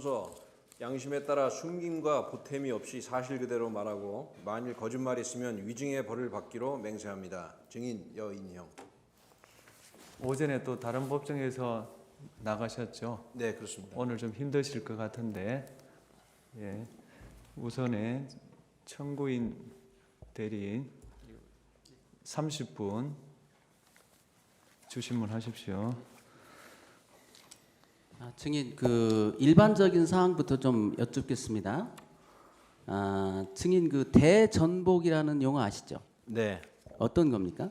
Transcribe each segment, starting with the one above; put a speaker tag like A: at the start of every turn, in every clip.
A: 선서 양심에 따라 숨김과 보탬이 없이 사실 그대로 말하고 만일 거짓말했으면 위증의 벌을 받기로 맹세합니다. 증인 여인형.
B: 오전에 또 다른 법정에서 나가셨죠?
A: 네, 그렇습니다.
B: 오늘 좀 힘드실 것 같은데, 예, 우선에 청구인 대리인 30분 주신문 하십시오.
C: 증인 일반적인 사항부터 좀 여쭙겠습니다. 증인 대전복이라는 용어 아시죠?
A: 네,
C: 어떤 겁니까?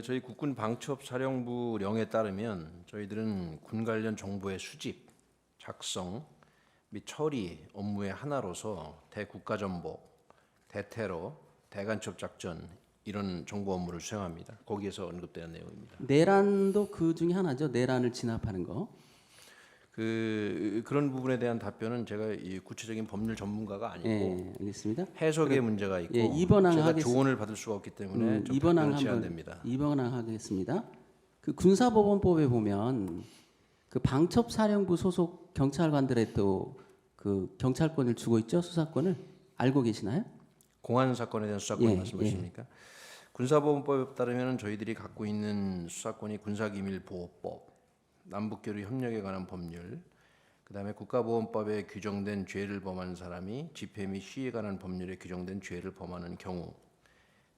A: 저희 국군 방첩사령부령에 따르면 저희들은 군 관련 정보의 수집, 작성 및 처리 업무의 하나로서 대국가전복, 대테러, 대간첩 작전 이런 정보 업무를 수행합니다. 거기에서 언급되는 내용입니다.
C: 내란도 그 중에 하나죠. 내란을 진압하는 거.
A: 그런 부분에 대한 답변은 제가 이 구체적인 법률 전문가가 아니고
C: 예, 알겠습니다.
A: 해석의 문제가 있고
C: 예, 이번항
A: 제가
C: 하겠습니다.
A: 조언을 받을 수가 없기 때문에 좀
C: 이번항
A: 답변을
C: 한번
A: 제한됩니다.
C: 이번항 하겠습니다. 군사법원법에 보면 방첩사령부 소속 경찰관들의 또 경찰권을 주고 있죠. 수사권을 알고 계시나요?
A: 공안 사건에 대한 수사권
C: 예,
A: 말씀하십니까? 군사보건법에 따르면 저희들이 갖고 있는 수사권이 군사기밀보호법, 남북교류 협력에 관한 법률, 그다음에 국가보안법에 규정된 죄를 범한 사람이 집회 및 시위에 관한 법률에 규정된 죄를 범하는 경우,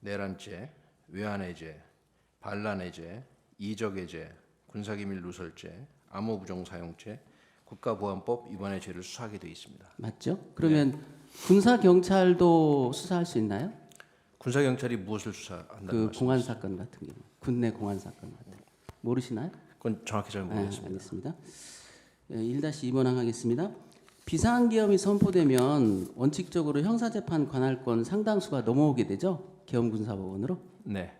A: 내란죄, 외환해제, 반란해제, 이적해제, 군사기밀 누설죄, 암호부정사용죄, 국가보안법 위반의 죄를 수사하게 되어 있습니다.
C: 맞죠? 그러면 군사 경찰도 수사할 수 있나요?
A: 군사 경찰이 무엇을 수사한다는 말씀이시죠?
C: 공안 사건 같은 경우, 군내 공안 사건 같은 거 모르시나요?
A: 그건 정확히 잘 모르겠습니다.
C: 알겠습니다. 1-2번항 하겠습니다. 비상계엄이 선포되면 원칙적으로 형사재판 관할권 상당수가 넘어오게 되죠. 계엄군사법원으로.
A: 네.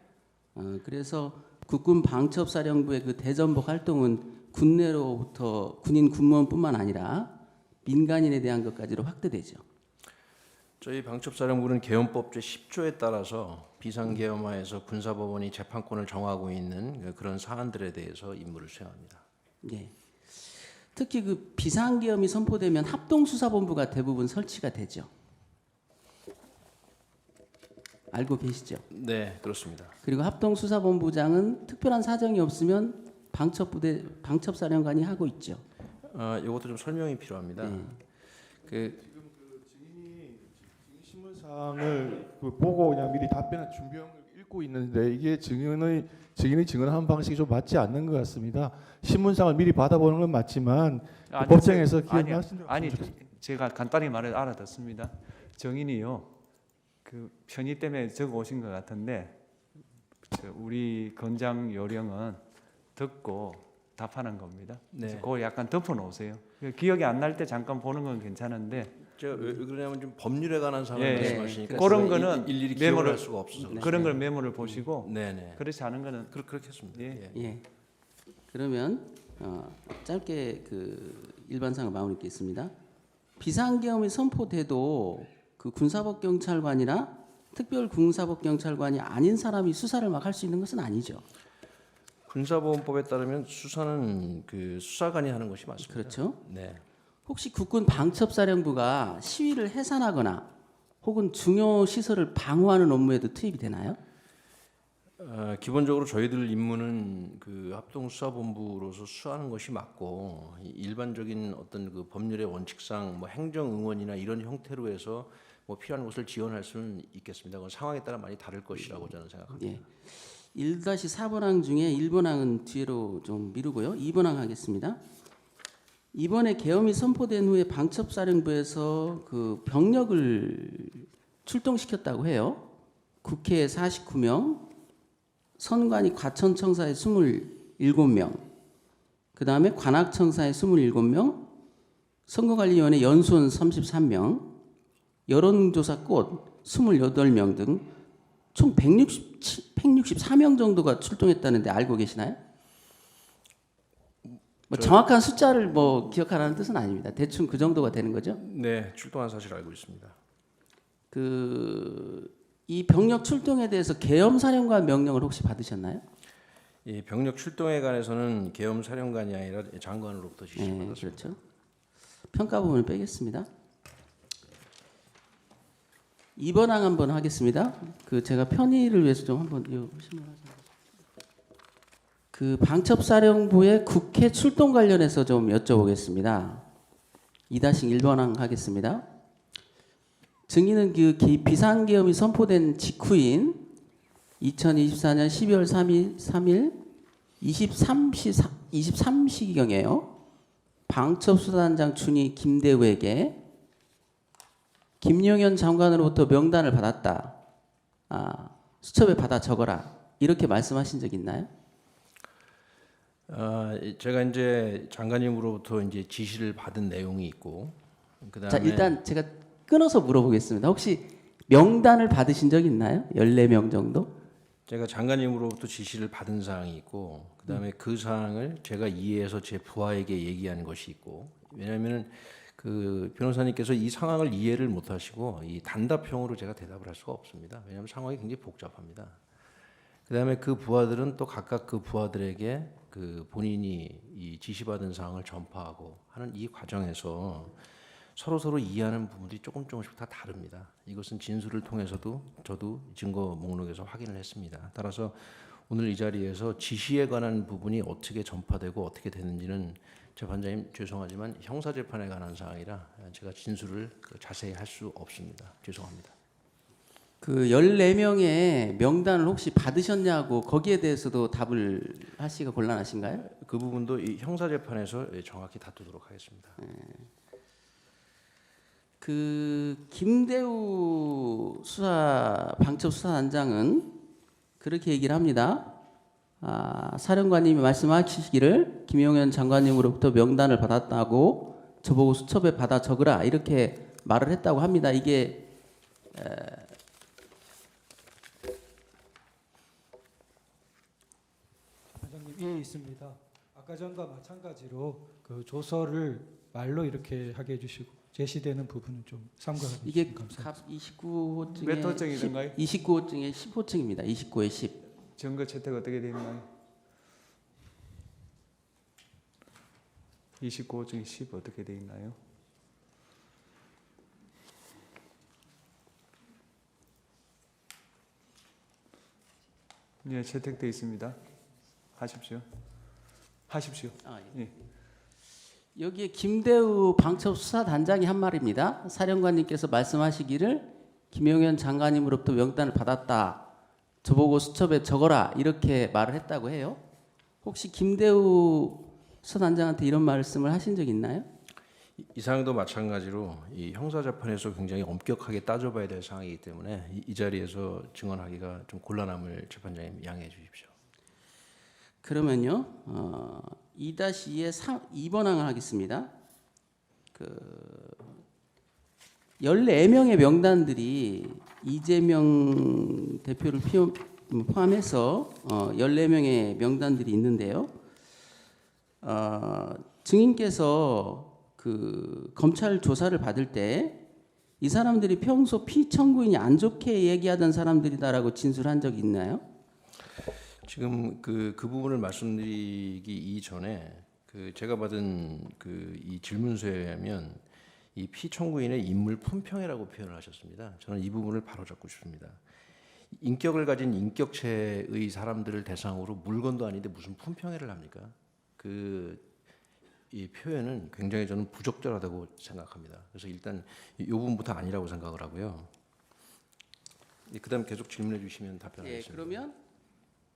C: 그래서 국군 방첩사령부의 대전복 활동은 군내로부터 군인 군무원뿐만 아니라 민간인에 대한 것까지로 확대되죠.
A: 저희 방첩사령부는 계엄법 제10조에 따라서 비상계엄하에서 군사법원이 재판권을 정하고 있는 그런 사안들에 대해서 임무를 수행합니다.
C: 예. 특히 비상계엄이 선포되면 합동수사본부가 대부분 설치가 되죠. 알고 계시죠?
A: 네, 그렇습니다.
C: 그리고 합동수사본부장은 특별한 사정이 없으면 방첩사령관이 하고 있죠.
A: 이것도 좀 설명이 필요합니다.
D: 신문사항을 보고 그냥 미리 답변을 준비한 걸 읽고 있는데 이게 증인이 증언한 방식이 좀 맞지 않는 것 같습니다. 신문사항을 미리 받아보는 건 맞지만 법정에서 기억나시는
B: 아니 제가 간단히 말해 알아듣습니다. 정인이요 편의 때문에 적어 오신 것 같은데 우리 건장 요령은 듣고 답하는 겁니다.
A: 네.
B: 그걸 약간 덮어 놓으세요. 기억이 안 날 때 잠깐 보는 건 괜찮은데
A: 제가 왜 그러냐면 좀 법률에 관한 사항을
B: 예,
A: 말씀하시니까
B: 그런 거는
A: 일일이
B: 메모를
A: 기억할 수가 없어서
B: 그런 걸 메모를 보시고
A: 네네.
B: 그렇지 않은 거는
A: 그렇게 했습니다.
B: 예.
C: 예. 그러면 짧게 일반상을 마무리하겠습니다. 비상계엄이 선포돼도 군사법 경찰관이나 특별 군사법 경찰관이 아닌 사람이 수사를 막 할 수 있는 것은 아니죠.
A: 군사보건법에 따르면 수사는 수사관이 하는 것이 맞습니다.
C: 그렇죠.
A: 네.
C: 혹시 국군 방첩사령부가 시위를 해산하거나 혹은 중요 시설을 방어하는 업무에도 투입이 되나요?
A: 기본적으로 저희들 임무는 합동수사본부로서 수사하는 것이 맞고 일반적인 어떤 법률의 원칙상 행정 응원이나 이런 형태로 해서 필요한 것을 지원할 수는 있겠습니다. 그건 상황에 따라 많이 다를 것이라고 저는 생각합니다.
C: 예. 1-4번항 중에 1번항은 뒤로 좀 미루고요. 2번항 하겠습니다. 이번에 계엄이 선포된 후에 방첩사령부에서 병력을 출동시켰다고 해요. 국회에 49명, 선관위 과천청사에 27명, 그 다음에 관악청사에 27명, 선거관리위원회 연수원 33명, 여론조사꽃 28명 등 총 164명 정도가 출동했다는데 알고 계시나요? 정확한 숫자를 기억하라는 뜻은 아닙니다. 대충 그 정도가 되는 거죠.
A: 네, 출동한 사실 알고 있습니다.
C: 이 병력 출동에 대해서 계엄사령관 명령을 혹시 받으셨나요?
A: 이 병력 출동에 관해서는 계엄사령관이 아니라 장관으로부터 지시를
C: 네,
A: 받았습니다.
C: 그렇죠. 평가 부분을 빼겠습니다. 2번 항 한번 하겠습니다. 그 제가 편의를 위해서 좀 한번 요 신문하자. 그 방첩사령부의 국회 출동 관련해서 좀 여쭤보겠습니다. 2-1번 항 하겠습니다. 증인은 그 비상계엄이 선포된 직후인 2024년 12월 3일 23시경에요. 방첩수사단장 춘희 김대우에게 김용현 장관으로부터 명단을 받았다. 수첩에 받아 적어라. 이렇게 말씀하신 적 있나요?
A: 제가 이제 장관님으로부터 이제 지시를 받은 내용이 있고, 그다음에
C: 자, 일단 제가 끊어서 물어보겠습니다. 혹시 명단을 받으신 적 있나요? 14명 정도?
A: 제가 장관님으로부터 지시를 받은 사항이 있고, 그다음에 그 사항을 제가 이해해서 제 부하에게 얘기한 것이 있고, 왜냐하면은 그 변호사님께서 이 상황을 이해를 못하시고 이 단답형으로 제가 대답을 할 수가 없습니다. 왜냐하면 상황이 굉장히 복잡합니다. 그다음에 그 부하들은 또 각각 그 부하들에게 그 본인이 이 지시받은 사항을 전파하고 하는 이 과정에서 서로 이해하는 부분들이 조금씩 다 다릅니다. 이것은 진술을 통해서도 저도 증거 목록에서 확인을 했습니다. 따라서 오늘 이 자리에서 지시에 관한 부분이 어떻게 전파되고 어떻게 되는지는 재판장님 죄송하지만 형사재판에 관한 사항이라 제가 진술을 자세히 할 수 없습니다. 죄송합니다.
C: 그 14명의 명단을 혹시 받으셨냐고 거기에 대해서도 답을 하시기가 곤란하신가요?
A: 그 부분도 이 형사재판에서 정확히 다투도록 하겠습니다.
C: 그 김대우 방첩수사단장은 그렇게 얘기를 합니다. 사령관님이 말씀하시기를 김용현 장관님으로부터 명단을 받았다고 저보고 수첩에 받아 적으라 이렇게 말을 했다고 합니다. 이게
E: 반장님 있습니다. 아까 전과 마찬가지로 그 조서를 말로 이렇게 하게 해주시고 제시되는 부분은 좀 삼가해
C: 이게
E: 주시면 감사합니다.
C: 갑 29호증에
B: 몇 호증이던가요?
C: 29호증에 10호증입니다. 29에 10.
B: 증거 채택 어떻게 되어 있나요? 29호 중에 10 어떻게 되어 있나요? 예, 채택되어 있습니다. 하십시오.
C: 예. 여기에 김대우 방첩수사단장이 한 말입니다. 사령관님께서 말씀하시기를 김용현 장관님으로부터 명단을 받았다. 저보고 수첩에 적어라 이렇게 말을 했다고 해요. 혹시 김대우 수사단장한테 이런 말씀을 하신 적 있나요?
A: 이 사항도 마찬가지로 이 형사재판에서 굉장히 엄격하게 따져봐야 될 사항이기 때문에 이 자리에서 증언하기가 좀 곤란함을 재판장님 양해해 주십시오.
C: 그러면요. 2-2의 2번 항을 하겠습니다. 14명의 명단들이 이재명 대표를 포함해서 14명의 명단들이 있는데요. 증인께서 그 검찰 조사를 받을 때 이 사람들이 평소 피청구인이 안 좋게 얘기하던 사람들이다라고 진술한 적이 있나요?
A: 지금 그 부분을 말씀드리기 이전에 제가 받은 이 질문서에 의하면 이 피청구인의 인물 품평이라고 표현을 하셨습니다. 저는 이 부분을 바로잡고 싶습니다. 인격을 가진 인격체의 사람들을 대상으로 물건도 아닌데 무슨 품평회를 합니까? 이 표현은 굉장히 저는 부적절하다고 생각합니다. 그래서 일단 이 부분부터 아니라고 생각을 하고요. 그다음 계속 질문해 주시면 답변하겠습니다.
C: 그러면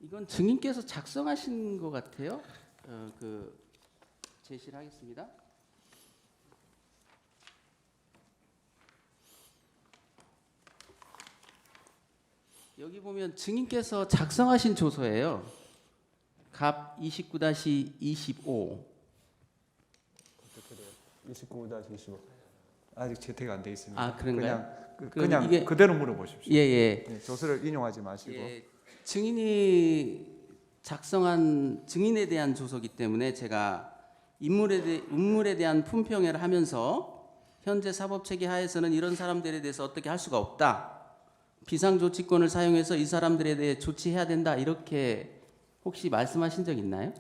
C: 이건 증인께서 작성하신 것 같아요. 제시를 하겠습니다. 여기 보면 증인께서 작성하신 조서예요. 갑 29-25.
B: 29-25 아직 채택 안 돼 있습니다.
C: 그런가요?
B: 그냥
C: 이게
B: 그대로 물어보십시오.
C: 예.
B: 조서를 인용하지 마시고.
C: 증인이 작성한 증인에 대한 조서기 때문에 제가 인물에 대한 품평회를 하면서 현재 사법체계 하에서는 이런 사람들에 대해서 어떻게 할 수가 없다. 비상조치권을 사용해서 이 사람들에 대해 조치해야 된다. 이렇게 혹시 말씀하신 적 있나요?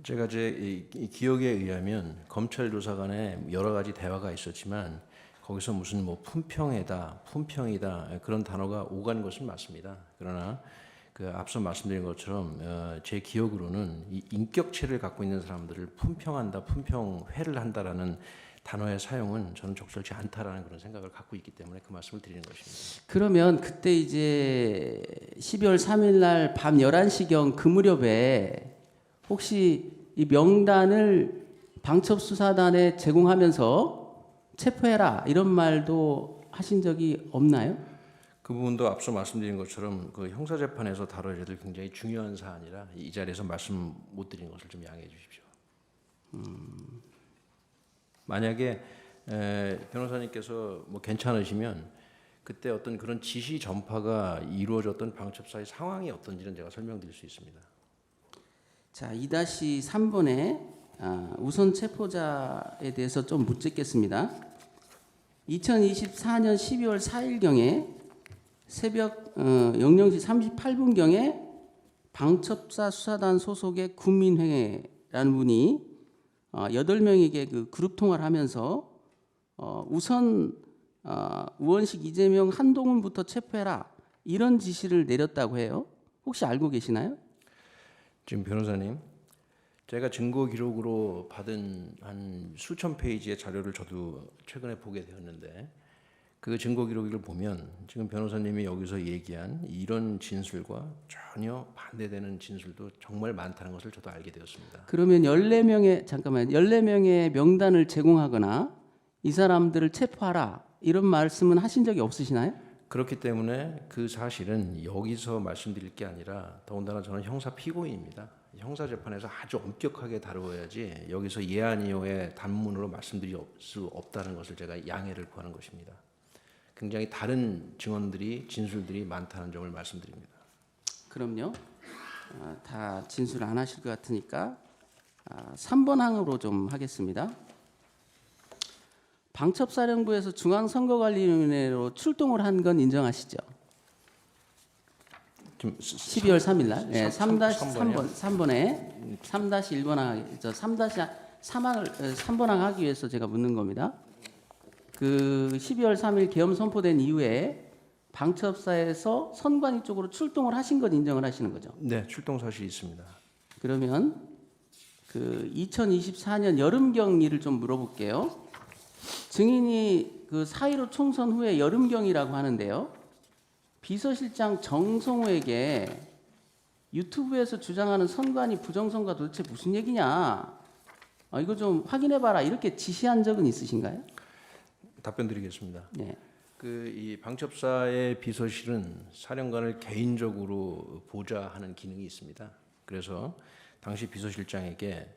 A: 제가 이 기억에 의하면 검찰 조사 간에 여러 가지 대화가 있었지만 거기서 무슨 뭐 품평이다 그런 단어가 오간 것은 맞습니다. 그러나 그 앞서 말씀드린 것처럼 제 기억으로는 이 인격체를 갖고 있는 사람들을 품평한다, 품평회를 한다라는 단어의 사용은 저는 적절치 않다라는 그런 생각을 갖고 있기 때문에 그 말씀을 드리는 것입니다.
C: 그러면 그때 이제 12월 3일 날 밤 11시경 그 무렵에 혹시 이 명단을 방첩수사단에 제공하면서 체포해라 이런 말도 하신 적이 없나요?
A: 그 부분도 앞서 말씀드린 것처럼 그 형사재판에서 다뤄야 될 굉장히 중요한 사안이라 이 자리에서 말씀 못 드린 것을 좀 양해해 주십시오. 만약에 변호사님께서 뭐 괜찮으시면 그때 어떤 그런 지시 전파가 이루어졌던 방첩사의 상황이 어떤지는 제가 설명드릴 수 있습니다.
C: 자, 2-3번에 우선 체포자에 대해서 좀 묻겠습니다. 2024년 12월 4일경에 새벽 00시 38분경에 방첩사 수사단 소속의 군민회라는 분이 8명에게 그 그룹 통화를 하면서 우선 우원식, 이재명, 한동훈부터 체포해라 이런 지시를 내렸다고 해요. 혹시 알고 계시나요?
A: 지금 변호사님, 제가 증거 기록으로 받은 한 수천 페이지의 자료를 저도 최근에 보게 되었는데 그 증거 기록을 보면 지금 변호사님이 여기서 얘기한 이런 진술과 전혀 반대되는 진술도 정말 많다는 것을 저도 알게 되었습니다.
C: 그러면 14명의 명단을 제공하거나 이 사람들을 체포하라 이런 말씀은 하신 적이 없으시나요?
A: 그렇기 때문에 그 사실은 여기서 말씀드릴 게 아니라 더군다나 저는 형사 피고인입니다. 형사 재판에서 아주 엄격하게 다루어야지 여기서 예 아니요의 단문으로 말씀드릴 수 없다는 것을 제가 양해를 구하는 것입니다. 굉장히 다른 증언들이 진술들이 많다는 점을 말씀드립니다.
C: 그럼요. 다 진술 안 하실 것 같으니까 3번 항으로 좀 하겠습니다. 방첩사령부에서 중앙선거관리위원회로 출동을 한 건 인정하시죠?
A: 좀
C: 12월 3일 날. 네,
A: 3번이요?
C: 3번에 3-1번 항, 3번 항 하기 위해서 제가 묻는 겁니다. 그 12월 3일 계엄 선포된 이후에 방첩사에서 선관위 쪽으로 출동을 하신 건 인정을 하시는 거죠?
A: 네, 출동 사실이 있습니다.
C: 그러면 그 2024년 여름경위를 좀 물어볼게요. 증인이 그 4.15 총선 후에 여름경이라고 하는데요. 비서실장 정성호에게 유튜브에서 주장하는 선관위 부정선거가 도대체 무슨 얘기냐? 이거 좀 확인해봐라 이렇게 지시한 적은 있으신가요?
A: 답변 드리겠습니다.
C: 네.
A: 이 방첩사의 비서실은 사령관을 개인적으로 보좌하는 기능이 있습니다. 그래서 당시 비서실장에게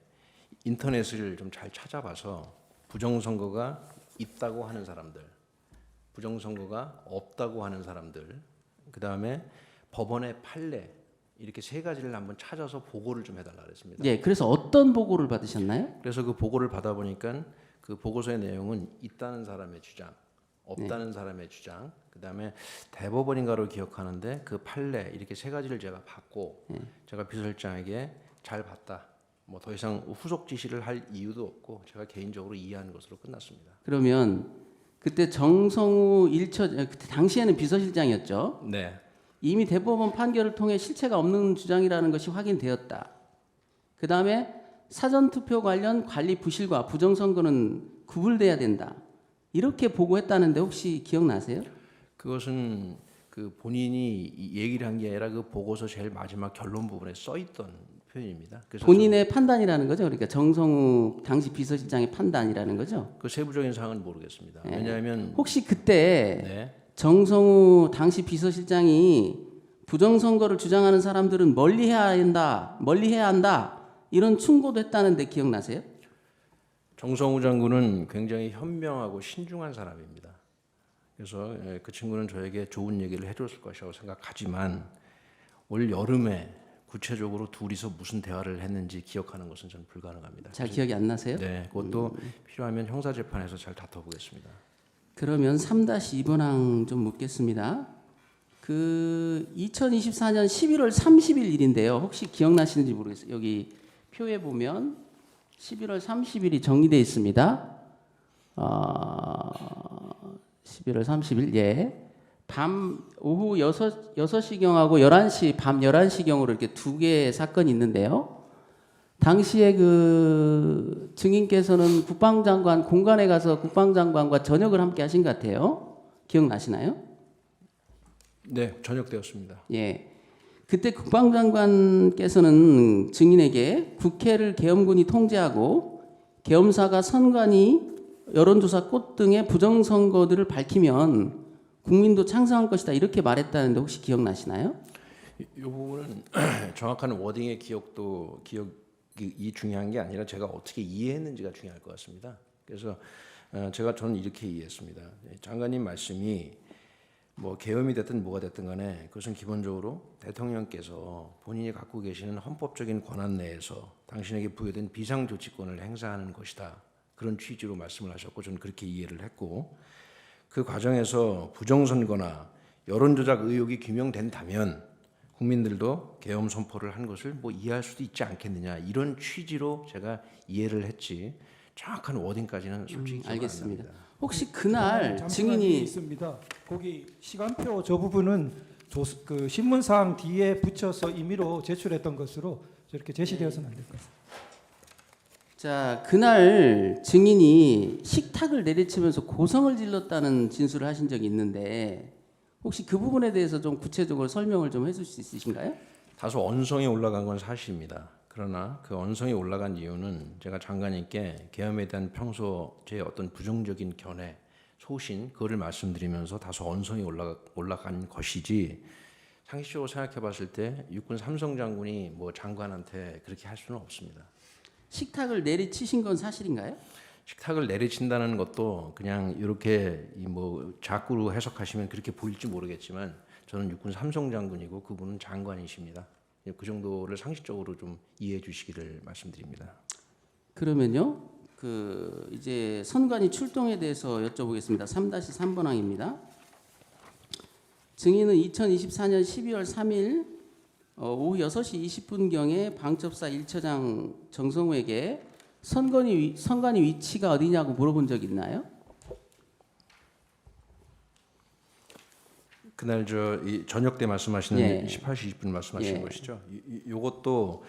A: 인터넷을 좀 잘 찾아봐서 부정선거가 있다고 하는 사람들, 부정선거가 없다고 하는 사람들, 그 다음에 법원의 판례 이렇게 세 가지를 한번 찾아서 보고를 좀 해달라 그랬습니다.
C: 예, 그래서 어떤 보고를 받으셨나요?
A: 그래서 그 보고를 받아보니까 그 보고서의 내용은 있다는 사람의 주장, 없다는 사람의 주장, 그 다음에 대법원인가로 기억하는데 그 판례 이렇게 세 가지를 제가 받고 제가 비서실장에게 잘 봤다. 뭐 더 이상 후속 지시를 할 이유도 없고 제가 개인적으로 이해하는 것으로 끝났습니다.
C: 그러면 그때 정성우 그때 당시에는 비서실장이었죠.
A: 네.
C: 이미 대법원 판결을 통해 실체가 없는 주장이라는 것이 확인되었다. 그 다음에 사전투표 관련 관리 부실과 부정선거는 구분돼야 된다. 이렇게 보고했다는데 혹시 기억나세요?
A: 그것은 그 본인이 얘기를 한 게 아니라 그 보고서 제일 마지막 결론 부분에 써 있던 표현입니다. 그래서
C: 본인의 판단이라는 거죠. 그러니까 정성우 당시 비서실장의 판단이라는 거죠.
A: 그 세부적인 사항은 모르겠습니다.
C: 네.
A: 왜냐하면
C: 혹시 그때
A: 네.
C: 정성우 당시 비서실장이 부정선거를 주장하는 사람들은 멀리해야 한다 이런 충고도 했다는데 기억나세요?
A: 정성우 장군은 굉장히 현명하고 신중한 사람입니다. 그래서 그 친구는 저에게 좋은 얘기를 해줬을 것이라고 생각하지만 올 여름에 구체적으로 둘이서 무슨 대화를 했는지 기억하는 것은 저는 불가능합니다.
C: 잘 기억이 안 나세요?
A: 네, 그것도 필요하면 형사재판에서 잘 다퉈보겠습니다.
C: 그러면 3-2번 항 좀 묻겠습니다. 그 2024년 11월 30일 일인데요. 혹시 기억나시는지 모르겠어요. 여기 표에 보면 11월 30일이 정리되어 있습니다. 11월 30일, 예. 오후 6시경하고 11시, 밤 11시경으로 이렇게 두 개의 사건이 있는데요. 당시에 그 증인께서는 국방장관 공간에 가서 국방장관과 저녁을 함께 하신 것 같아요. 기억나시나요?
A: 네, 저녁되었습니다.
C: 예. 그때 국방장관께서는 증인에게 국회를 계엄군이 통제하고 계엄사가 선관위 여론조사 꽃 등의 부정선거들을 밝히면 국민도 창성할 것이다 이렇게 말했다는데 혹시 기억나시나요?
A: 이 부분은 정확한 워딩의 기억이 중요한 게 아니라 제가 어떻게 이해했는지가 중요할 것 같습니다. 그래서 저는 이렇게 이해했습니다. 장관님 말씀이 뭐 계엄이 됐든 뭐가 됐든 간에 그것은 기본적으로 대통령께서 본인이 갖고 계시는 헌법적인 권한 내에서 당신에게 부여된 비상조치권을 행사하는 것이다. 그런 취지로 말씀을 하셨고 저는 그렇게 이해를 했고 그 과정에서 부정선거나 여론조작 의혹이 규명된다면 국민들도 계엄 선포를 한 것을 뭐 이해할 수도 있지 않겠느냐 이런 취지로 제가 이해를 했지 정확한 워딩까지는 솔직히 기억
C: 알겠습니다.
A: 안 납니다.
C: 혹시 그날
E: 잠시만
C: 증인이
E: 있습니다. 거기 시간표 저 부분은 그 신문사항 뒤에 붙여서 임의로 제출했던 것으로 저렇게 제시되어서는 안 될 것 같습니다.
C: 자 그날 증인이 식탁을 내리치면서 고성을 질렀다는 진술을 하신 적이 있는데 혹시 그 부분에 대해서 좀 구체적으로 설명을 좀 해줄 수 있으신가요?
A: 다소 언성이 올라간 건 사실입니다. 그러나 그 언성이 올라간 이유는 제가 장관님께 계엄에 대한 평소 제 어떤 부정적인 견해, 소신 그거를 말씀드리면서 다소 언성이 올라간 것이지 상식적으로 생각해 봤을 때 육군 삼성 장군이 뭐 장관한테 그렇게 할 수는 없습니다.
C: 식탁을 내리치신 건 사실인가요?
A: 식탁을 내리친다는 것도 그냥 이렇게 뭐 자꾸로 해석하시면 그렇게 보일지 모르겠지만 저는 육군 삼성 장군이고 그분은 장관이십니다. 그 정도를 상식적으로 좀 이해해 주시기를 말씀드립니다.
C: 그러면요, 그 이제 선관위 출동에 대해서 여쭤보겠습니다. 3-3번 항입니다. 증인은 2024년 12월 3일 오후 6시 20분경에 방첩사 1처장 정성우에게 선관위 위치가 어디냐고 물어본 적 있나요?
A: 그날 이 저녁 때 말씀하시는
C: 예.
A: 18시 20분 말씀하시는
C: 예.
A: 것이죠. 이것도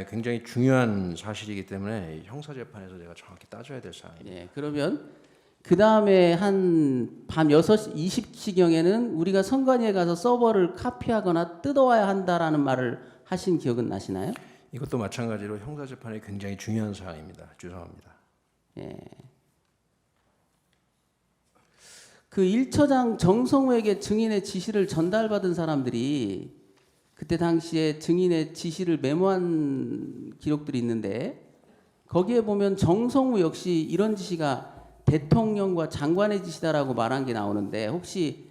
A: 굉장히 중요한 사실이기 때문에 형사 재판에서 제가 정확히 따져야 될 사항입니다.
C: 예. 그러면 그 다음에 한 밤 6시 20시경에는 우리가 선관위에 가서 서버를 카피하거나 뜯어와야 한다라는 말을 하신 기억은 나시나요?
A: 이것도 마찬가지로 형사 재판에 굉장히 중요한 사항입니다. 죄송합니다.
C: 예. 그 1처장 정성우에게 증인의 지시를 전달받은 사람들이 그때 당시에 증인의 지시를 메모한 기록들이 있는데 거기에 보면 정성우 역시 이런 지시가 대통령과 장관의 지시다라고 말한 게 나오는데 혹시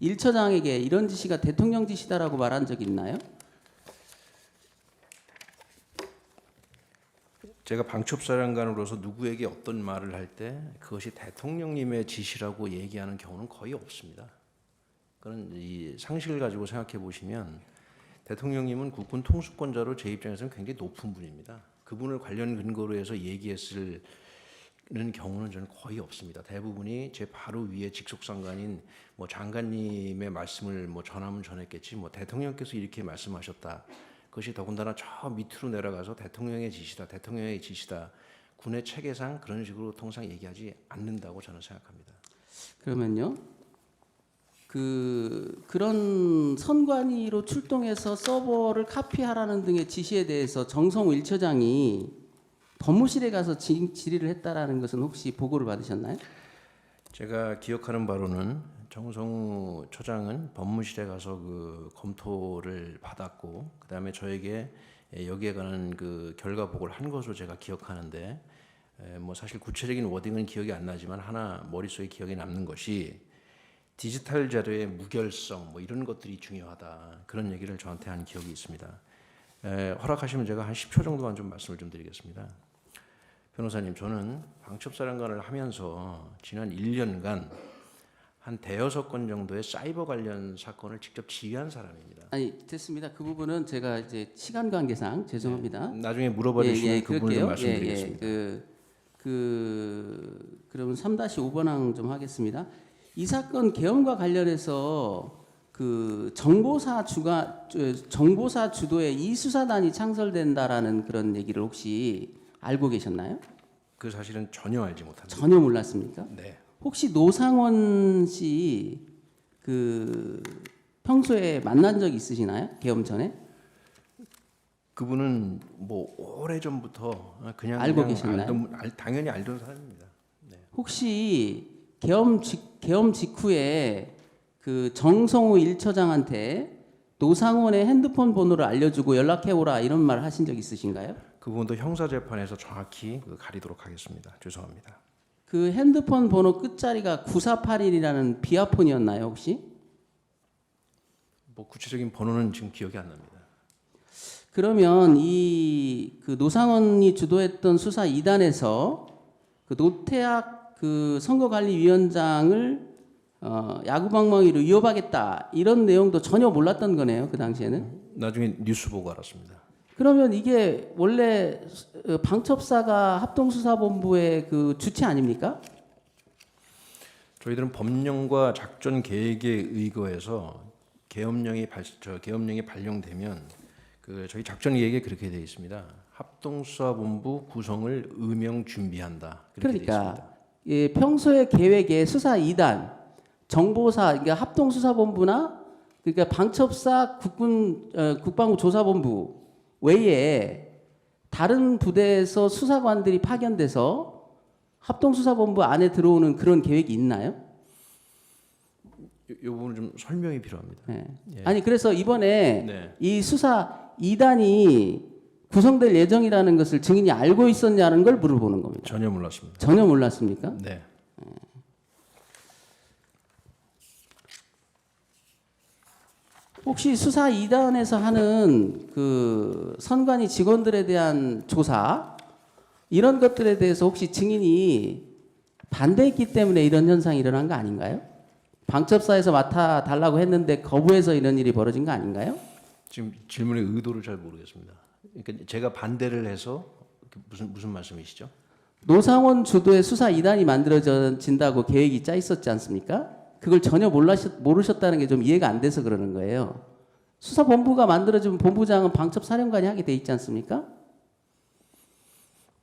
C: 1처장에게 이런 지시가 대통령 지시다라고 말한 적이 있나요?
A: 제가 방첩사령관으로서 누구에게 어떤 말을 할 때 그것이 대통령님의 지시라고 얘기하는 경우는 거의 없습니다. 그런 이 상식을 가지고 생각해 보시면 대통령님은 국군 통수권자로 제 입장에서는 굉장히 높은 분입니다. 그분을 관련 근거로 해서 얘기했을 경우는 저는 거의 없습니다. 대부분이 제 바로 위에 직속상관인 뭐 장관님의 말씀을 뭐 전하면 전했겠지 뭐 대통령께서 이렇게 말씀하셨다. 그것이 더군다나 저 밑으로 내려가서 대통령의 지시다. 군의 체계상 그런 식으로 통상 얘기하지 않는다고 저는 생각합니다.
C: 그러면요. 그런 선관위로 출동해서 서버를 카피하라는 등의 지시에 대해서 정성우 1처장이 법무실에 가서 질의를 했다라는 것은 혹시 보고를 받으셨나요?
A: 제가 기억하는 바로는 정성우 처장은 법무실에 가서 그 검토를 받았고 그다음에 저에게 여기에 관한 그 결과 보고를 한 것으로 제가 기억하는데 뭐 사실 구체적인 워딩은 기억이 안 나지만 하나 머릿속에 기억에 남는 것이 디지털 자료의 무결성 뭐 이런 것들이 중요하다 그런 얘기를 저한테 한 기억이 있습니다. 허락하시면 제가 한 10초 정도만 좀 말씀을 좀 드리겠습니다. 변호사님, 저는 방첩사령관을 하면서 지난 1년간 한 대여섯 건 정도의 사이버 관련 사건을 직접 지휘한 사람입니다.
C: 아니 됐습니다. 그 부분은 제가 이제 시간 관계상 죄송합니다.
A: 나중에 물어봐 주시면 그 부분을 좀 말씀드리겠습니다.
C: 그러면 3-5번 항 좀 하겠습니다. 이 사건 계엄과 관련해서 그 정보사 주도의 이 수사단이 창설된다라는 그런 얘기를 혹시 알고 계셨나요?
A: 그 사실은 전혀 알지 못합니다.
C: 전혀 몰랐습니까?
A: 네.
C: 혹시 노상원 씨 그 평소에 만난 적 있으시나요? 계엄 전에?
A: 그분은 뭐 오래 전부터 그냥
C: 알고 계셨나요?
A: 당연히 알던 사람입니다. 네.
C: 혹시 계엄 직후에 그 정성우 1처장한테 노상원의 핸드폰 번호를 알려주고 연락해오라 이런 말 하신 적 있으신가요?
A: 그 부분도 형사 재판에서 정확히 가리도록 하겠습니다. 죄송합니다.
C: 그 핸드폰 번호 끝자리가 9481이라는 비아폰이었나요 혹시?
A: 뭐 구체적인 번호는 지금 기억이 안 납니다.
C: 그러면 이 그 노상원이 주도했던 수사 2단에서 그 노태학 그 선거관리위원장을 야구방망이로 위협하겠다 이런 내용도 전혀 몰랐던 거네요 그 당시에는.
A: 나중에 뉴스 보고 알았습니다.
C: 그러면 이게 원래 방첩사가 합동수사본부의 그 주체 아닙니까?
A: 저희들은 법령과 작전 계획에 의거해서 계엄령이 발령되면 저희 작전 계획에 그렇게 되어 있습니다. 합동수사본부 구성을 의명 준비한다. 그렇게 되어 있습니다.
C: 그러니까 예, 평소의 계획에 수사 2단, 정보사, 그러니까 합동수사본부나 그러니까 방첩사 국방부 조사본부 외에 다른 부대에서 수사관들이 파견돼서 합동수사본부 안에 들어오는 그런 계획이 있나요?
A: 이 부분은 좀 설명이 필요합니다.
C: 네.
A: 예.
C: 아니 그래서 이번에
A: 네.
C: 이 수사 2단이 구성될 예정이라는 것을 증인이 알고 있었냐는 걸 물어보는 겁니다.
A: 전혀 몰랐습니다.
C: 전혀 몰랐습니까?
A: 네.
C: 혹시 수사 2단에서 하는 그 선관위 직원들에 대한 조사 이런 것들에 대해서 혹시 증인이 반대했기 때문에 이런 현상이 일어난 거 아닌가요? 방첩사에서 맡아달라고 했는데 거부해서 이런 일이 벌어진 거 아닌가요?
A: 지금 질문의 의도를 잘 모르겠습니다. 그러니까 제가 반대를 해서 무슨 말씀이시죠?
C: 노상원 주도의 수사 2단이 만들어진다고 계획이 짜 있었지 않습니까? 그걸 전혀 모르셨다는 게 좀 이해가 안 돼서 그러는 거예요. 수사본부가 만들어지면 본부장은 방첩사령관이 하게 돼 있지 않습니까?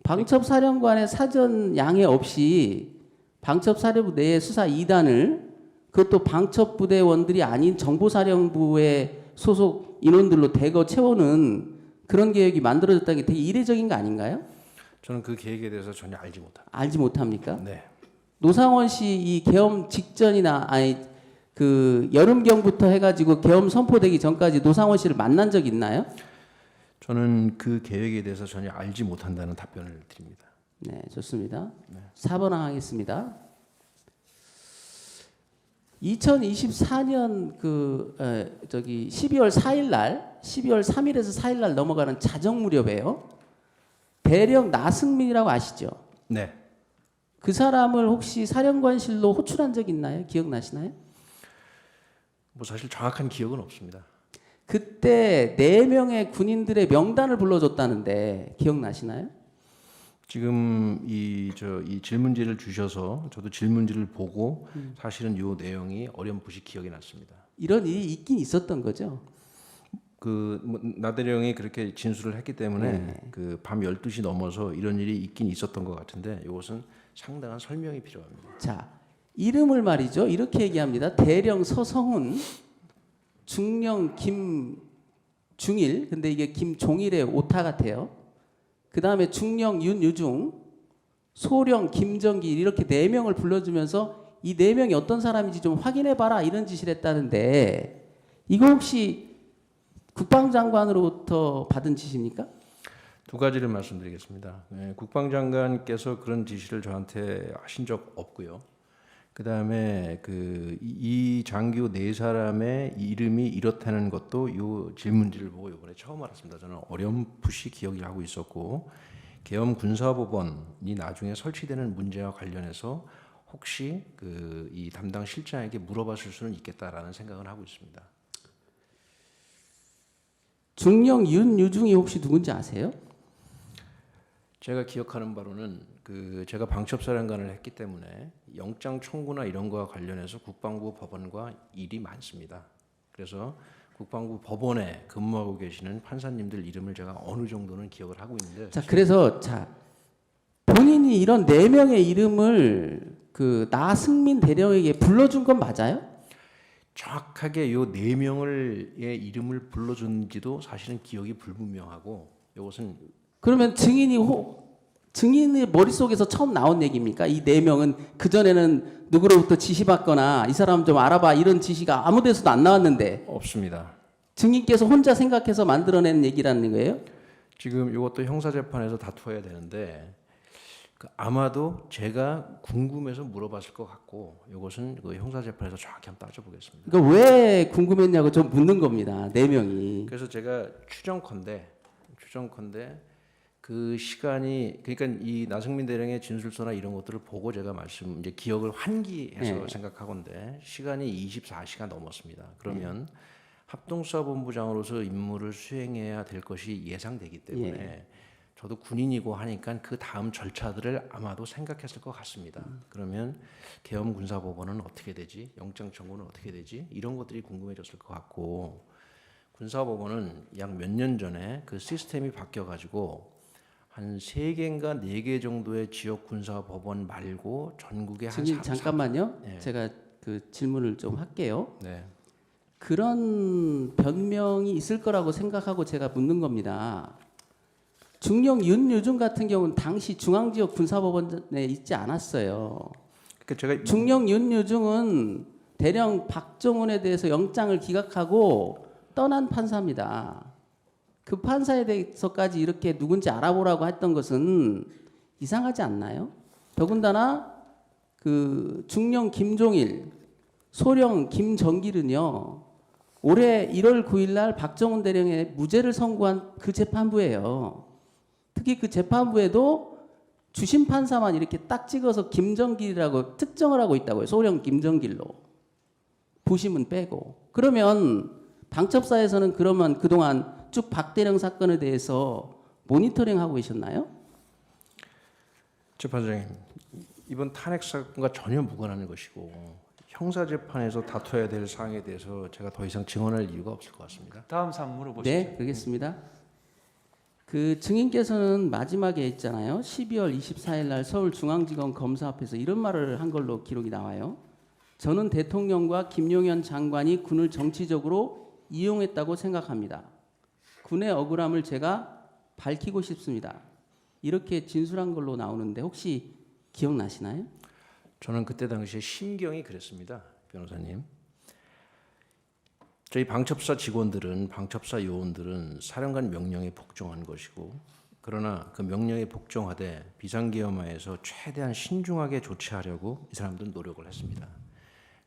C: 방첩사령관의 사전 양해 없이 방첩사령부 내의 수사 2단을 그것도 방첩부대원들이 아닌 정보사령부의 소속 인원들로 대거 채우는 그런 계획이 만들어졌다는 게 되게 이례적인 거 아닌가요?
A: 저는 그 계획에 대해서 전혀 알지 못합니다.
C: 알지 못합니까?
A: 네.
C: 노상원 씨 이 계엄 직전이나 아니 그 여름경부터 해가지고 계엄 선포되기 전까지 노상원 씨를 만난 적 있나요?
A: 저는 그 계획에 대해서 전혀 알지 못한다는 답변을 드립니다.
C: 네, 좋습니다. 4번 하겠습니다. 2024년 12월 4일 날, 12월 3일에서 4일 날 넘어가는 자정 무렵에요. 대령 나승민이라고 아시죠?
A: 네.
C: 그 사람을 혹시 사령관실로 호출한 적 있나요? 기억나시나요?
A: 뭐 사실 정확한 기억은 없습니다.
C: 그때 4명의 군인들의 명단을 불러줬다는데 기억나시나요?
A: 지금 이 질문지를 주셔서 저도 질문지를 보고 사실은 이 내용이 어렴풋이 기억이 났습니다.
C: 이런 일이 있긴 있었던 거죠.
A: 나대령이 그렇게 진술을 했기 때문에 밤 12시 넘어서 이런 일이 있긴 있었던 것 같은데 이것은 상당한 설명이 필요합니다.
C: 자, 이름을 말이죠. 이렇게 얘기합니다. 대령 서성훈, 중령 김중일, 근데 이게 김종일의 오타 같아요. 그 다음에 중령 윤유중, 소령 김정길 이렇게 4명을 불러주면서 이 4명이 어떤 사람인지 좀 확인해봐라 이런 지시를 했다는데 이거 혹시 국방장관으로부터 받은 지시입니까?
A: 두 가지를 말씀드리겠습니다. 네, 국방장관께서 그런 지시를 저한테 하신 적 없고요. 그 다음에 이 장교 4사람의 이름이 이렇다는 것도 이 질문지를 보고 이번에 처음 알았습니다. 저는 어렴풋이 기억을 하고 있었고 계엄 군사법원이 나중에 설치되는 문제와 관련해서 혹시 이 담당 실장에게 물어봤을 수는 있겠다라는 생각을 하고 있습니다.
C: 중령 윤유중이 혹시 누군지 아세요?
A: 제가 기억하는 바로는 제가 방첩사령관을 했기 때문에 영장 청구나 이런 거와 관련해서 국방부 법원과 일이 많습니다. 그래서 국방부 법원에 근무하고 계시는 판사님들 이름을 제가 어느 정도는 기억을 하고 있는데.
C: 자, 그래서 본인이 이런 4명의 이름을 나승민 대령에게 불러준 건 맞아요?
A: 정확하게 요 4명의 이름을 불러준지도 사실은 기억이 불분명하고, 이것은
C: 그러면 증인의 머릿속에서 처음 나온 얘기입니까? 이 4명은 그전에는 누구로부터 지시받거나 이 사람 좀 알아봐 이런 지시가 아무 데서도 안 나왔는데
A: 없습니다.
C: 증인께서 혼자 생각해서 만들어낸 얘기라는 거예요?
A: 지금 이것도 형사재판에서 다투어야 되는데 아마도 제가 궁금해서 물어봤을 것 같고, 이것은 형사재판에서 정확히 한번 따져보겠습니다.
C: 그러니까 왜 궁금했냐고 좀 묻는 겁니다. 4명이.
A: 그래서 제가 추정컨대 그 시간이, 그러니까 이 나승민 대령의 진술서나 이런 것들을 보고 제가 이제 기억을 환기해서
C: 네.
A: 생각하건데 시간이 24시간 넘었습니다. 그러면 합동수사본부장으로서 임무를 수행해야 될 것이 예상되기 때문에 저도 군인이고 하니까 그 다음 절차들을 아마도 생각했을 것 같습니다. 그러면 계엄 군사법원은 어떻게 되지? 영장 청구는 어떻게 되지? 이런 것들이 궁금해졌을 것 같고, 군사법원은 약 몇 년 전에 그 시스템이 바뀌어가지고 한 3개인가 4개 정도의 지역 군사법원 말고 전국에 한
C: 증인 잠깐만요.
A: 네.
C: 제가 질문을 좀 할게요.
A: 네.
C: 그런 변명이 있을 거라고 생각하고 제가 묻는 겁니다. 중령 윤유중 같은 경우는 당시 중앙지역 군사법원에 있지 않았어요.
A: 그러니까 제가
C: 중령 윤유중은 대령 박정훈에 대해서 영장을 기각하고 떠난 판사입니다. 그 판사에 대해서까지 이렇게 누군지 알아보라고 했던 것은 이상하지 않나요? 더군다나 중령 김종일, 소령 김정길은요, 올해 1월 9일 날 박정훈 대령의 무죄를 선고한 그 재판부예요. 특히 그 재판부에도 주심 판사만 이렇게 딱 찍어서 김정길이라고 특정을 하고 있다고요. 소령 김정길로. 부심은 빼고. 그러면 방첩사에서는 그러면 그동안 쭉 박 대령 사건에 대해서 모니터링하고 계셨나요?
A: 재판장님, 이번 탄핵 사건과 전혀 무관한 것이고 형사재판에서 다퉈야 될 사항에 대해서 제가 더 이상 증언할 이유가 없을 것 같습니다.
B: 다음 사항 물어보시죠.
C: 네, 그러겠습니다. 그 증인께서는 마지막에 있잖아요. 12월 24일 날 서울중앙지검 검사 앞에서 이런 말을 한 걸로 기록이 나와요. 저는 대통령과 김용현 장관이 군을 정치적으로 이용했다고 생각합니다. 군의 억울함을 제가 밝히고 싶습니다. 이렇게 진술한 걸로 나오는데 혹시 기억나시나요?
A: 저는 그때 당시에 심경이 그랬습니다, 변호사님. 저희 방첩사 직원들은, 방첩사 요원들은 사령관 명령에 복종한 것이고, 그러나 그 명령에 복종하되 비상계엄하에서 최대한 신중하게 조치하려고 이 사람들은 노력을 했습니다.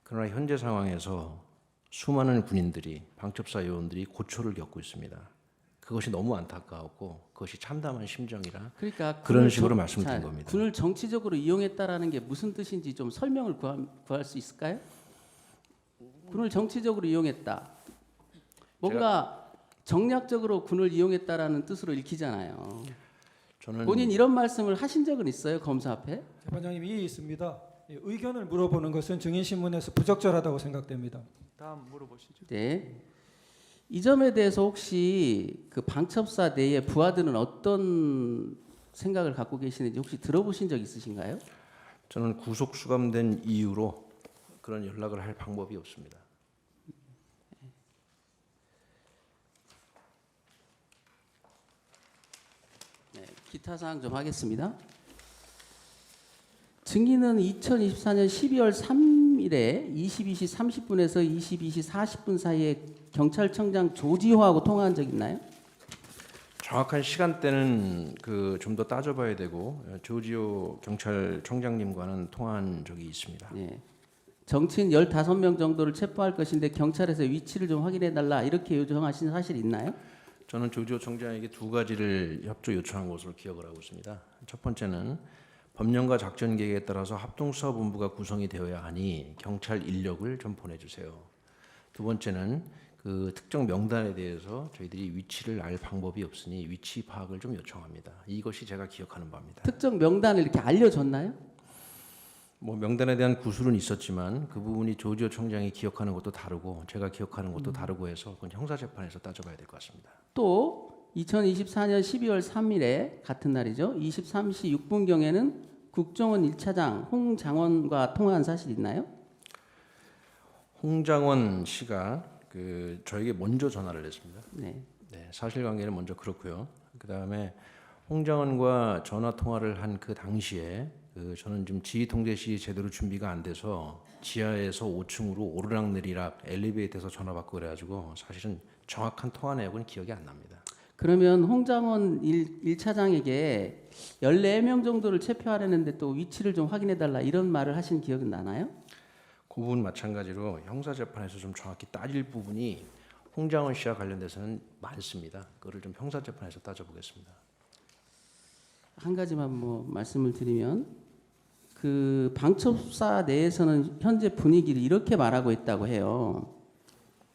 A: 그러나 현재 상황에서 수많은 군인들이, 방첩사 요원들이 고초를 겪고 있습니다. 그것이 너무 안타까웠고 그것이 참담한 심정이라
C: 그러니까
A: 그런 식으로 말씀드린 겁니다.
C: 군을 정치적으로 이용했다라는 게 무슨 뜻인지 좀 설명을 구할 수 있을까요? 군을 정치적으로 이용했다. 뭔가 정략적으로 군을 이용했다라는 뜻으로 읽히잖아요.
A: 저는
C: 본인 이런 말씀을 하신 적은 있어요? 검사 앞에?
E: 재판장님 이의 있습니다. 의견을 물어보는 것은 증인 신문에서 부적절하다고 생각됩니다.
B: 다음 물어보시죠.
C: 네. 이 점에 대해서 혹시 그 방첩사 내의 부하들은 어떤 생각을 갖고 계시는지 혹시 들어보신 적 있으신가요?
A: 저는 구속 수감된 이후로 그런 연락을 할 방법이 없습니다.
C: 네, 기타 사항 좀 하겠습니다. 증인은 2024년 12월 3일에 22시 30분에서 22시 40분 사이에 경찰청장 조지호하고 통화한 적 있나요?
A: 정확한 시간대는 좀 더 따져봐야 되고, 조지호 경찰청장님과는 통화한 적이 있습니다.
C: 네. 정치인 15명 정도를 체포할 것인데 경찰에서 위치를 좀 확인해 달라 이렇게 요청하신 사실 있나요?
A: 저는 조지호 청장에게 2가지를 협조 요청한 것으로 기억을 하고 있습니다. 첫 번째는 법령과 작전 계획에 따라서 합동수사본부가 구성이 되어야 하니 경찰 인력을 좀 보내주세요. 두 번째는 그 특정 명단에 대해서 저희들이 위치를 알 방법이 없으니 위치 파악을 좀 요청합니다. 이것이 제가 기억하는 바입니다.
C: 특정 명단을 이렇게 알려줬나요?
A: 뭐 명단에 대한 구술은 있었지만 그 부분이 조지호 총장이 기억하는 것도 다르고 제가 기억하는 것도 다르고 해서 그건 형사재판에서 따져봐야 될 것 같습니다.
C: 또 2024년 12월 3일에 같은 날이죠. 23시 6분경에는 국정원 1차장 홍장원과 통화한 사실 있나요?
A: 홍장원 씨가 그 저에게 먼저 전화를 했습니다.
C: 네.
A: 네, 사실관계는 먼저 그렇고요. 그 다음에 홍장원과 전화 통화를 한 그 당시에 저는 좀 지휘통제실이 제대로 준비가 안 돼서 지하에서 5층으로 오르락내리락 엘리베이터에서 전화 받고 그래가지고 사실은 정확한 통화 내역은 기억이 안 납니다.
C: 그러면 홍장원 1차장에게 14명 정도를 체포하려는데 또 위치를 좀 확인해달라 이런 말을 하신 기억은 나나요?
A: 그 부분 마찬가지로 형사재판에서 좀 정확히 따질 부분이 홍장원 씨와 관련돼서는 많습니다. 그거를 좀 형사재판에서 따져보겠습니다.
C: 한 가지만 뭐 말씀을 드리면 그 방첩사 내에서는 현재 분위기를 이렇게 말하고 있다고 해요.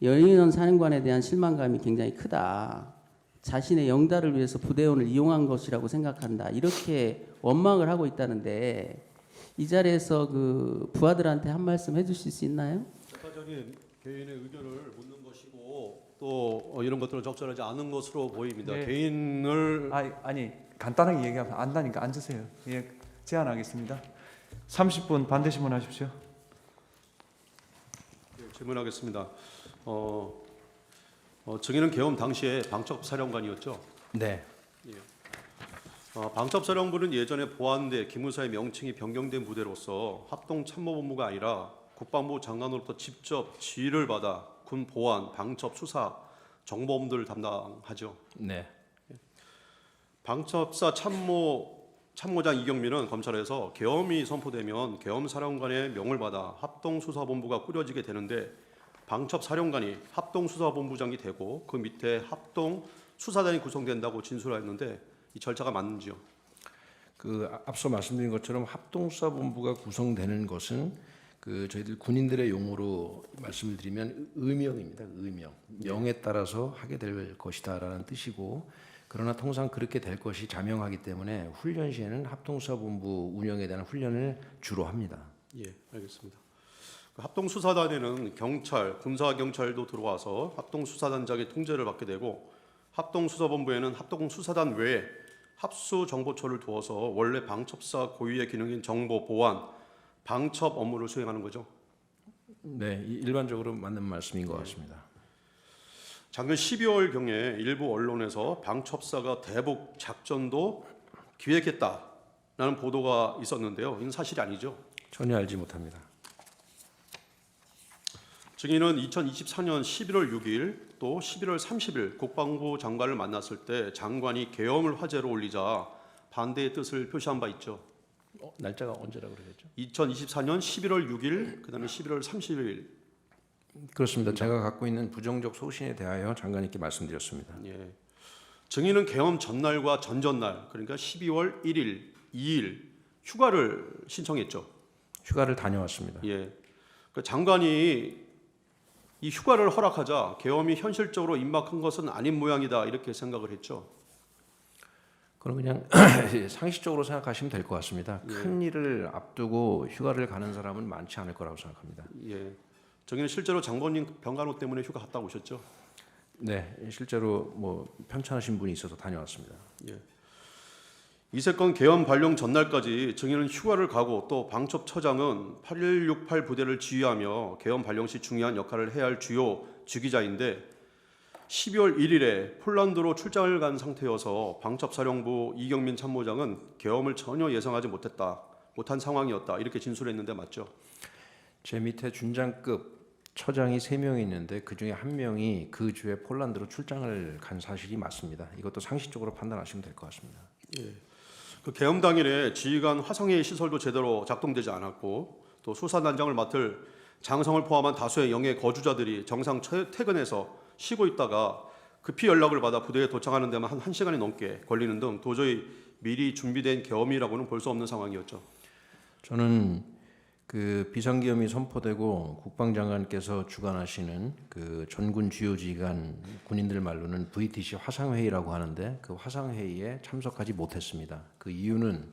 C: 여인원 사령관에 대한 실망감이 굉장히 크다. 자신의 영달을 위해서 부대원을 이용한 것이라고 생각한다. 이렇게 원망을 하고 있다는데 이 자리에서 그 부하들한테 한 말씀 해주실 수 있나요?
F: 재판장님 개인의 의견을 묻는 것이고 또 이런 것들은 적절하지 않은 것으로 보입니다.
B: 네.
F: 개인을
B: 아니 간단하게 얘기하면 안다니까 앉으세요. 예, 제안하겠습니다. 30분 반대 신문하십시오.
F: 질문하겠습니다. 증인은 계엄 당시에 방첩사령관이었죠.
A: 네.
F: 방첩사령부는 예전에 보안대 기무사의 명칭이 변경된 부대로서 합동참모본부가 아니라 국방부 장관으로부터 직접 지휘를 받아 군 보안, 방첩, 수사, 정보업무들을 담당하죠.
A: 네.
F: 방첩사 참모장 이경민은 검찰에서 계엄이 선포되면 계엄사령관의 명을 받아 합동수사본부가 꾸려지게 되는데 방첩사령관이 합동수사본부장이 되고 그 밑에 합동수사단이 구성된다고 진술했는데 이 절차가 맞는지요?
A: 그 앞서 말씀드린 것처럼 합동수사본부가 구성되는 것은 그 저희들 군인들의 용어로 말씀을 드리면 의명입니다. 의명. 명에 따라서 하게 될 것이다라는 뜻이고 그러나 통상 그렇게 될 것이 자명하기 때문에 훈련 시에는 합동수사본부 운영에 대한 훈련을 주로 합니다.
F: 예, 알겠습니다. 그 합동수사단에는 경찰, 군사경찰도 들어와서 합동수사단장의 통제를 받게 되고 합동수사본부에는 합동수사단 외에 합수정보처를 두어서 원래 방첩사 고유의 기능인 정보 보안, 방첩 업무를 수행하는 거죠.
A: 네, 일반적으로 맞는 말씀인 것 같습니다.
F: 작년 12월경에 일부 언론에서 방첩사가 대북 작전도 기획했다라는 보도가 있었는데요. 이건 사실이 아니죠.
A: 전혀 알지 못합니다.
F: 증인은 2024년 11월 6일 또 11월 30일 국방부 장관을 만났을 때 장관이 계엄을 화제로 올리자 반대의 뜻을 표시한 바 있죠.
A: 날짜가 언제라고 그러셨죠?
F: 2024년 11월 6일 그다음에 11월 30일.
A: 그렇습니다. 제가 갖고 있는 부정적 소신에 대하여 장관님께 말씀드렸습니다.
F: 예. 증인은 계엄 전날과 전전날 그러니까 12월 1일, 2일 휴가를 신청했죠.
A: 휴가를 다녀왔습니다.
F: 예. 그 장관이 이 휴가를 허락하자 계엄이 현실적으로 임박한 것은 아닌 모양이다 이렇게 생각을 했죠.
A: 그럼 그냥 상식적으로 생각하시면 될 것 같습니다.
F: 예.
A: 큰 일을 앞두고 휴가를 가는 사람은 많지 않을 거라고 생각합니다.
F: 예. 정의는 실제로 장본인 병간호 때문에 휴가 갔다 오셨죠?
A: 네, 실제로 뭐 편찮으신 분이 있어서 다녀왔습니다.
F: 예. 이 사건 계엄 발령 전날까지 증인은 휴가를 가고 또 방첩처장은 8168 부대를 지휘하며 계엄 발령 시 중요한 역할을 해야 할 주요 주기자인데 12월 1일에 폴란드로 출장을 간 상태여서 방첩사령부 이경민 참모장은 계엄을 전혀 예상하지 못한 상황이었다 이렇게 진술했는데 맞죠?
A: 제 밑에 준장급 처장이 3명이 있는데 그중에 1명이 그 주에 폴란드로 출장을 간 사실이 맞습니다. 이것도 상식적으로 판단하시면 될 것 같습니다.
F: 예. 그 계엄 당일에 지휘관 화성의 시설도 제대로 작동되지 않았고 또 수사단장을 맡을 장성을 포함한 다수의 영해 거주자들이 정상 퇴근해서 쉬고 있다가 급히 연락을 받아 부대에 도착하는 데만 한 1시간이 넘게 걸리는 등 도저히 미리 준비된 계엄이라고는 볼 수 없는 상황이었죠.
A: 저는 그 비상계엄이 선포되고 국방장관께서 주관하시는 그 전군 주요 지휘관 군인들 말로는 VTC 화상회의라고 하는데 그 화상회의에 참석하지 못했습니다. 그 이유는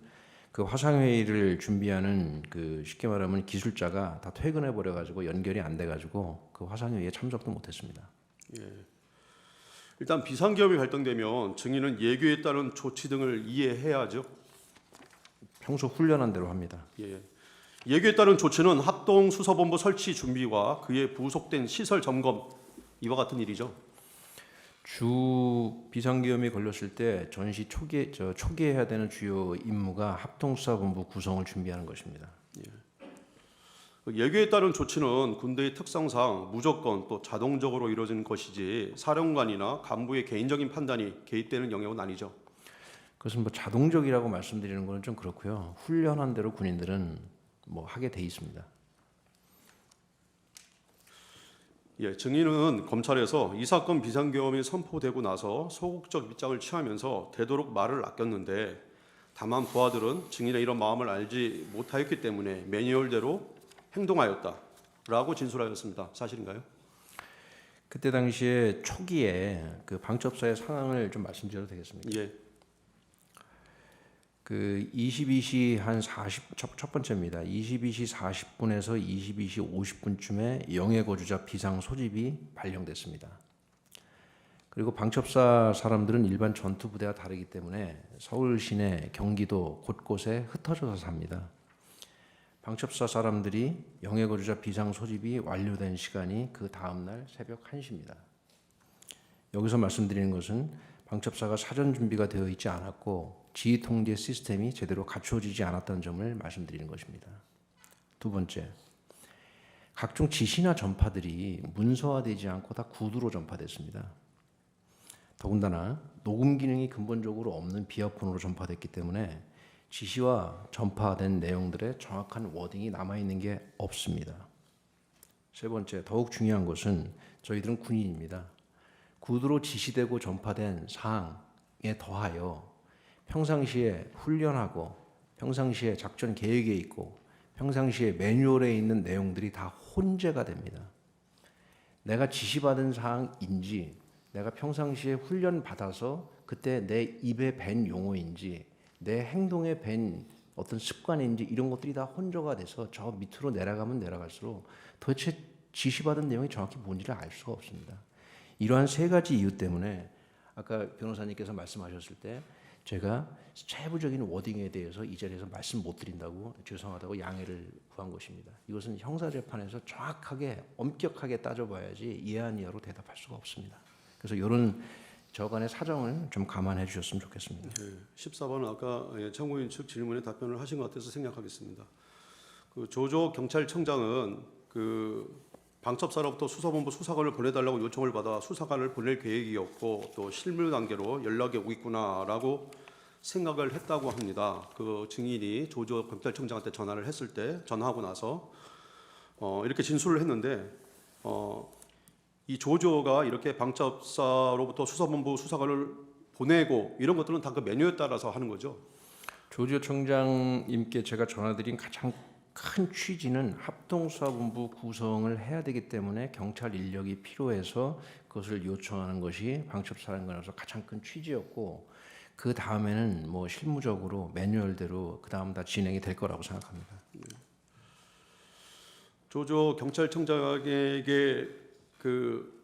A: 그 화상회의를 준비하는 그 쉽게 말하면 기술자가 다 퇴근해 버려 가지고 연결이 안 돼 가지고 그 화상회의에 참석도 못했습니다.
F: 일단 비상계엄이 발동되면 증인은 예규에 따른 조치 등을 이해해야죠.
A: 평소 훈련한 대로 합니다.
F: 예. 예규에 따른 조치는 합동수사본부 설치 준비와 그에 부속된 시설 점검 이와 같은 일이죠.
A: 주 비상계엄이 걸렸을 때 전시 초기에 해야 되는 주요 임무가 합동수사본부 구성을 준비하는 것입니다.
F: 예규에 따른 조치는 군대의 특성상 무조건 또 자동적으로 이루어지는 것이지 사령관이나 간부의 개인적인 판단이 개입되는 영역은 아니죠.
A: 그것은 뭐 자동적이라고 말씀드리는 것은 좀 그렇고요. 훈련한 대로 군인들은 뭐 하게 돼 있습니다.
F: 예, 증인은 검찰에서 이 사건 비상계엄이 선포되고 나서 소극적 입장을 취하면서 되도록 말을 아꼈는데 다만 부하들은 증인의 이런 마음을 알지 못하였기 때문에 매뉴얼대로 행동하였다라고 진술하였습니다. 사실인가요?
A: 그때 당시에 초기에 그 방첩사의 상황을 좀 말씀드려도 되겠습니까?
F: 예.
A: 그 22시 한 40, 첫 번째입니다. 22시 40분에서 22시 50분쯤에 영해 거주자 비상 소집이 발령됐습니다. 그리고 방첩사 사람들은 일반 전투 부대와 다르기 때문에 서울 시내, 경기도 곳곳에 흩어져서 삽니다. 방첩사 사람들이 영해 거주자 비상 소집이 완료된 시간이 그 다음 날 새벽 1시입니다. 여기서 말씀드리는 것은 방첩사가 사전 준비가 되어 있지 않았고 지휘 통제 시스템이 제대로 갖추어지지 않았다는 점을 말씀드리는 것입니다. 두 번째, 각종 지시나 전파들이 문서화되지 않고 다 구두로 전파됐습니다. 더군다나 녹음 기능이 근본적으로 없는 비아폰으로 전파됐기 때문에 지시와 전파된 내용들의 정확한 워딩이 남아있는 게 없습니다. 세 번째, 더욱 중요한 것은 저희들은 군인입니다. 구두로 지시되고 전파된 사항에 더하여 평상시에 훈련하고 평상시에 작전 계획에 있고 평상시에 매뉴얼에 있는 내용들이 다 혼재가 됩니다. 내가 지시받은 사항인지 내가 평상시에 훈련 받아서 그때 내 입에 밴 용어인지 내 행동에 밴 어떤 습관인지 이런 것들이 다 혼조가 돼서 저 밑으로 내려가면 내려갈수록 도대체 지시받은 내용이 정확히 뭔지를 알 수가 없습니다. 이러한 세 가지 이유 때문에 아까 변호사님께서 말씀하셨을 때 제가 세부적인 워딩에 대해서 이 자리에서 말씀 못 드린다고 죄송하다고 양해를 구한 것입니다. 이것은 형사재판에서 정확하게 엄격하게 따져봐야지 예한 이하로 대답할 수가 없습니다. 그래서 이런 저간의 사정을 좀 감안해 주셨으면 좋겠습니다.
F: 14번은 아까 참고인 측 질문에 답변을 하신 것 같아서 생략하겠습니다. 그 조조 경찰청장은 그 방첩사로부터 수사본부 수사관을 보내달라고 요청을 받아 수사관을 보낼 계획이었고 또 실무 단계로 연락이 오겠구나라고 생각을 했다고 합니다. 그 증인이 조조 경찰청장한테 전화를 했을 때 전화하고 나서 이렇게 진술을 했는데 이 조조가 이렇게 방첩사로부터 수사본부 수사관을 보내고 이런 것들은 다 그 메뉴에 따라서 하는 거죠.
A: 조지호 청장님께 제가 전화드린 가장 큰 취지는 합동수사본부 구성을 해야 되기 때문에 경찰 인력이 필요해서 그것을 요청하는 것이 방첩사령관으로서 가장 큰 취지였고 그 다음에는 뭐 실무적으로 매뉴얼대로 그 다음 다 진행이 될 거라고 생각합니다.
F: 조조 경찰청장에게 그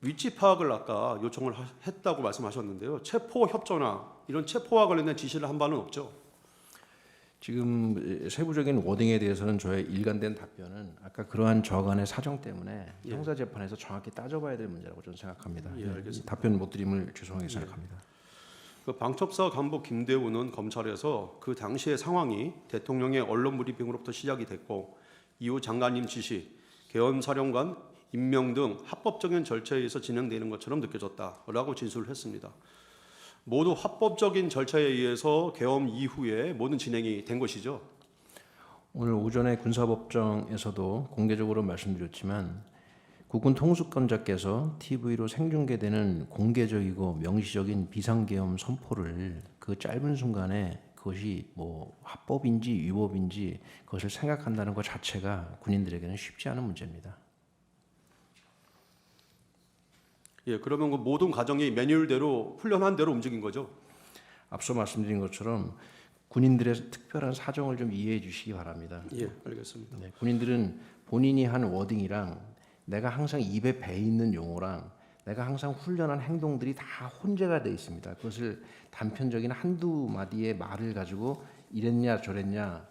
F: 위치 파악을 아까 요청을 했다고 말씀하셨는데요. 체포 협조나 이런 체포와 관련된 지시를 한 바는 없죠.
A: 지금 세부적인 워딩에 대해서는 저의 일관된 답변은 아까 그러한 저간의 사정 때문에 형사재판에서 정확히 따져봐야 될 문제라고 저는 생각합니다.
F: 예, 알겠습니다.
A: 답변 못 드림을 죄송하게 생각합니다.
F: 그 방첩사 간부 김대우는 검찰에서 그 당시의 상황이 대통령의 언론 브리핑으로부터 시작이 됐고 이후 장관님 지시, 계엄사령관 임명 등 합법적인 절차에 의해서 진행되는 것처럼 느껴졌다라고 진술을 했습니다. 모두 합법적인 절차에 의해서 계엄 이후에 모든 진행이 된 것이죠.
A: 오늘 오전에 군사법정에서도 공개적으로 말씀드렸지만 국군 통수권자께서 TV로 생중계되는 공개적이고 명시적인 비상계엄 선포를 그 짧은 순간에 그것이 뭐 합법인지 위법인지 그것을 생각한다는 것 자체가 군인들에게는 쉽지 않은 문제입니다.
F: 예, 그러면 그 모든 과정이 매뉴얼대로 훈련한 대로 움직인 거죠.
A: 앞서 말씀드린 것처럼 군인들의 특별한 사정을 좀 이해해 주시기 바랍니다.
F: 예, 알겠습니다.
A: 네, 군인들은 본인이 한 워딩이랑 내가 항상 입에 배 있는 용어랑 내가 항상 훈련한 행동들이 다 혼재가 돼 있습니다. 그것을 단편적인 한두 마디의 말을 가지고 이랬냐 저랬냐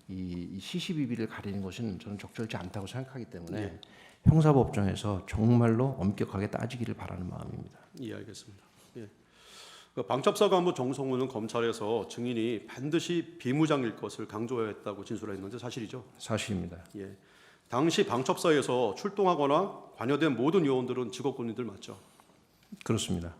A: 이 시시비비를 가리는 것은 저는 적절치 않다고 생각하기 때문에 형사법정에서 정말로 엄격하게 따지기를 바라는 마음입니다.
F: 예, 알겠습니다. 예. 그 방첩사 간부 정성우는 검찰에서 증인이 반드시 비무장일 것을 강조했다고 진술했는데 사실이죠?
A: 사실입니다.
F: 예. 당시 방첩사에서 출동하거나 관여된 모든 요원들은 직업군인들 맞죠?
A: 그렇습니다.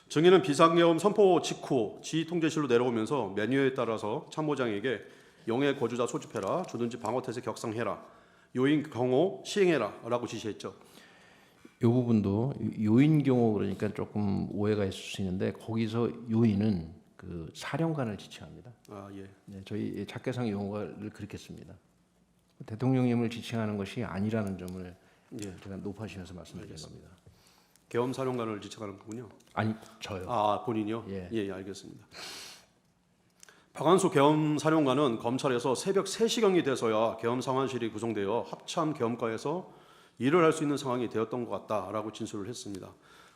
F: 증인은 비상계엄 선포 직후 지휘통제실로 내려오면서 메뉴에 따라서 참모장에게 영해 거주자 소집해라, 주둔지 방어태세 격상해라, 요인 경호 시행해라라고 지시했죠.
A: 이 부분도 요인 경호 그러니까 조금 오해가 있을 수 있는데 거기서 요인은 그 사령관을 지칭합니다.
F: 아 예.
A: 네, 저희 작계상 용어를 그렇게 씁니다. 대통령님을 지칭하는 것이 아니라는 점을 제가 높아지면서 말씀드린 겁니다.
F: 계엄 사령관을 지칭하는 거군요.
A: 아니 저요.
F: 아 본인이요?
A: 예.
F: 예, 알겠습니다. 박완수 계엄 사령관은 검찰에서 새벽 3시경이 돼서야 계엄 상황실이 구성되어 합참 계엄과에서 일을 할 수 있는 상황이 되었던 것 같다라고 진술을 했습니다.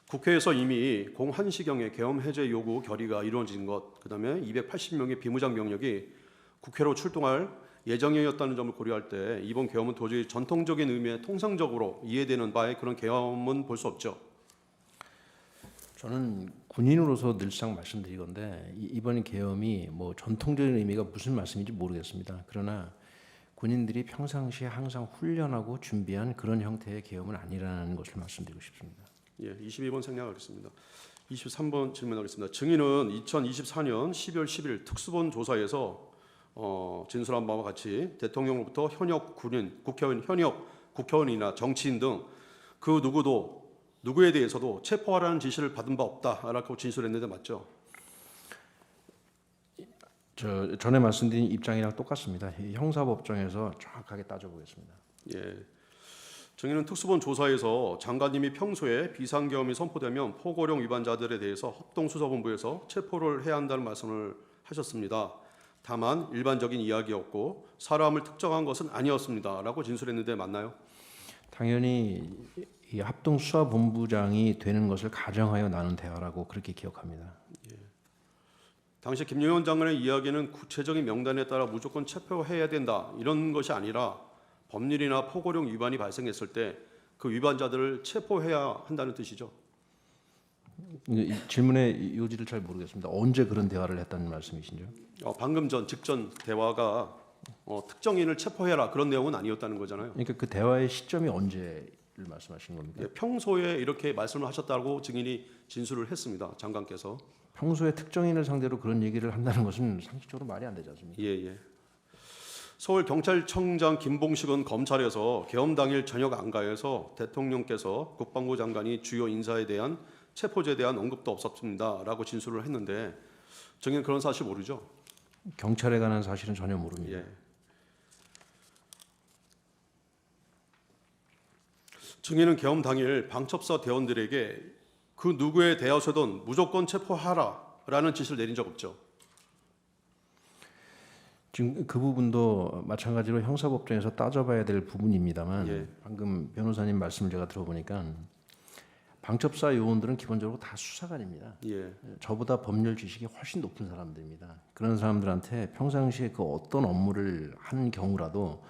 F: 국회에서 이미 01시경에 계엄 해제 요구 결의가 이루어진 것, 그다음에 280명의 비무장 병력이 국회로 출동할 예정이었다는 점을 고려할 때 이번 계엄은 도저히 전통적인 의미의 통상적으로 이해되는 바의 그런 계엄은 볼 수 없죠.
A: 저는 군인으로서 늘상 말씀드리건데 이번 계엄이 뭐 전통적인 의미가 무슨 말씀인지 모르겠습니다. 그러나 군인들이 평상시에 항상 훈련하고 준비한 그런 형태의 계엄은 아니라는 것을 말씀드리고 싶습니다.
F: 예, 22번 생략하겠습니다. 23번 질문하겠습니다. 증인은 2024년 12월 10일 특수본 조사에서 진술한 바와 같이 대통령으로부터 현역 군인, 국회의원, 현역 국회의원이나 정치인 등 그 누구에 대해서도 체포하라는 지시를 받은 바 없다라고 진술했는데 맞죠?
A: 저 전에 말씀드린 입장이랑 똑같습니다. 이 형사법정에서 정확하게 따져보겠습니다.
F: 예. 증인은 특수본 조사에서 장관님이 평소에 비상계엄이 선포되면 포고령 위반자들에 대해서 합동수사본부에서 체포를 해야 한다는 말씀을 하셨습니다. 다만 일반적인 이야기였고 사람을 특정한 것은 아니었습니다라고 진술했는데 맞나요?
A: 당연히 이 합동수사본부장이 되는 것을 가정하여 나눈 대화라고 그렇게 기억합니다.
F: 당시 김용현 장관의 이야기는 구체적인 명단에 따라 무조건 체포해야 된다 이런 것이 아니라 법률이나 포고령 위반이 발생했을 때 그 위반자들을 체포해야 한다는 뜻이죠.
A: 이 질문의 요지를 잘 모르겠습니다. 언제 그런 대화를 했다는 말씀이신지요?
F: 방금 직전 대화가 특정인을 체포해라 그런 내용은 아니었다는 거잖아요.
A: 그러니까 그 대화의 시점이 언제를 말씀하시는 겁니까?
F: 예, 평소에 이렇게 말씀을 하셨다고 증인이 진술을 했습니다. 장관께서.
A: 평소에 특정인을 상대로 그런 얘기를 한다는 것은 상식적으로 말이 안 되지 않습니까?
F: 예. 서울경찰청장 김봉식은 검찰에서 계엄 당일 저녁 안가에서 대통령께서 국방부 장관이 주요 인사에 대한 체포제에 대한 언급도 없었습니다라고 진술을 했는데 증인 그런 사실 모르죠?
A: 경찰에 관한 사실은 전혀 모릅니다.
F: 예. 증인은 계엄 당일 방첩사 대원들에게 그 누구에 대하여서든 무조건 체포하라라는 지시를 내린 적 없죠.
A: 지금 그 부분도 마찬가지로 형사법정에서 따져봐야 될 부분입니다만
F: 예.
A: 방금 변호사님 말씀을 제가 들어보니까 방첩사 요원들은 기본적으로 다 수사관입니다.
F: 예.
A: 저보다 법률 지식이 훨씬 높은 사람들입니다. 그런 사람들한테 평상시에 그 어떤 업무를 하는 경우라도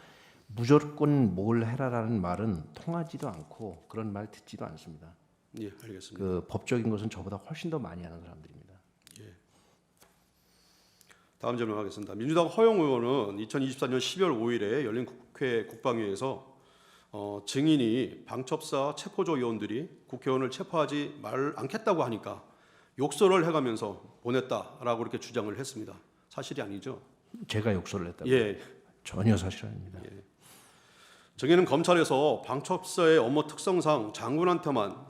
A: 무조건 뭘 해라라는 말은 통하지도 않고 그런 말 듣지도 않습니다.
F: 예, 알겠습니다.
A: 그 법적인 것은 저보다 훨씬 더 많이 하는 사람들입니다.
F: 다음 질문하겠습니다. 민주당 허영 의원은 2024년 12월 5일에 열린 국회 국방위에서 증인이 방첩사 체포조 요원들이 국회의원을 체포하지 않겠다고 하니까 욕설을 해가면서 보냈다라고 이렇게 주장을 했습니다. 사실이 아니죠?
A: 제가 욕설을 했다고?
F: 예.
A: 전혀 사실 아닙니다.
F: 증인은 검찰에서 방첩사의 업무 특성상 장군에게만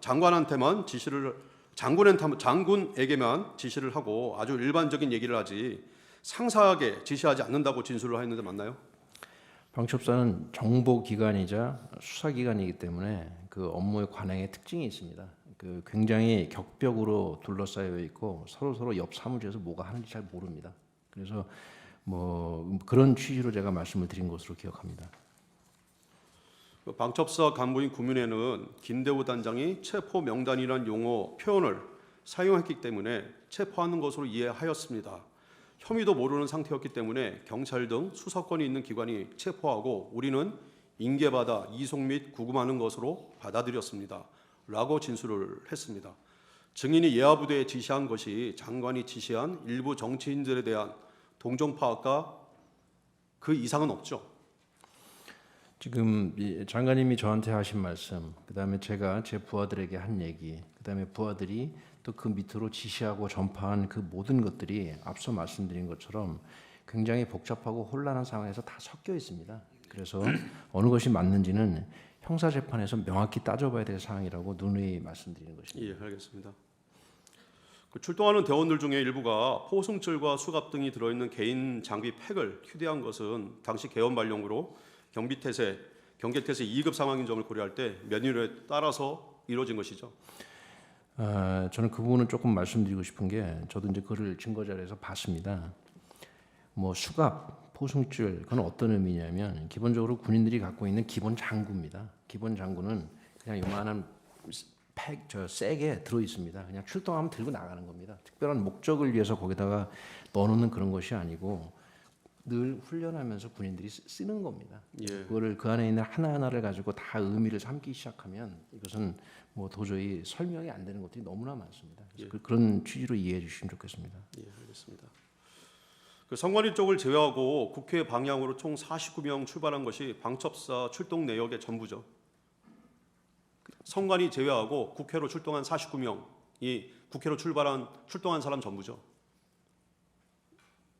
F: 지시를 하고 아주 일반적인 얘기를 하지 상사에게 지시하지 않는다고 진술을 했는데 맞나요?
A: 방첩사는 정보기관이자 수사기관이기 때문에 그 업무의 관행의 특징이 있습니다. 그 굉장히 격벽으로 둘러싸여 있고 서로 옆 사무실에서 뭐가 하는지 잘 모릅니다. 그래서 뭐 그런 취지로 제가 말씀을 드린 것으로 기억합니다.
F: 그 방첩사 간부인 구민회는 김대우 단장이 체포 명단이라는 용어 표현을 사용했기 때문에 체포하는 것으로 이해하였습니다. 혐의도 모르는 상태였기 때문에 경찰 등 수사권이 있는 기관이 체포하고 우리는 인계받아 이송 및 구금하는 것으로 받아들였습니다. 라고 진술을 했습니다. 증인이 예하부대에 지시한 것이 장관이 지시한 일부 정치인들에 대한 동정 파악과 그 이상은 없죠.
A: 지금 장관님이 저한테 하신 말씀, 그다음에 제가 제 부하들에게 한 얘기, 그다음에 부하들이 또 그 밑으로 지시하고 전파한 그 모든 것들이 앞서 말씀드린 것처럼 굉장히 복잡하고 혼란한 상황에서 다 섞여 있습니다. 그래서 어느 것이 맞는지는 형사 재판에서 명확히 따져봐야 될 사항이라고 누누이 말씀드리는 것입니다.
F: 예, 알겠습니다. 그 출동하는 대원들 중에 일부가 포승줄과 수갑 등이 들어있는 개인 장비 팩을 휴대한 것은 당시 개헌 발령으로 경계태세 2급 상황인 점을 고려할 때 면밀에 따라서 이루어진 것이죠.
A: 저는 그 부분은 조금 말씀드리고 싶은 게 저도 이제 그를 증거 자료에서 봤습니다. 뭐 수갑, 포승줄 그건 어떤 의미냐면 기본적으로 군인들이 갖고 있는 기본 장구입니다. 기본 장구는 그냥 요만한 세게 들어 있습니다. 그냥 출동하면 들고 나가는 겁니다. 특별한 목적을 위해서 거기다가 넣어놓는 그런 것이 아니고 늘 훈련하면서 군인들이 쓰는 겁니다.
F: 예.
A: 그거를 그 안에 있는 하나하나를 가지고 다 의미를 삼기 시작하면 이것은 뭐 도저히 설명이 안 되는 것들이 너무나 많습니다. 그래서 그런 취지로 이해해 주시면 좋겠습니다.
F: 예, 알겠습니다. 그 선관위 쪽을 제외하고 국회 방향으로 총 49명 출발한 것이 방첩사 출동 내역의 전부죠. 선관위 제외하고 국회로 출동한 49명이 국회로 출동한 사람 전부죠.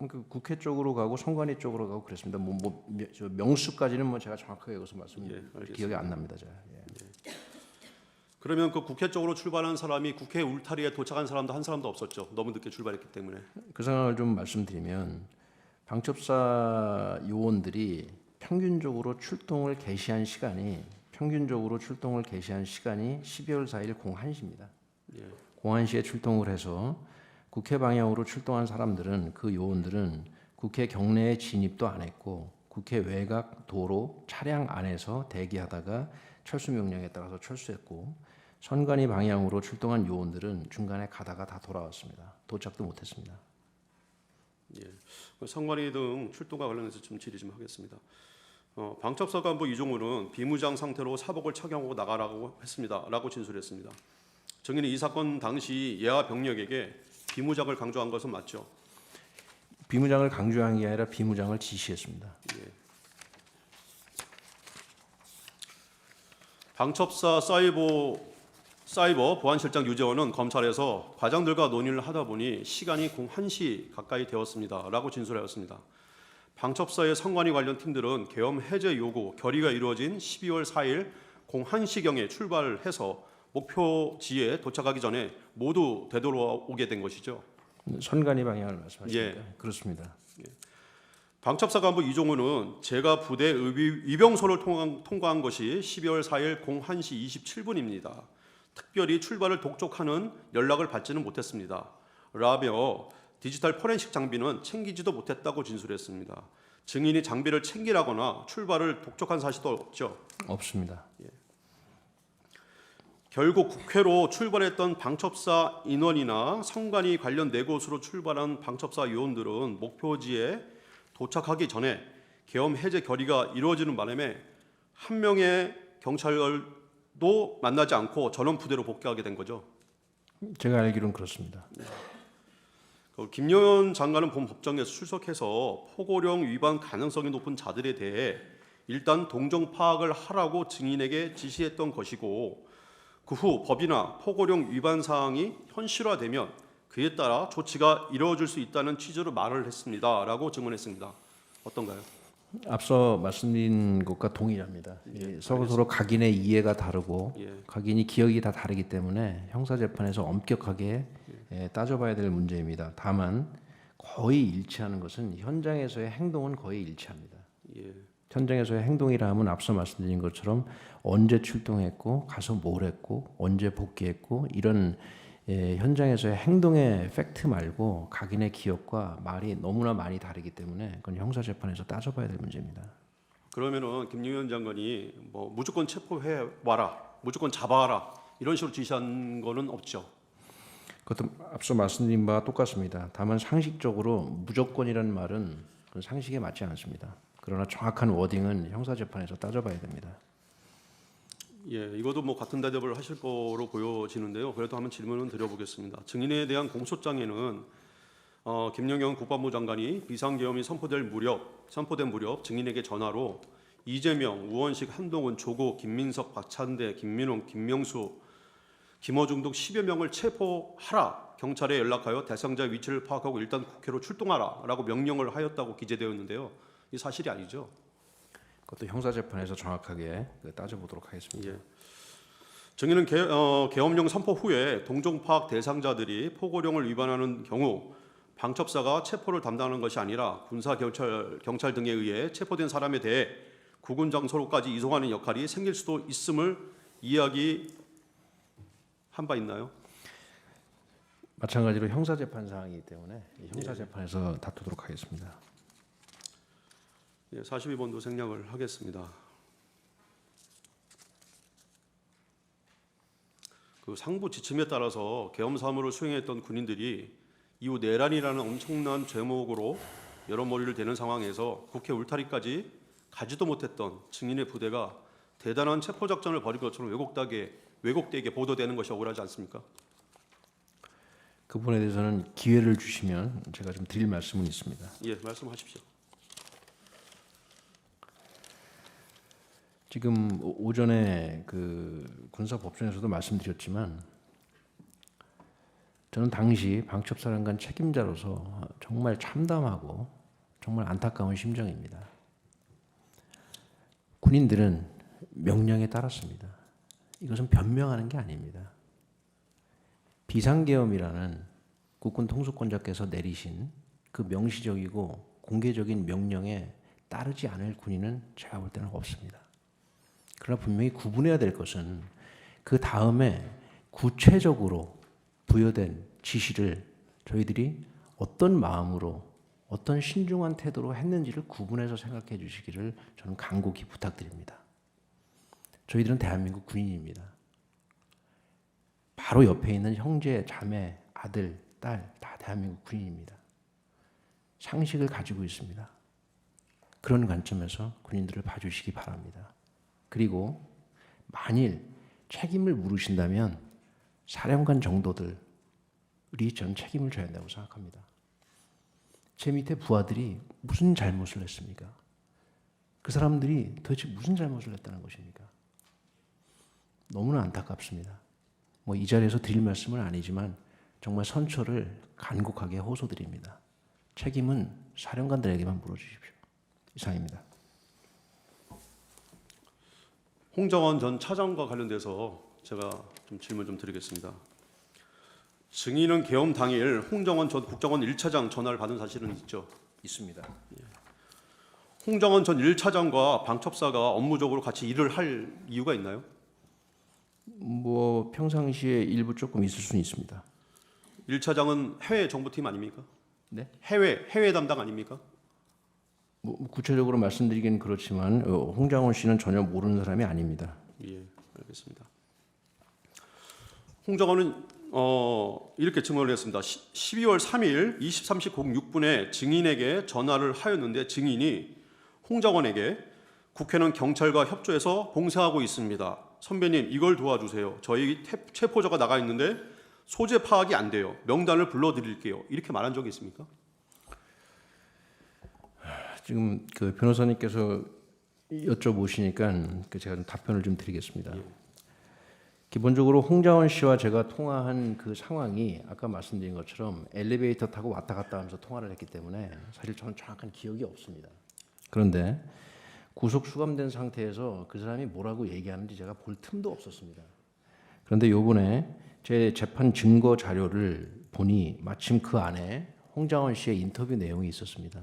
A: 그 국회 쪽으로 가고 선관위 쪽으로 가고 그랬습니다. 저 명수까지는 뭐 제가 정확하게 여기서
F: 알겠습니다.
A: 기억이 안 납니다. 제가. 예.
F: 그러면 그 국회 쪽으로 출발한 사람이 국회 울타리에 도착한 사람도 한 사람도 없었죠. 너무 늦게 출발했기 때문에.
A: 그 상황을 좀 말씀드리면 방첩사 요원들이 평균적으로 출동을 개시한 시간이 12월 4일 01시입니다.
F: 예.
A: 01시에 출동을 해서 국회 방향으로 출동한 사람들은 그 요원들은 국회 경내에 진입도 안 했고 국회 외곽 도로 차량 안에서 대기하다가 철수 명령에 따라서 철수했고 선관위 방향으로 출동한 요원들은 중간에 가다가 다 돌아왔습니다. 도착도 못했습니다.
F: 예. 선관위 등 출동과 관련해서 좀 질의 좀 하겠습니다. 방첩사 간부 이종우는 비무장 상태로 사복을 착용하고 나가라고 했습니다.라고 진술했습니다. 증인이 이 사건 당시 예하 병력에게 비무장을 강조한 것은 맞죠?
A: 비무장을 강조한 게 아니라 비무장을 지시했습니다.
F: 예. 방첩사 사이버 보안실장 유재원은 검찰에서 과장들과 논의를 하다 보니 시간이 01시 가까이 되었습니다라고 진술하였습니다. 방첩사의 선관위 관련 팀들은 계엄 해제 요구 결의가 이루어진 12월 4일 01시경에 출발해서 목표지에 도착하기 전에 모두 되돌아오게 된 것이죠.
A: 선관위 방향을 말씀하십니까?
F: 예.
A: 그렇습니다.
F: 방첩사 간부 이종우는 제가 부대 위병소를 통과한 것이 12월 4일 01시 27분입니다. 특별히 출발을 독촉하는 연락을 받지는 못했습니다. 라며 디지털 포렌식 장비는 챙기지도 못했다고 진술했습니다. 증인이 장비를 챙기라거나 출발을 독촉한 사실도 없죠?
A: 없습니다.
F: 결국 국회로 출발했던 방첩사 인원이나 선관위 관련 4곳으로 출발한 방첩사 요원들은 목표지에 도착하기 전에 계엄 해제 결의가 이루어지는 바람에 한 명의 경찰도 만나지 않고 전원 부대로 복귀하게 된 거죠.
A: 제가 알기로는 그렇습니다.
F: 김용현 장관은 본 법정에서 출석해서 포고령 위반 가능성이 높은 자들에 대해 일단 동정 파악을 하라고 증인에게 지시했던 것이고 그 후 법이나 포고령 위반 사항이 현실화되면 그에 따라 조치가 이루어질 수 있다는 취지로 말을 했습니다라고 증언했습니다. 어떤가요?
A: 앞서 말씀드린 것과 동일합니다.
F: 예,
A: 서로 각인의 이해가 다르고
F: 예.
A: 각인이 기억이 다 다르기 때문에 형사재판에서 엄격하게 따져봐야 될 문제입니다. 다만 거의 일치하는 것은 현장에서의 행동은 거의 일치합니다.
F: 예.
A: 현장에서의 행동이라 하면 앞서 말씀드린 것처럼 언제 출동했고 가서 뭘 했고 언제 복귀했고 이런 현장에서의 행동의 팩트 말고 각인의 기억과 말이 너무나 많이 다르기 때문에 그건 형사재판에서 따져봐야 될 문제입니다.
F: 그러면은 김용현 장관이 뭐 무조건 체포해 와라, 무조건 잡아와라 이런 식으로 지시한 거는 없죠.
A: 그것도 앞서 말씀드린 바와 똑같습니다. 다만 상식적으로 무조건이라는 말은 그건 상식에 맞지 않습니다. 그러나 정확한 워딩은 형사재판에서 따져봐야 됩니다.
F: 예, 이것도 뭐 같은 대답을 하실 거로 보여지는데요. 그래도 한번 질문을 드려보겠습니다. 증인에 대한 공소장에는 김용현 국방부 장관이 비상계엄이 선포된 무렵 증인에게 전화로 이재명, 우원식, 한동훈, 조국, 김민석, 박찬대, 김민웅, 김명수, 김어중 등 10여 명을 체포하라. 경찰에 연락하여 대상자 위치를 파악하고 일단 국회로 출동하라라고 명령을 하였다고 기재되었는데요. 이 사실이 아니죠.
A: 그것도 형사재판에서 정확하게 따져보도록 하겠습니다.
F: 예. 증인은 계엄령 선포 후에 동종 파악 대상자들이 포고령을 위반하는 경우 방첩사가 체포를 담당하는 것이 아니라 군사 경찰 등에 의해 체포된 사람에 대해 구군 장소로까지 이송하는 역할이 생길 수도 있음을 이야기한 바 있나요?
A: 마찬가지로 형사재판 사항이기 때문에 형사재판에서 다투도록 하겠습니다.
F: 예, 42번도 생략을 하겠습니다. 그 상부 지침에 따라서 계엄 사무를 수행했던 군인들이 이후 내란이라는 엄청난 제목으로 여러 머리를 대는 상황에서 국회 울타리까지 가지도 못했던 증인의 부대가 대단한 체포 작전을 벌인 것처럼 왜곡되게 보도되는 것이 억울하지 않습니까?
A: 그 부분에 대해서는 기회를 주시면 제가 좀 드릴 말씀은 있습니다.
F: 예, 말씀하십시오.
A: 지금 오전에 그 군사법정에서도 말씀드렸지만 저는 당시 방첩사령관 책임자로서 정말 참담하고 정말 안타까운 심정입니다. 군인들은 명령에 따랐습니다. 이것은 변명하는 게 아닙니다. 비상계엄이라는 국군 통수권자께서 내리신 그 명시적이고 공개적인 명령에 따르지 않을 군인은 제가 볼 때는 없습니다. 그러나 분명히 구분해야 될 것은 그 다음에 구체적으로 부여된 지시를 저희들이 어떤 마음으로 어떤 신중한 태도로 했는지를 구분해서 생각해 주시기를 저는 간곡히 부탁드립니다. 저희들은 대한민국 군인입니다. 바로 옆에 있는 형제, 자매, 아들, 딸 다 대한민국 군인입니다. 상식을 가지고 있습니다. 그런 관점에서 군인들을 봐주시기 바랍니다. 그리고 만일 책임을 물으신다면 사령관 정도들이 전 책임을 져야 한다고 생각합니다. 제 밑에 부하들이 무슨 잘못을 했습니까? 그 사람들이 도대체 무슨 잘못을 했다는 것입니까? 너무나 안타깝습니다. 뭐 이 자리에서 드릴 말씀은 아니지만 정말 선처를 간곡하게 호소드립니다. 책임은 사령관들에게만 물어주십시오. 이상입니다.
F: 홍정원 전 차장과 관련돼서 제가 좀 질문 좀 드리겠습니다. 증인은 계엄 당일 홍정원 전 국정원 1차장 전화를 받은 사실은 있죠?
A: 있습니다.
F: 홍정원 전 1차장과 방첩사가 업무적으로 같이 일을 할 이유가 있나요?
A: 뭐 평상시에 일부 조금 있을 수는 있습니다.
F: 1차장은 해외 정보팀 아닙니까?
A: 네?
F: 해외 담당 아닙니까?
A: 뭐 구체적으로 말씀드리긴 그렇지만 홍장원 씨는 전혀 모르는 사람이 아닙니다.
F: 예, 알겠습니다. 홍정원은 이렇게 증언을 했습니다. 12월 3일 23시 06분에 증인에게 전화를 하였는데 증인이 홍정원에게 국회는 경찰과 협조해서 봉쇄하고 있습니다. 선배님 이걸 도와주세요. 저희 체포자가 나가 있는데 소재 파악이 안 돼요. 명단을 불러드릴게요. 이렇게 말한 적이 있습니까?
A: 지금 그 변호사님께서 여쭤보시니까 제가 좀 답변을 좀 드리겠습니다. 기본적으로 홍장원 씨와 제가 통화한 그 상황이 아까 말씀드린 것처럼 엘리베이터 타고 왔다 갔다 하면서 통화를 했기 때문에 사실 저는 정확한 기억이 없습니다. 그런데 구속 수감된 상태에서 그 사람이 뭐라고 얘기하는지 제가 볼 틈도 없었습니다. 그런데 요번에 제 재판 증거 자료를 보니 마침 그 안에 홍장원 씨의 인터뷰 내용이 있었습니다.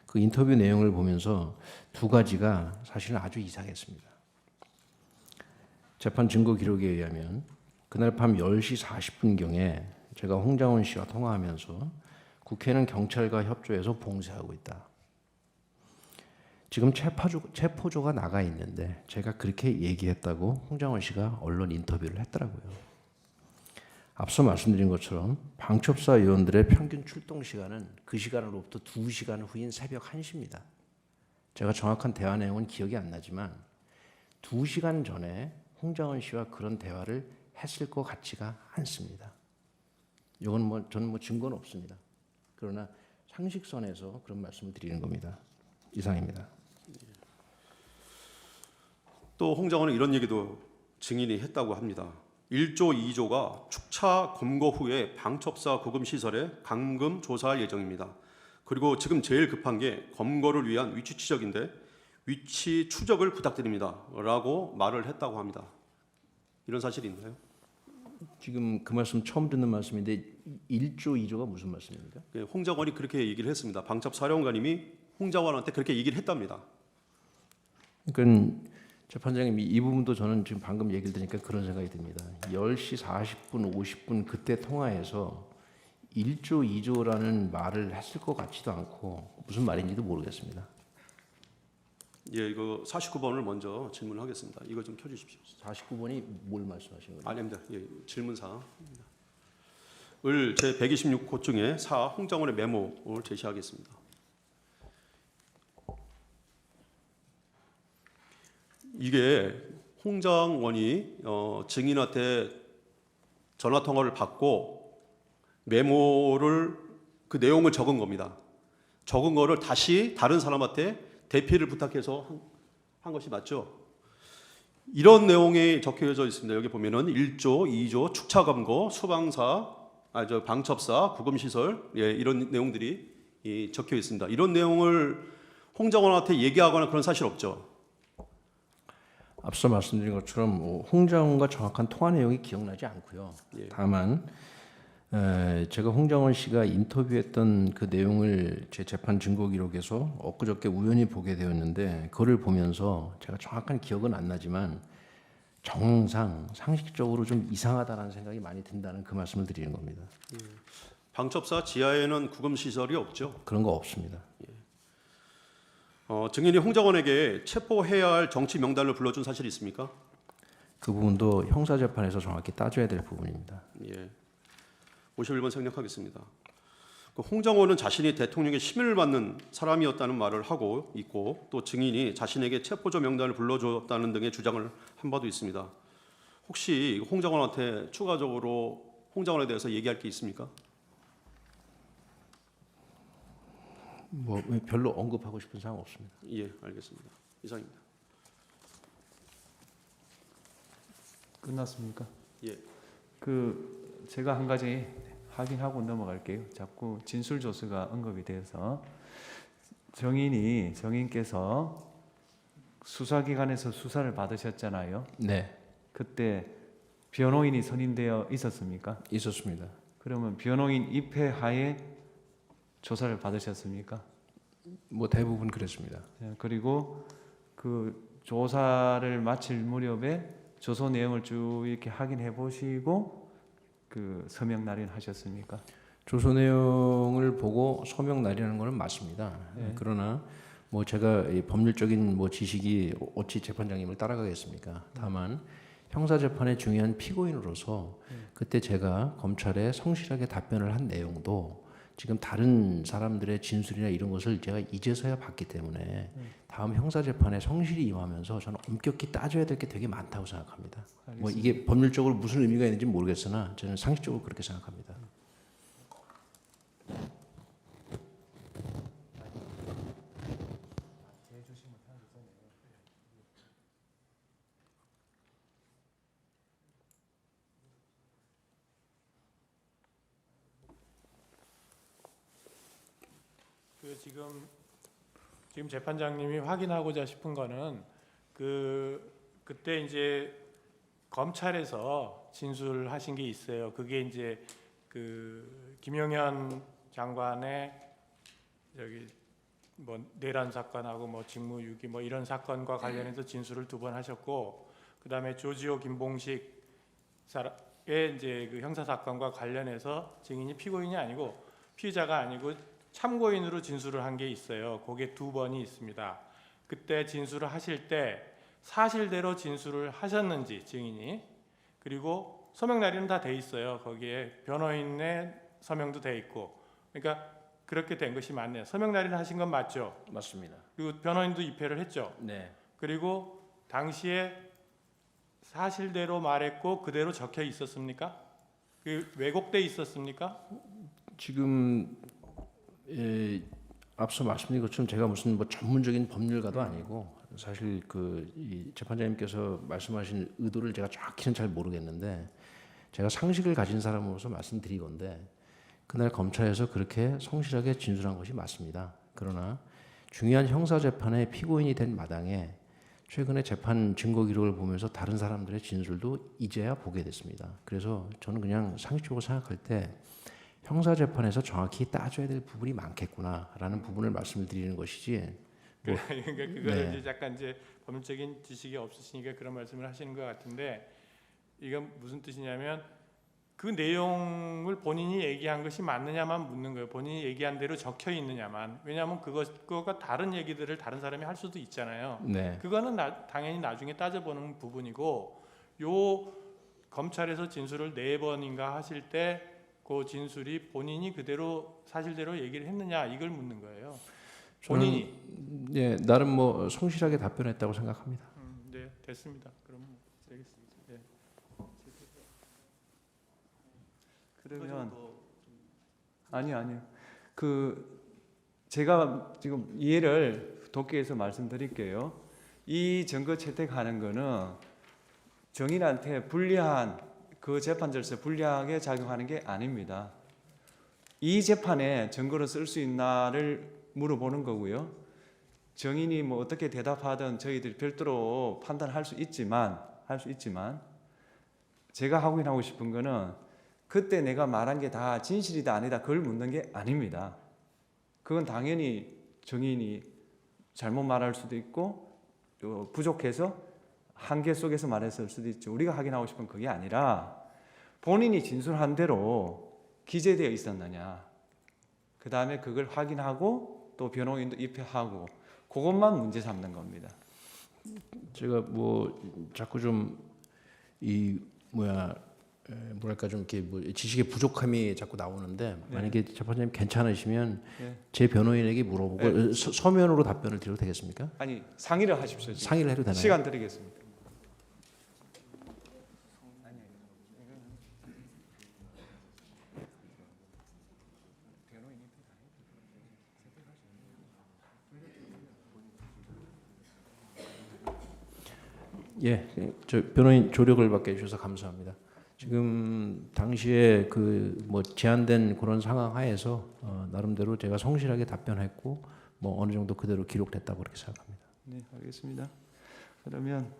A: 그 인터뷰 내용을 보면서 두 가지가 사실은 아주 이상했습니다. 재판 증거 기록에 의하면 그날 밤 10시 40분경에 제가 홍장원 씨와 통화하면서 국회는 경찰과 협조해서 봉쇄하고 있다. 지금 체포조가 나가 있는데 제가 그렇게 얘기했다고 홍장원 씨가 언론 인터뷰를 했더라고요. 앞서 말씀드린 것처럼 방첩사 의원들의 평균 출동 시간은 그 시간으로부터 2시간 후인 새벽 1시입니다. 제가 정확한 대화 내용은 기억이 안 나지만 2시간 전에 홍장원 씨와 그런 대화를 했을 것 같지가 않습니다. 이건 저는 증거는 없습니다. 그러나 상식선에서 그런 말씀을 드리는 겁니다. 이상입니다.
F: 또 홍장원은 이런 얘기도 증인이 했다고 합니다. 1조 2조가 축차 검거 후에 방첩사 구금 시설에 감금 조사할 예정입니다. 그리고 지금 제일 급한 게 검거를 위한 위치 추적인데 위치 추적을 부탁드립니다. 라고 말을 했다고 합니다. 이런 사실이 있나요?
A: 지금 그 말씀 처음 듣는 말씀인데 1조 2조가 무슨 말씀입니까?
F: 홍장원이 그렇게 얘기를 했습니다. 방첩사령관님이 홍장원한테 그렇게 얘기를 했답니다.
A: 그러니까 재판장님 이 부분도 저는 지금 방금 얘기를 들으니까 그런 생각이 듭니다. 10시 40분, 50분 그때 통화해서 1조, 2조라는 말을 했을 것 같지도 않고 무슨 말인지도 모르겠습니다.
F: 예, 이거 49번을 먼저 질문하겠습니다. 이거 좀 켜주십시오.
A: 49번이 뭘 말씀하시는 거예요?
F: 아닙니다. 예, 질문사항을 제 126호 중에 4 홍장원의 메모를 제시하겠습니다. 이게 홍장원이 증인한테 전화 통화를 받고 메모를 그 내용을 적은 겁니다. 적은 거를 다시 다른 사람한테 대피를 부탁해서 한 것이 맞죠? 이런 내용이 적혀져 있습니다. 여기 보면은 1조, 2조, 축차검거, 방첩사, 구금시설 이런 내용들이 적혀 있습니다. 이런 내용을 홍장원한테 얘기하거나 그런 사실 없죠?
A: 앞서 말씀드린 것처럼 홍장원과 정확한 통화 내용이 기억나지 않고요.
F: 예.
A: 다만 제가 홍장원 씨가 인터뷰했던 그 내용을 제 재판 증거 기록에서 엊그저께 우연히 보게 되었는데 그거를 보면서 제가 정확한 기억은 안 나지만 정상 상식적으로 좀 이상하다는 생각이 많이 든다는 그 말씀을 드리는 겁니다.
F: 방첩사 지하에는 구금시설이 없죠?
A: 그런 거 없습니다.
F: 증인이 홍장원에게 체포해야 할 정치 명단을 불러준 사실이 있습니까?
A: 그 부분도 형사 재판에서 정확히 따져야 될 부분입니다.
F: 예. 51번 생략하겠습니다. 홍장원은 자신이 대통령의 심의를 받는 사람이었다는 말을 하고 있고 또 증인이 자신에게 체포조 명단을 불러줬다는 등의 주장을 한 바도 있습니다. 혹시 홍장원한테 추가적으로 홍장원에 대해서 얘기할 게 있습니까?
A: 별로 언급하고 싶은 사항 없습니다.
F: 예, 알겠습니다. 이상입니다.
B: 끝났습니까?
F: 예.
B: 제가 한 가지 확인하고 넘어갈게요. 자꾸 진술 조서가 언급이 돼서 정인께서 수사기관에서 수사를 받으셨잖아요.
A: 네,
B: 그때 변호인이 선임되어 있었습니까?
A: 있었습니다.
B: 그러면 변호인 입회하에 조사를 받으셨습니까?
A: 대부분 그랬습니다.
B: 그리고 그 조사를 마칠 무렵에 조서 내용을 쭉 이렇게 확인해 보시고 그 서명 날인하셨습니까?
A: 조서 내용을 보고 서명 날인하는 것은 맞습니다.
B: 네.
A: 그러나 제가 이 법률적인 지식이 어찌 재판장님을 따라가겠습니까? 다만 형사 재판의 중요한 피고인으로서 그때 제가 검찰에 성실하게 답변을 한 내용도 지금 다른 사람들의 진술이나 이런 것을 제가 이제서야 봤기 때문에 다음 형사 재판에 성실히 임하면서 저는 엄격히 따져야 될 게 되게 많다고 생각합니다. 이게 법률적으로 무슨 의미가 있는지 모르겠으나 저는 상식적으로 그렇게 생각합니다.
E: 지금
G: 지금 재판장님이 확인하고자 싶은 거는 그때 이제 검찰에서 진술하신 게 있어요. 그게 이제 그 김용현 장관의 저기 뭐 내란 사건하고 뭐 직무유기 뭐 이런 사건과 관련해서 진술을 2번 하셨고, 그다음에 조지호 김봉식 의 이제 그 형사 사건과 관련해서 증인이 피고인이 아니고 피의자가 아니고 참고인으로 진술을 한 게 있어요. 그게 2번이 있습니다. 그때 진술을 하실 때 사실대로 진술을 하셨는지 증인이, 그리고 서명 날인은 다 돼 있어요. 거기에 변호인의 서명도 돼 있고, 그러니까 그렇게 된 것이 맞네요. 서명 날인 하신 건 맞죠?
A: 맞습니다.
G: 그리고 변호인도 입회를 했죠.
A: 네.
G: 그리고 당시에 사실대로 말했고 그대로 적혀 있었습니까? 그 왜곡돼 있었습니까?
A: 지금 앞서 말씀드린 것처럼 제가 무슨 뭐 전문적인 법률가도 아니고 사실 이 재판장님께서 말씀하신 의도를 제가 정확히는 잘 모르겠는데 제가 상식을 가진 사람으로서 말씀드리건데 그날 검찰에서 그렇게 성실하게 진술한 것이 맞습니다. 그러나 중요한 형사 재판의 피고인이 된 마당에 최근에 재판 증거 기록을 보면서 다른 사람들의 진술도 이제야 보게 됐습니다. 그래서 저는 그냥 상식적으로 생각할 때 형사 재판에서 정확히 따져야 될 부분이 많겠구나라는 부분을 말씀을 드리는 것이지.
G: 그러니까 그거는
A: 네.
G: 이제 약간 이제 법률적인 지식이 없으시니까 그런 말씀을 하시는 것 같은데, 이건 무슨 뜻이냐면 그 내용을 본인이 얘기한 것이 맞느냐만 묻는 거예요. 본인이 얘기한 대로 적혀 있느냐만. 왜냐하면 그거가 다른 얘기들을 다른 사람이 할 수도 있잖아요.
A: 네.
G: 그거는 당연히 나중에 따져보는 부분이고, 요 검찰에서 진술을 4번인가 하실 때 그 진술이 본인이 그대로 사실대로 얘기를 했느냐, 이걸 묻는 거예요. 본인이.
A: 예, 나름 뭐 성실하게 답변했다고 생각합니다.
G: 네, 됐습니다. 그럼 되겠습니다. 네.
B: 그러면 아니요. 제가 지금 이해를 돕기 위해서 말씀드릴게요. 이 증거 채택하는 거는 정인한테 불리한 그 재판 절차에 불리하게 작용하는 게 아닙니다. 이 재판에 증거를 쓸 수 있나를 물어보는 거고요. 정인이 뭐 어떻게 대답하든 저희들이 별도로 판단할 수 있지만 제가 확인하고 싶은 거는 그때 내가 말한 게 다 진실이다 아니다 그걸 묻는 게 아닙니다. 그건 당연히 정인이 잘못 말할 수도 있고 부족해서 한계 속에서 말했을 수도 있죠. 우리가 확인하고 싶은 그게 아니라 본인이 진술한 대로 기재되어 있었느냐, 그 다음에 그걸 확인하고 또 변호인도 입회하고 그것만 문제 삼는 겁니다.
A: 제가 뭐 자꾸 좀 뭐랄까 좀 이렇게 뭐 지식의 부족함이 자꾸 나오는데 만약에 재판장님 괜찮으시면 제 변호인에게 물어보고 서면으로 답변을 드려도 되겠습니까?
B: 아니 상의를 하십시오. 지금.
A: 상의를 해도 되나요?
B: 시간 드리겠습니다.
A: 예, 저 변호인 조력을 받게 해주셔서 감사합니다. 지금 당시에 그 뭐 제한된 그런 상황 하에서 나름대로 제가 성실하게 답변했고 뭐 어느 정도 그대로 기록됐다고 그렇게 생각합니다.
B: 네, 알겠습니다. 그러면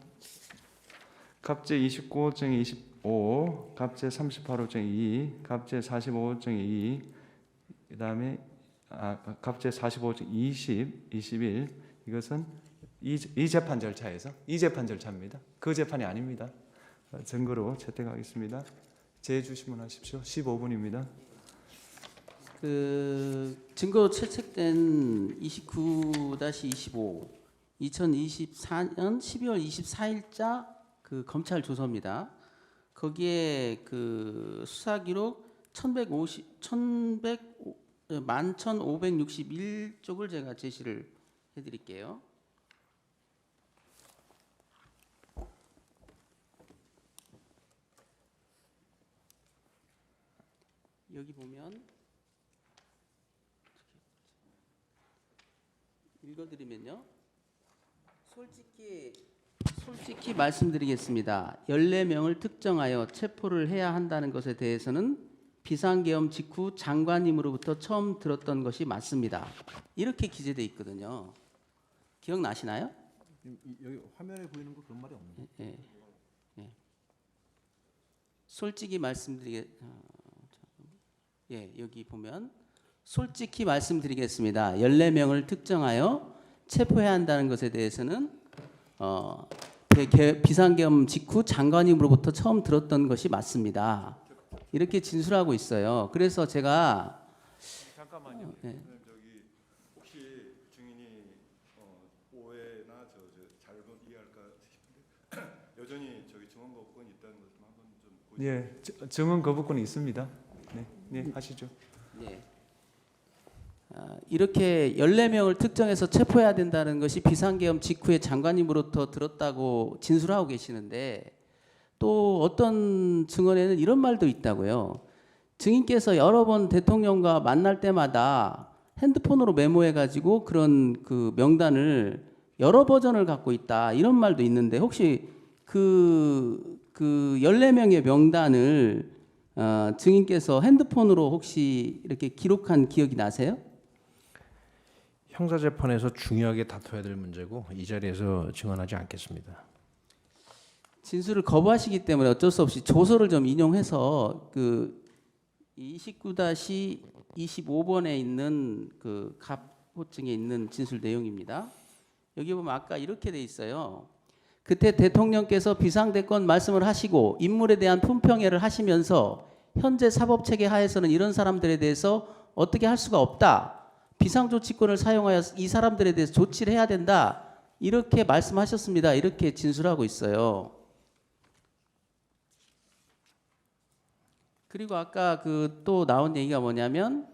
B: 갑제 29호증 25, 갑제 38호증 2, 갑제 45호증 2, 그다음에 갑제 45호증 20, 21 이것은 이 재판 절차에서 이 재판 절차입니다. 그 재판이 아닙니다. 증거로 채택하겠습니다. 제주시문 하십시오. 15분입니다.
C: 그 증거 채택된 29-25 2024년 12월 24일자 그 검찰 조서입니다. 거기에 그 수사 기록 11,561쪽을 제가 제시를 해드릴게요. 여기 보면 읽어드리면요. 솔직히 말씀드리겠습니다. 14명을 특정하여 체포를 해야 한다는 것에 대해서는 비상계엄 직후 장관님으로부터 처음 들었던 것이 맞습니다. 이렇게 기재되어 있거든요. 기억나시나요?
A: 여기 화면에 보이는 거 그런 말이 없는데.
C: 예. 예. 솔직히 여기 보면 솔직히 말씀드리겠습니다. 14명을 특정하여 체포해야 한다는 것에 대해서는 비상계엄 직후 장관님으로부터 처음 들었던 것이 맞습니다. 이렇게 진술하고 있어요. 그래서 제가
G: 잠깐만요.
C: 예.
H: 저기 혹시 증인이 오해나 잘못 이해할까 싶은데 여전히 저기 증언 거부권이 있다는 것 좀 한번 좀 보여주세요.
B: 예, 증언 거부권이 있습니다. 네, 네 하시죠.
C: 네. 이렇게 14명을 특정해서 체포해야 된다는 것이 비상계엄 직후에 장관님으로부터 들었다고 진술하고 계시는데 또 어떤 증언에는 이런 말도 있다고요. 증인께서 여러 번 대통령과 만날 때마다 핸드폰으로 메모해가지고 그런 그 명단을 여러 버전을 갖고 있다 이런 말도 있는데 혹시 그 14명의 명단을 증인께서 핸드폰으로 혹시 이렇게 기록한 기억이 나세요?
A: 형사재판에서 중요하게 다퉈야 될 문제고 이 자리에서 증언하지 않겠습니다.
C: 진술을 거부하시기 때문에 어쩔 수 없이 조서를 좀 인용해서 그 29-25번에 있는 그 갑호증에 있는 진술 내용입니다. 여기 보면 아까 이렇게 돼 있어요. 그때 대통령께서 비상대권 말씀을 하시고 인물에 대한 품평회를 하시면서 현재 사법체계 하에서는 이런 사람들에 대해서 어떻게 할 수가 없다. 비상조치권을 사용하여 이 사람들에 대해서 조치를 해야 된다. 이렇게 말씀하셨습니다. 이렇게 진술하고 있어요. 그리고 아까 그 또 나온 얘기가 뭐냐면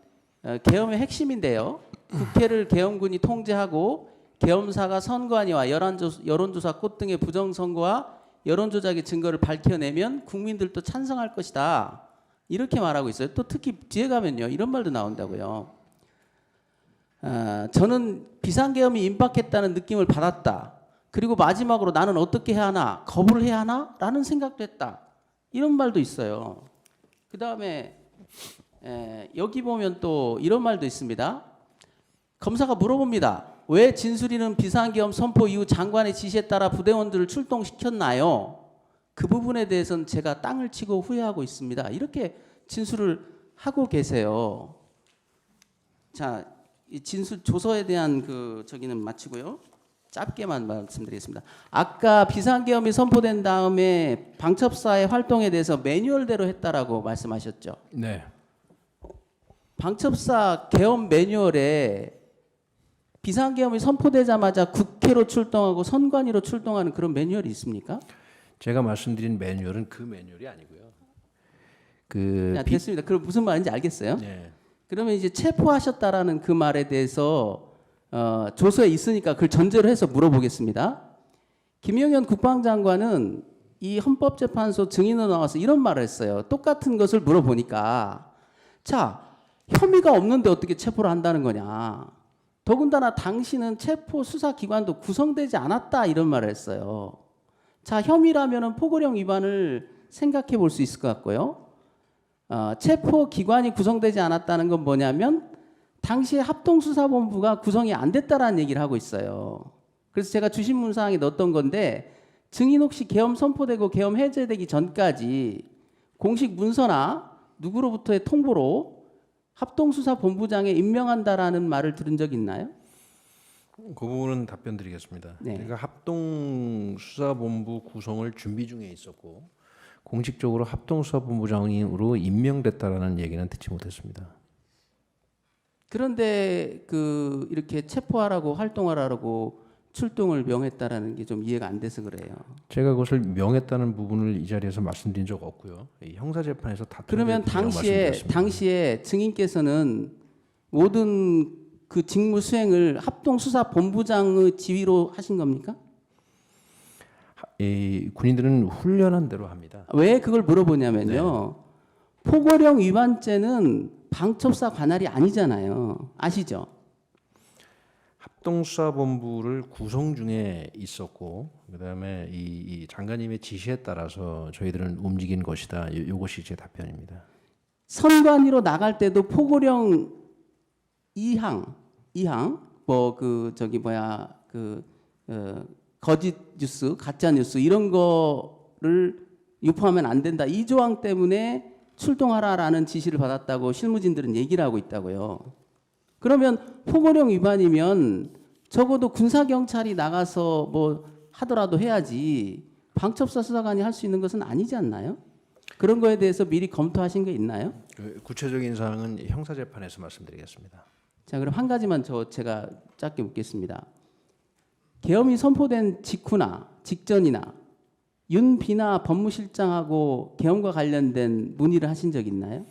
C: 계엄의 핵심인데요. 국회를 계엄군이 통제하고 계엄사가 선관위와 여론조사 꽃 등의 부정선거와 여론조작의 증거를 밝혀내면 국민들도 찬성할 것이다. 이렇게 말하고 있어요. 또 특히 뒤에 가면요. 이런 말도 나온다고요. 저는 비상계엄이 임박했다는 느낌을 받았다. 그리고 마지막으로 나는 어떻게 해야 하나? 거부를 해야 하나? 라는 생각도 했다. 이런 말도 있어요. 그 다음에 여기 보면 또 이런 말도 있습니다. 검사가 물어봅니다. 왜 진술인은 비상계엄 선포 이후 장관의 지시에 따라 부대원들을 출동시켰나요? 그 부분에 대해서는 제가 땅을 치고 후회하고 있습니다. 이렇게 진술을 하고 계세요. 자, 이 진술 조서에 대한 그 저기는 마치고요. 짧게만 말씀드리겠습니다. 아까 비상계엄이 선포된 다음에 방첩사의 활동에 대해서 매뉴얼대로 했다라고 말씀하셨죠.
A: 네.
C: 방첩사 계엄 매뉴얼에 비상계엄이 선포되자마자 국회로 출동하고 선관위로 출동하는 그런 매뉴얼이 있습니까?
A: 제가 말씀드린 매뉴얼은 그 매뉴얼이 아니고요.
C: 됐습니다. 그럼 무슨 말인지 알겠어요?
A: 네.
C: 그러면 이제 체포하셨다라는 그 말에 대해서 조서에 있으니까 그걸 전제로 해서 물어보겠습니다. 김영현 국방장관은 이 헌법재판소 증인으로 나와서 이런 말을 했어요. 똑같은 것을 물어보니까 자, 혐의가 없는데 어떻게 체포를 한다는 거냐. 더군다나 당신은 체포 수사기관도 구성되지 않았다 이런 말을 했어요. 자, 혐의라면은 포고령 위반을 생각해 볼 수 있을 것 같고요. 체포 기관이 구성되지 않았다는 건 뭐냐면 당시에 합동수사본부가 구성이 안 됐다라는 얘기를 하고 있어요. 그래서 제가 주신문사항에 넣었던 건데 증인 혹시 계엄 선포되고 계엄 해제되기 전까지 공식 문서나 누구로부터의 통보로 합동수사본부장에 임명한다라는 말을 들은 적 있나요?
A: 그 부분은 답변 드리겠습니다.
C: 네.
A: 그러니까 합동수사본부 구성을 준비 중에 있었고 공식적으로 합동수사본부장으로 임명됐다라는 얘기는 듣지 못했습니다.
C: 그런데 그 이렇게 체포하라고 활동하라고 출동을 명했다라는 게 좀 이해가 안 돼서 그래요.
A: 제가 그것을 명했다는 부분을 이 자리에서 말씀드린 적 없고요. 이 형사재판에서 다투는
C: 그러면 당시에 증인께서는 모든 그 직무 수행을 합동수사본부장의 지휘로 하신 겁니까?
A: 이 군인들은 훈련한 대로 합니다.
C: 왜 그걸 물어보냐면요. 포고령 위반죄는 방첩사 관할이 아니잖아요. 아시죠?
A: 합동수사본부를 구성 중에 있었고 그다음에 이 장관님의 지시에 따라서 저희들은 움직인 것이다. 이것이 제 답변입니다.
C: 선관위로 나갈 때도 포고령 2항 뭐 그 저기 뭐야 거짓 뉴스, 가짜 뉴스 이런 거를 유포하면 안 된다. 이 조항 때문에 출동하라라는 지시를 받았다고 실무진들은 얘기를 하고 있다고요. 그러면 포고령 위반이면 적어도 군사경찰이 나가서 뭐 하더라도 해야지 방첩사 수사관이 할 수 있는 것은 아니지 않나요? 그런 거에 대해서 미리 검토하신 게 있나요?
A: 그 구체적인 사항은 형사재판에서 말씀드리겠습니다.
C: 자, 그럼 한 가지만 제가 짧게 묻겠습니다. 계엄이 선포된 직후나 직전이나 윤비나 법무실장하고 계엄과 관련된 문의를 하신 적 있나요?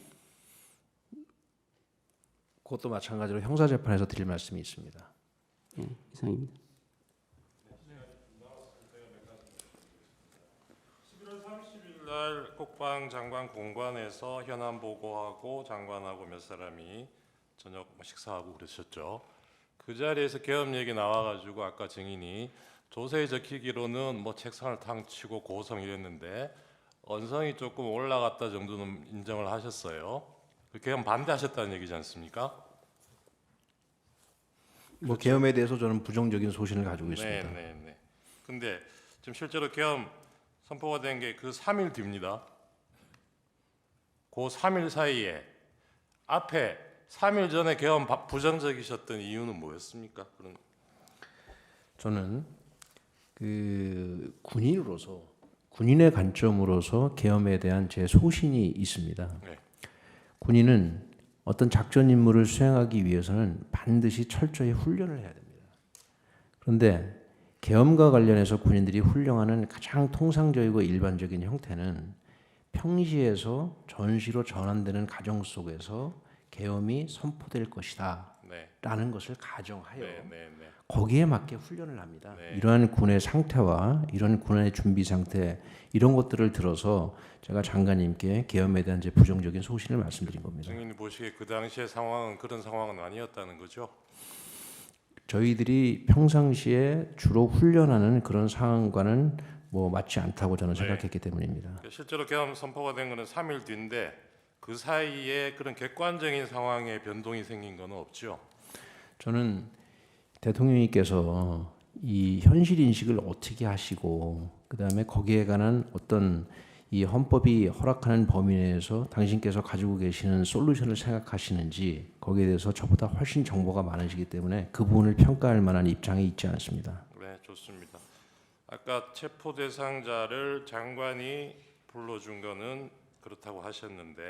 A: 그것도 마찬가지로 형사재판에서 드릴 말씀이 있습니다.
C: 예, 이상입니다.
I: 11월 30일 날 국방장관 공관에서 현안 보고하고 장관하고 몇 사람이 저녁 식사하고 그러셨죠. 그 자리에서 계엄 얘기 나와가지고 아까 증인이 조서에 적히기로는 뭐 책상을 탕 치고 고성 이랬는데 언성이 조금 올라갔다 정도는 인정을 하셨어요. 그 계엄 반대하셨다는 얘기지 않습니까?
A: 뭐 계엄에 대해서 저는 부정적인 소신을 가지고 있습니다.
I: 네. 근데 지금 실제로 계엄 선포가 된 게 그 3일 뒤입니다. 그 3일 사이에 앞에 3일 전에 계엄 부정적이셨던 이유는 뭐였습니까? 그런
A: 저는 그 군인으로서 군인의 관점으로서 계엄에 대한 제 소신이 있습니다.
I: 네.
A: 군인은 어떤 작전 임무를 수행하기 위해서는 반드시 철저히 훈련을 해야 됩니다. 그런데 계엄과 관련해서 군인들이 훈련하는 가장 통상적이고 일반적인 형태는 평시에서 전시로 전환되는 과정 속에서 계엄이 선포될 것이다
I: 네.
A: 라는 것을 가정하여
I: 네.
A: 거기에 맞게 훈련을 합니다.
I: 네.
A: 이러한 군의 상태와 이런 군의 준비 상태 이런 것들을 들어서 제가 장관님께 계엄에 대한 제 부정적인 소신을 말씀드린 겁니다.
I: 증인이 보시기에 그 당시의 상황은 그런 상황은 아니었다는 거죠?
A: 저희들이 평상시에 주로 훈련하는 그런 상황과는 뭐 맞지 않다고 저는
I: 네.
A: 생각했기 때문입니다.
I: 실제로 계엄 선포가 된 거는 3일 뒤인데 그 사이에 그런 객관적인 상황에 변동이 생긴 건 없죠?
A: 저는 대통령님께서 이 현실 인식을 어떻게 하시고 그다음에 거기에 관한 어떤 이 헌법이 허락하는 범위 내에서 당신께서 가지고 계시는 솔루션을 생각하시는지 거기에 대해서 저보다 훨씬 정보가 많으시기 때문에 그 부분을 평가할 만한 입장에 있지 않습니다.
I: 네, 좋습니다. 아까 체포 대상자를 장관이 불러준 거는 그렇다고 하셨는데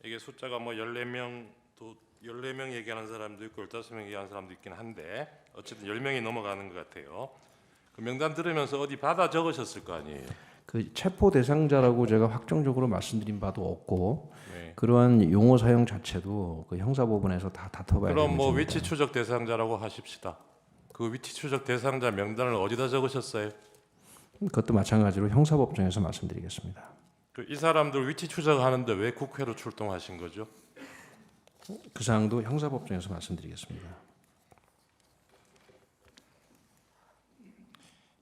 I: 이게 숫자가 뭐 14명 또 14명 얘기하는 사람도 있고 15명 얘기하는 사람도 있긴 한데 어쨌든 10명이 넘어가는 것 같아요. 그 명단 들으면서 어디 받아 적으셨을 거 아니에요.
A: 그 체포 대상자라고 제가 확정적으로 말씀드린 바도 없고
I: 네.
A: 그러한 용어 사용 자체도 그 형사법원에서 다 다퉈봐야 되는
I: 그럼 뭐
A: 문제입니다.
I: 위치 추적 대상자라고 하십시다. 그 위치 추적 대상자 명단을 어디다 적으셨어요?
A: 그것도 마찬가지로 형사법정에서 말씀드리겠습니다.
I: 이 사람들 위치 추적하는데 왜 국회로 출동하신 거죠?
A: 그 사항도 형사법정에서 말씀드리겠습니다.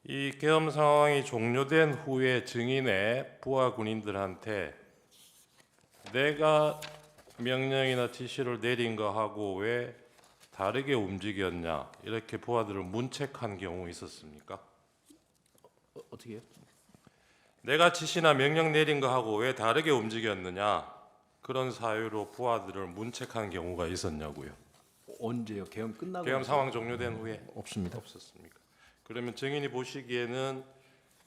I: 이 계엄 상황이 종료된 후에 증인의 부하 군인들한테 내가 명령이나 지시를 내린 거하고 왜 다르게 움직였냐 이렇게 부하들을 문책한 경우 있었습니까?
A: 어떻게요?
I: 내가 지시나 명령 내린 거하고 왜 다르게 움직였느냐 그런 사유로 부하들을 문책한 경우가 있었냐고요.
A: 언제요? 계엄 끝나고
I: 계엄 상황 종료된 후에
A: 없습니다.
I: 없었습니까? 그러면 증인이 보시기에는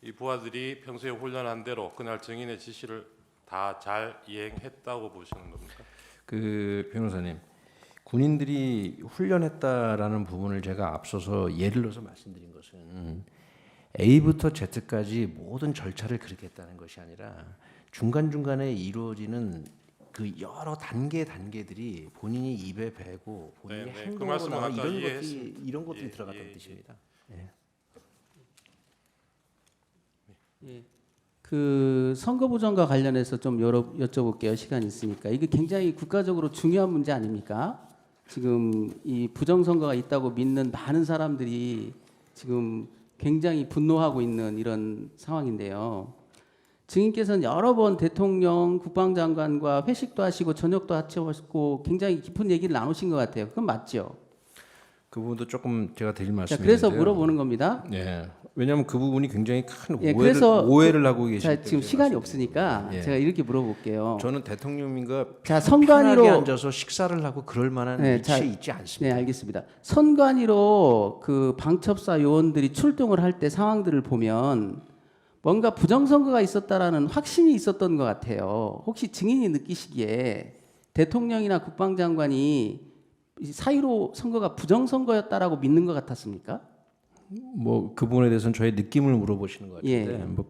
I: 이 부하들이 평소에 훈련한 대로 그날 증인의 지시를 다 잘 이행했다고 보시는 겁니까?
A: 그 변호사님, 군인들이 훈련했다라는 부분을 제가 앞서서 예를 들어서 말씀드린 것은 A부터 Z까지 모든 절차를 그렇게 했다는 것이 아니라 중간중간에 이루어지는 그 여러 단계들이 본인이 입에 배고 본인이
I: 네, 그
A: 행동하고
I: 말씀은
A: 나와
I: 아까
A: 이런 것들이
I: 예,
A: 들어갔다는
I: 예,
A: 뜻입니다.
C: 예. 그 선거 부정과 관련해서 좀 여쭤볼게요. 시간이 있으니까. 이게 굉장히 국가적으로 중요한 문제 아닙니까? 지금 이 부정선거가 있다고 믿는 많은 사람들이 지금 굉장히 분노하고 있는 이런 상황인데요. 증인께서는 여러 번 대통령, 국방장관과 회식도 하시고 저녁도 하시고 굉장히 깊은 얘기를 나누신 것 같아요. 그건 맞죠?
A: 그 부분도 조금 제가 드릴
C: 자,
A: 말씀이
C: 그래서
A: 있는데요.
C: 물어보는 겁니다.
A: 예. 왜냐하면 그 부분이 굉장히 큰
C: 예, 그래서
A: 오해를 하고 계시기
C: 자,
A: 때문에
C: 지금 시간이
A: 말씀드립니다.
C: 없으니까
A: 예.
C: 제가 이렇게 물어볼게요.
A: 저는 대통령님과
C: 자,
A: 편하게
C: 선관위로
A: 앉아서 식사를 하고 그럴 만한
C: 네,
A: 위치에
C: 자,
A: 있지
C: 네,
A: 않습니다.
C: 알겠습니다. 선관위로 그 방첩사 요원들이 출동을 할 때 상황들을 보면 뭔가 부정선거가 있었다라는 확신이 있었던 것 같아요. 혹시 증인이 느끼시기에 대통령이나 국방장관이 이 사유로 선거가 부정선거였다라고 믿는 것 같았습니까?
A: 뭐 그 부분에 대해서는 저의 느낌을 물어보시는 것 같은데
C: 예.
A: 뭐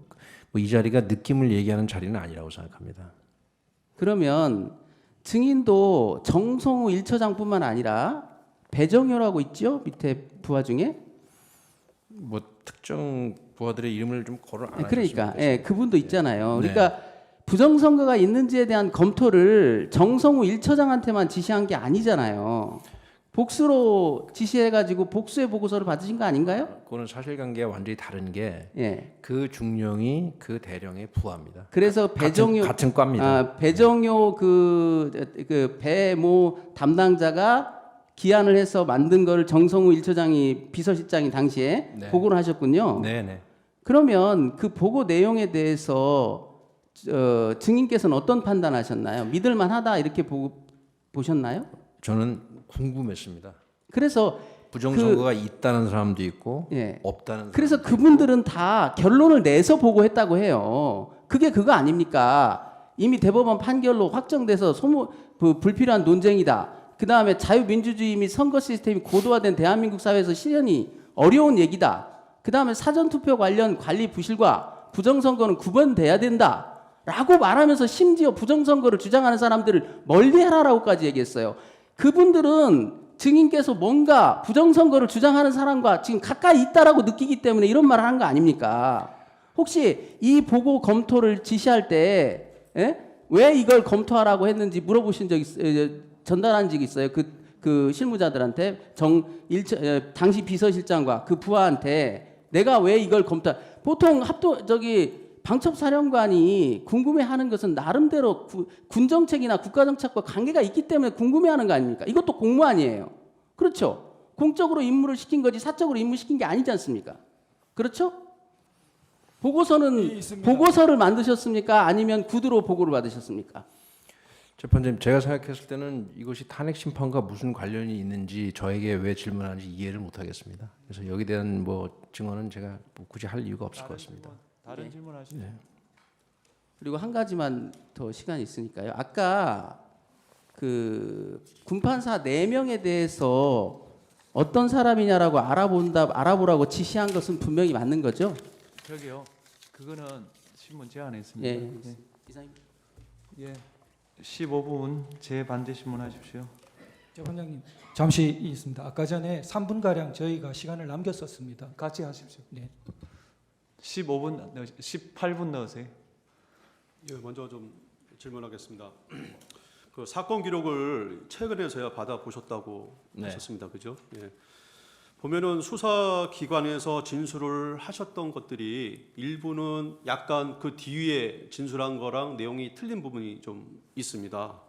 A: 이 자리가 느낌을 얘기하는 자리는 아니라고 생각합니다.
C: 그러면 증인도 정성우 1처장뿐만 아니라 배정효라고 있죠? 밑에 부하 중에.
A: 뭐 특정 부하들의 이름을 좀 거론 안
C: 그러니까
A: 하셨으면
C: 예, 그분도 있잖아요.
A: 네.
C: 그러니까 부정선거가 있는지에 대한 검토를 정성우 1처장한테만 지시한 게 아니잖아요. 복수로 지시해가지고 복수의 보고서를 받으신 거 아닌가요?
A: 그거는 사실관계가 완전히 다른 게
C: 예.
A: 그 중령이 그 대령의 부하입니다.
C: 그래서 배정효
A: 같은 과입니다.
C: 배정효 그 배모 담당자가 기한을 해서 만든 거를 정성우 1처장이 비서실장이 당시에
A: 네.
C: 보고를 하셨군요.
A: 네네.
C: 그러면 그 보고 내용에 대해서 증인께서는 어떤 판단하셨나요? 믿을만하다 이렇게 보셨나요?
A: 저는 궁금했습니다.
C: 그래서
A: 부정선거가 있다는 사람도 있고
C: 예.
A: 없다는
C: 그래서
A: 사람도
C: 그분들은 다 결론을 내서 보고했다고 해요. 그게 그거 아닙니까? 이미 대법원 판결로 확정돼서 불필요한 논쟁이다. 그 다음에 자유민주주의 및 선거 시스템이 고도화된 대한민국 사회에서 실현이 어려운 얘기다. 그 다음에 사전투표 관련 관리 부실과 부정선거는 구분돼야 된다. 라고 말하면서 심지어 부정선거를 주장하는 사람들을 멀리하라라고까지 얘기했어요. 그분들은 증인께서 뭔가 부정선거를 주장하는 사람과 지금 가까이 있다라고 느끼기 때문에 이런 말을 한 거 아닙니까? 혹시 이 보고 검토를 지시할 때 왜 이걸 검토하라고 했는지 물어보신 적 전달한 적 있어요? 그 실무자들한테 당시 비서실장과 그 부하한테 내가 왜 이걸 보통 방첩사령관이 궁금해하는 것은 나름대로 군정책이나 국가정책과 관계가 있기 때문에 궁금해하는 거 아닙니까? 이것도 공무원이에요. 그렇죠? 공적으로 임무를 시킨 거지 사적으로 임무 시킨 게 아니지 않습니까? 그렇죠? 보고서를 만드셨습니까? 아니면 구두로 보고를 받으셨습니까?
A: 재판장님, 제가 생각했을 때는 이것이 탄핵 심판과 무슨 관련이 있는지 저에게 왜 질문하는지 이해를 못하겠습니다. 그래서 여기에 대한 뭐 증언은 제가 뭐 굳이 할 이유가 없을 것 같습니다.
B: 다른 질문 하시죠.
A: 네.
C: 그리고 한 가지만 더 시간이 있으니까요. 아까 그 군판사 4명에 대해서 어떤 사람이냐라고 알아보라고 지시한 것은 분명히 맞는 거죠?
B: 저기요. 그거는 신문 제안했습니다.
C: 예.
B: 예.
C: 이상입니다.
B: 예. 15분 재반대 신문하십시오.
E: 재판장님 잠시 있습니다. 아까 전에 3분 가량 저희가 시간을 남겼었습니다.
B: 같이 하십시오.
E: 네.
B: 18분 넣으세요.
F: 예, 먼저 좀 질문하겠습니다. 그 사건 기록을 최근에서야 받아 보셨다고
A: 네.
F: 하셨습니다, 그죠? 예. 보면은 수사 기관에서 진술을 하셨던 것들이 일부는 약간 그 뒤에 진술한 거랑 내용이 틀린 부분이 좀 있습니다.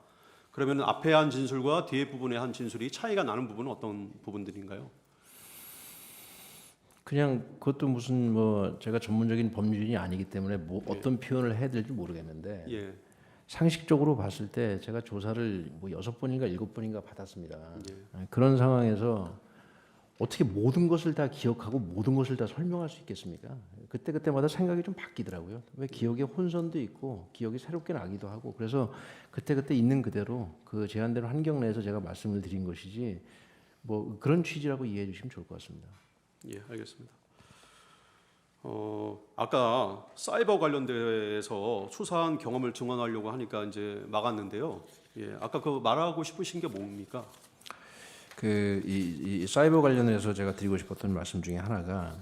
F: 그러면 앞에 한 진술과 뒤에 부분에 한 진술이 차이가 나는 부분은 어떤 부분들인가요?
A: 그냥 그것도 무슨 뭐 제가 전문적인 법률인이 아니기 때문에 뭐 어떤 표현을 해야 될지 모르겠는데
F: 예.
A: 상식적으로 봤을 때 제가 조사를 뭐 6번인가 7번인가 받았습니다.
F: 예.
A: 그런 상황에서 어떻게 모든 것을 다 기억하고 모든 것을 다 설명할 수 있겠습니까? 그때마다 생각이 좀 바뀌더라고요. 왜 기억에 혼선도 있고 기억이 새롭게 나기도 하고 그래서 그때 있는 그대로 그 제한되는 환경 내에서 제가 말씀을 드린 것이지 뭐 그런 취지라고 이해해 주시면 좋을 것 같습니다.
F: 예, 알겠습니다. 아까 사이버 관련돼서 수사한 경험을 증언하려고 하니까 이제 막았는데요. 예, 아까 그 말하고 싶으신 게 뭡니까?
A: 이 사이버 관련해서 제가 드리고 싶었던 말씀 중에 하나가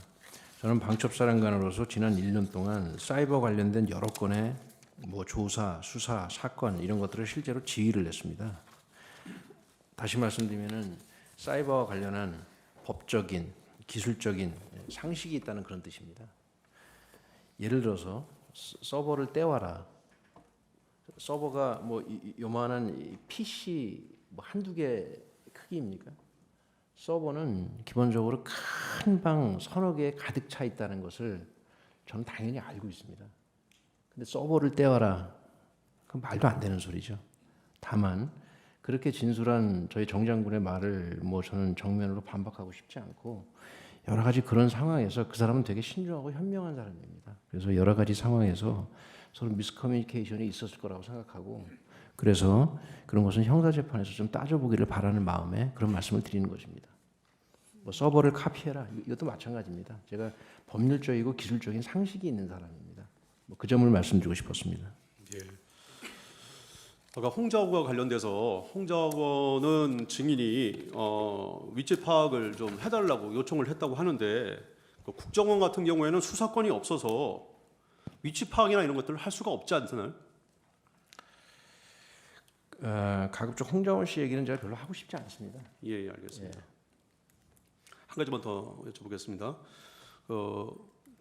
A: 저는 방첩사령관으로서 지난 1년 동안 사이버 관련된 여러 건의 뭐 조사, 수사, 사건 이런 것들을 실제로 지휘를 했습니다. 다시 말씀드리면은 사이버와 관련한 법적인, 기술적인 상식이 있다는 그런 뜻입니다. 예를 들어서 서버를 떼와라. 서버가 뭐 요만한 PC 뭐 한두 개 크기입니까? 서버는 기본적으로 큰 방 서너 개 가득 차 있다는 것을 저는 당연히 알고 있습니다. 근데 서버를 떼어라. 그건 말도 안 되는 소리죠. 다만 그렇게 진술한 저희 정 장군의 말을 뭐 저는 정면으로 반박하고 싶지 않고 여러 가지 그런 상황에서 그 사람은 되게 신중하고 현명한 사람입니다. 그래서 여러 가지 상황에서 서로 미스커뮤니케이션이 있었을 거라고 생각하고 그래서 그런 것은 형사재판에서 좀 따져보기를 바라는 마음에 그런 말씀을 드리는 것입니다. 뭐 서버를 카피해라 이것도 마찬가지입니다. 제가 법률적이고 기술적인 상식이 있는 사람입니다. 뭐 그 점을 말씀드리고 싶었습니다.
F: 예. 아까 홍자호과 관련돼서 홍자호는 증인이 위치 파악을 좀 해달라고 요청을 했다고 하는데 그 국정원 같은 경우에는 수사권이 없어서 위치 파악이나 이런 것들을 할 수가 없지 않나요?
A: 가급적 홍자원 씨 얘기는 제가 별로 하고 싶지 않습니다.
F: 예, 알겠습니다. 한 가지만 더 여쭤보겠습니다.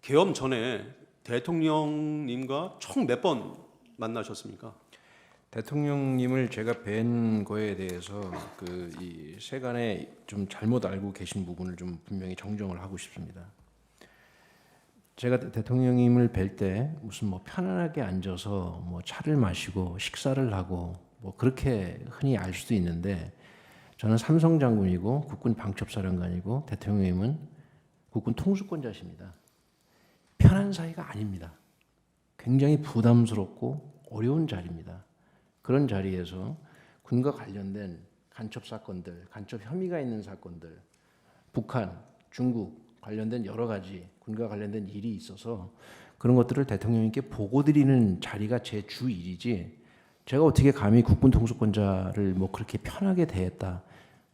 F: 계엄 전에 대통령님과 총 몇 번 만나셨습니까?
A: 대통령님을 제가 뵌 거에 대해서 이 세간에 좀 잘못 알고 계신 부분을 좀 분명히 정정을 하고 싶습니다. 제가 대통령님을 뵐 때 무슨 뭐 편안하게 앉아서 뭐 차를 마시고 식사를 하고 뭐 그렇게 흔히 알 수도 있는데 저는 삼성 장군이고 국군 방첩사령관이고 대통령님은 국군 통수권자십니다. 편한 사이가 아닙니다. 굉장히 부담스럽고 어려운 자리입니다. 그런 자리에서 군과 관련된 간첩 사건들, 간첩 혐의가 있는 사건들, 북한, 중국 관련된 여러 가지 군과 관련된 일이 있어서 그런 것들을 대통령님께 보고드리는 자리가 제 주 일이지 제가 어떻게 감히 국군 통수권자를 뭐 그렇게 편하게 대했다.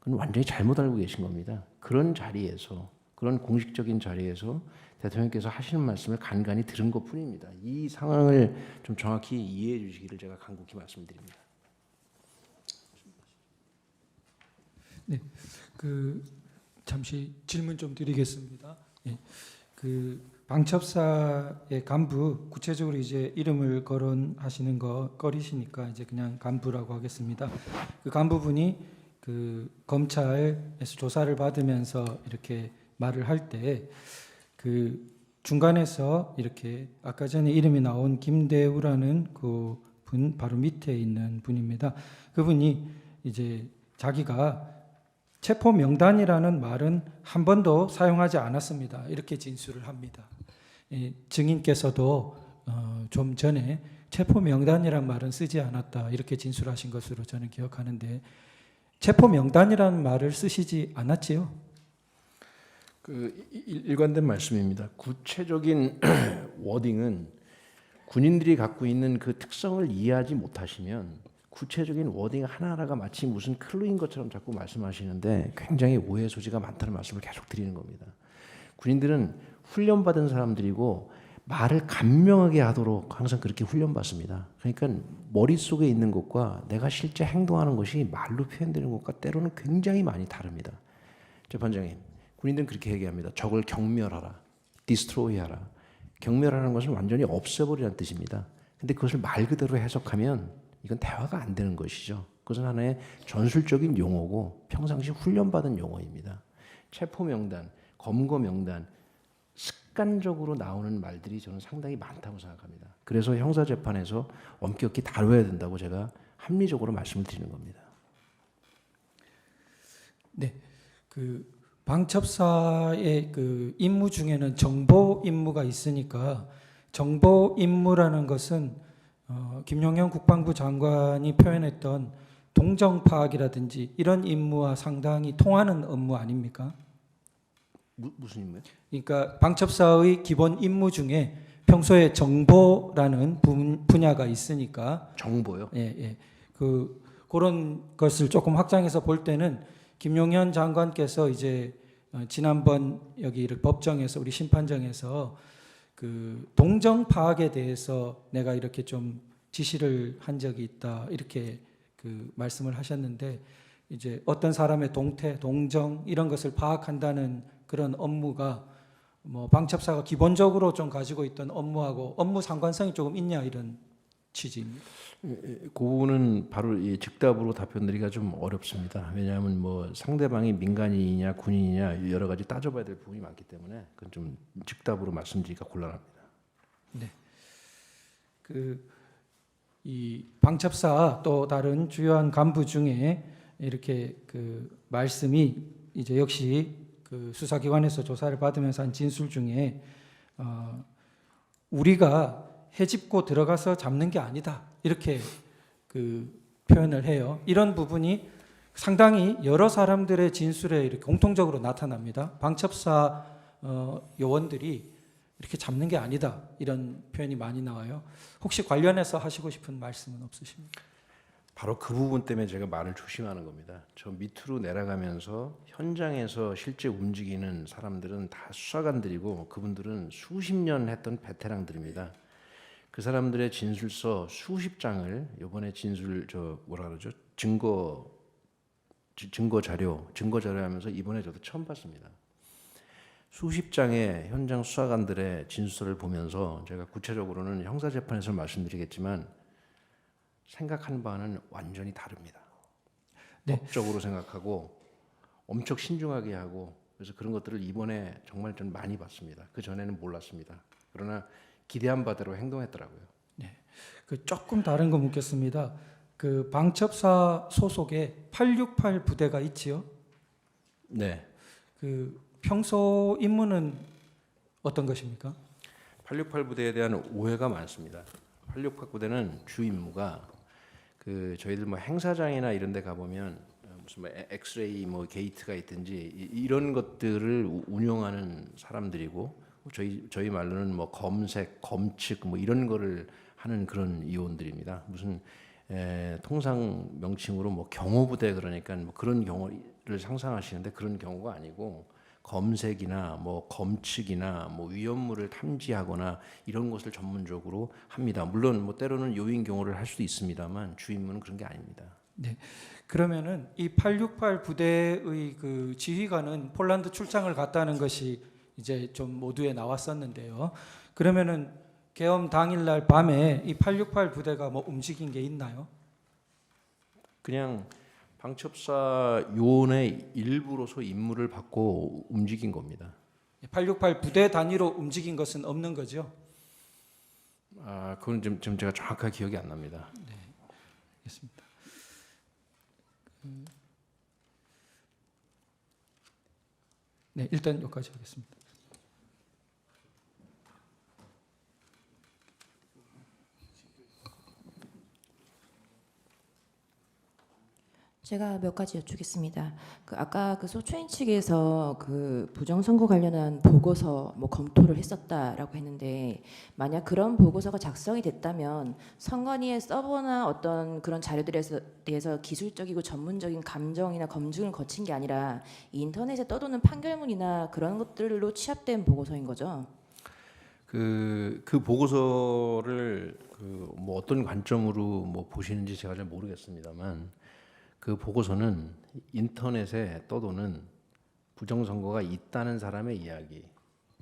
A: 그건 완전히 잘못 알고 계신 겁니다. 그런 자리에서 그런 공식적인 자리에서 대통령께서 하시는 말씀을 간간히 들은 것뿐입니다. 이 상황을 좀 정확히 이해해 주시기를 제가 간곡히 말씀드립니다.
E: 네, 잠시 질문 좀 드리겠습니다. 예, 방첩사의 간부 구체적으로 이제 이름을 거론하시는 거 꺼리시니까 이제 그냥 간부라고 하겠습니다. 그 간부분이 검찰에서 조사를 받으면서 이렇게 말을 할 때 중간에서 이렇게 아까 전에 이름이 나온 김대우라는 그 분 바로 밑에 있는 분입니다. 그분이 이제 자기가 체포 명단이라는 말은 한 번도 사용하지 않았습니다. 이렇게 진술을 합니다. 증인께서도 좀 전에 체포 명단이라는 말은 쓰지 않았다 이렇게 진술하신 것으로 저는 기억하는데 체포 명단이라는 말을 쓰시지 않았지요?
A: 일관된 말씀입니다. 구체적인 워딩은 군인들이 갖고 있는 그 특성을 이해하지 못하시면 구체적인 워딩 하나하나가 마치 무슨 클루인 것처럼 자꾸 말씀하시는데 굉장히 오해 소지가 많다는 말씀을 계속 드리는 겁니다. 군인들은 훈련받은 사람들이고 말을 간명하게 하도록 항상 그렇게 훈련받습니다. 그러니까 머릿속에 있는 것과 내가 실제 행동하는 것이 말로 표현되는 것과 때로는 굉장히 많이 다릅니다. 재판장님, 군인들은 그렇게 얘기합니다. 적을 경멸하라, 디스트로이하라. 경멸하는 것은 완전히 없애버리라는 뜻입니다. 근데 그것을 말 그대로 해석하면 이건 대화가 안 되는 것이죠. 그것은 하나의 전술적인 용어고 평상시 훈련받은 용어입니다. 체포명단, 검거명단, 습관적으로 나오는 말들이 저는 상당히 많다고 생각합니다. 그래서 형사재판에서 엄격히 다뤄야 된다고 제가 합리적으로 말씀을 드리는 겁니다.
E: 네, 방첩사의 임무 중에는 정보 임무가 있으니까 정보 임무라는 것은 김용현 국방부 장관이 표현했던 동정 파악이라든지 이런 임무와 상당히 통하는 업무 아닙니까?
A: 무슨 임무요?
E: 그러니까 방첩사의 기본 임무 중에 평소에 정보라는 분야가 있으니까
A: 정보요?
E: 예. 그런 것을 조금 확장해서 볼 때는 김용현 장관께서 이제 지난번 여기 법정에서 우리 심판정에서 동정 파악에 대해서 내가 이렇게 좀 지시를 한 적이 있다 이렇게 말씀을 하셨는데 이제 어떤 사람의 동태, 동정 이런 것을 파악한다는 그런 업무가 뭐 방첩사가 기본적으로 좀 가지고 있던 업무하고 업무 상관성이 조금 있냐 이런 취지입니다.
A: 그 부분은 바로 이 즉답으로 답변드리기가 좀 어렵습니다. 왜냐하면 뭐 상대방이 민간인이냐 군인이냐 여러 가지 따져봐야 될 부분이 많기 때문에 그건 좀 즉답으로 말씀드리기가 곤란합니다.
E: 이 방첩사 또 다른 주요한 간부 중에 이렇게 그 말씀이 이제 역시 그 수사기관에서 조사를 받으면서 한 진술 중에 우리가 해집고 들어가서 잡는 게 아니다 이렇게 그 표현을 해요. 이런 부분이 상당히 여러 사람들의 진술에 이렇게 공통적으로 나타납니다. 방첩사 요원들이 이렇게 잡는 게 아니다 이런 표현이 많이 나와요. 혹시 관련해서 하시고 싶은 말씀은 없으십니까?
A: 바로 그 부분 때문에 제가 말을 조심하는 겁니다. 저 밑으로 내려가면서 현장에서 실제 움직이는 사람들은 다 수사관들이고 그분들은 수십 년 했던 베테랑들입니다. 그 사람들의 진술서 수십 장을 이번에 증거 자료 하면서 이번에 저도 처음 봤습니다. 수십 장의 현장 수사관들의 진술을 보면서 제가 구체적으로는 형사재판에서 말씀드리겠지만 생각하는 바는 완전히 다릅니다.
E: 네.
A: 법적으로 생각하고 엄청 신중하게 하고 그래서 그런 것들을 이번에 정말 좀 많이 봤습니다. 그 전에는 몰랐습니다. 그러나 기대한 바대로 행동했더라고요.
E: 그 조금 다른 거 묻겠습니다. 그 방첩사 소속에 868 부대가 있지요?
A: 네.
E: 그 평소 임무는 어떤 것입니까?
A: 868 부대에 대한 오해가 많습니다. 868 부대는 주 임무가 그 저희들 뭐 행사장이나 이런 데 가보면 무슨 뭐 엑스레이 뭐 게이트가 있든지 이런 것들을 운영하는 사람들이고 저희 말로는 뭐 검색, 검측 뭐 이런 거를 하는 그런 요원들입니다. 무슨 통상 명칭으로 뭐 경호부대 그러니까 뭐 그런 경우를 상상하시는데 그런 경우가 아니고 검색이나 뭐 검측이나 뭐 위험물을 탐지하거나 이런 것을 전문적으로 합니다. 물론 뭐 때로는 요인 경호를 할 수도 있습니다만 주 임무는 그런 게 아닙니다.
E: 네. 그러면은 이 868 부대의 그 지휘관은 폴란드 출장을 갔다는 것이 이제 좀 모두에 나왔었는데요. 그러면은 계엄 당일날 밤에 이 868 부대가 뭐 움직인 게 있나요?
A: 그냥 방첩사 요원의 일부로서 임무를 받고 움직인 겁니다.
E: 868 부대 단위로 움직인 것은 없는 거죠?
A: 그건 지금 제가 정확하게 기억이 안 납니다.
E: 알겠습니다. 네, 일단 여기까지 하겠습니다.
J: 제가 몇 가지 여쭙겠습니다. 아까 그 소추인 측에서 그 부정선거 관련한 보고서 뭐 검토를 했었다라고 했는데 만약 그런 보고서가 작성이 됐다면 선관위의 서버나 어떤 그런 자료들에 대해서 기술적이고 전문적인 감정이나 검증을 거친 게 아니라 인터넷에 떠도는 판결문이나 그런 것들로 취합된 보고서인 거죠.
A: 그 보고서를 뭐 어떤 관점으로 뭐 보시는지 제가 잘 모르겠습니다만. 그 보고서는 인터넷에 떠도는 부정선거가 있다는 사람의 이야기,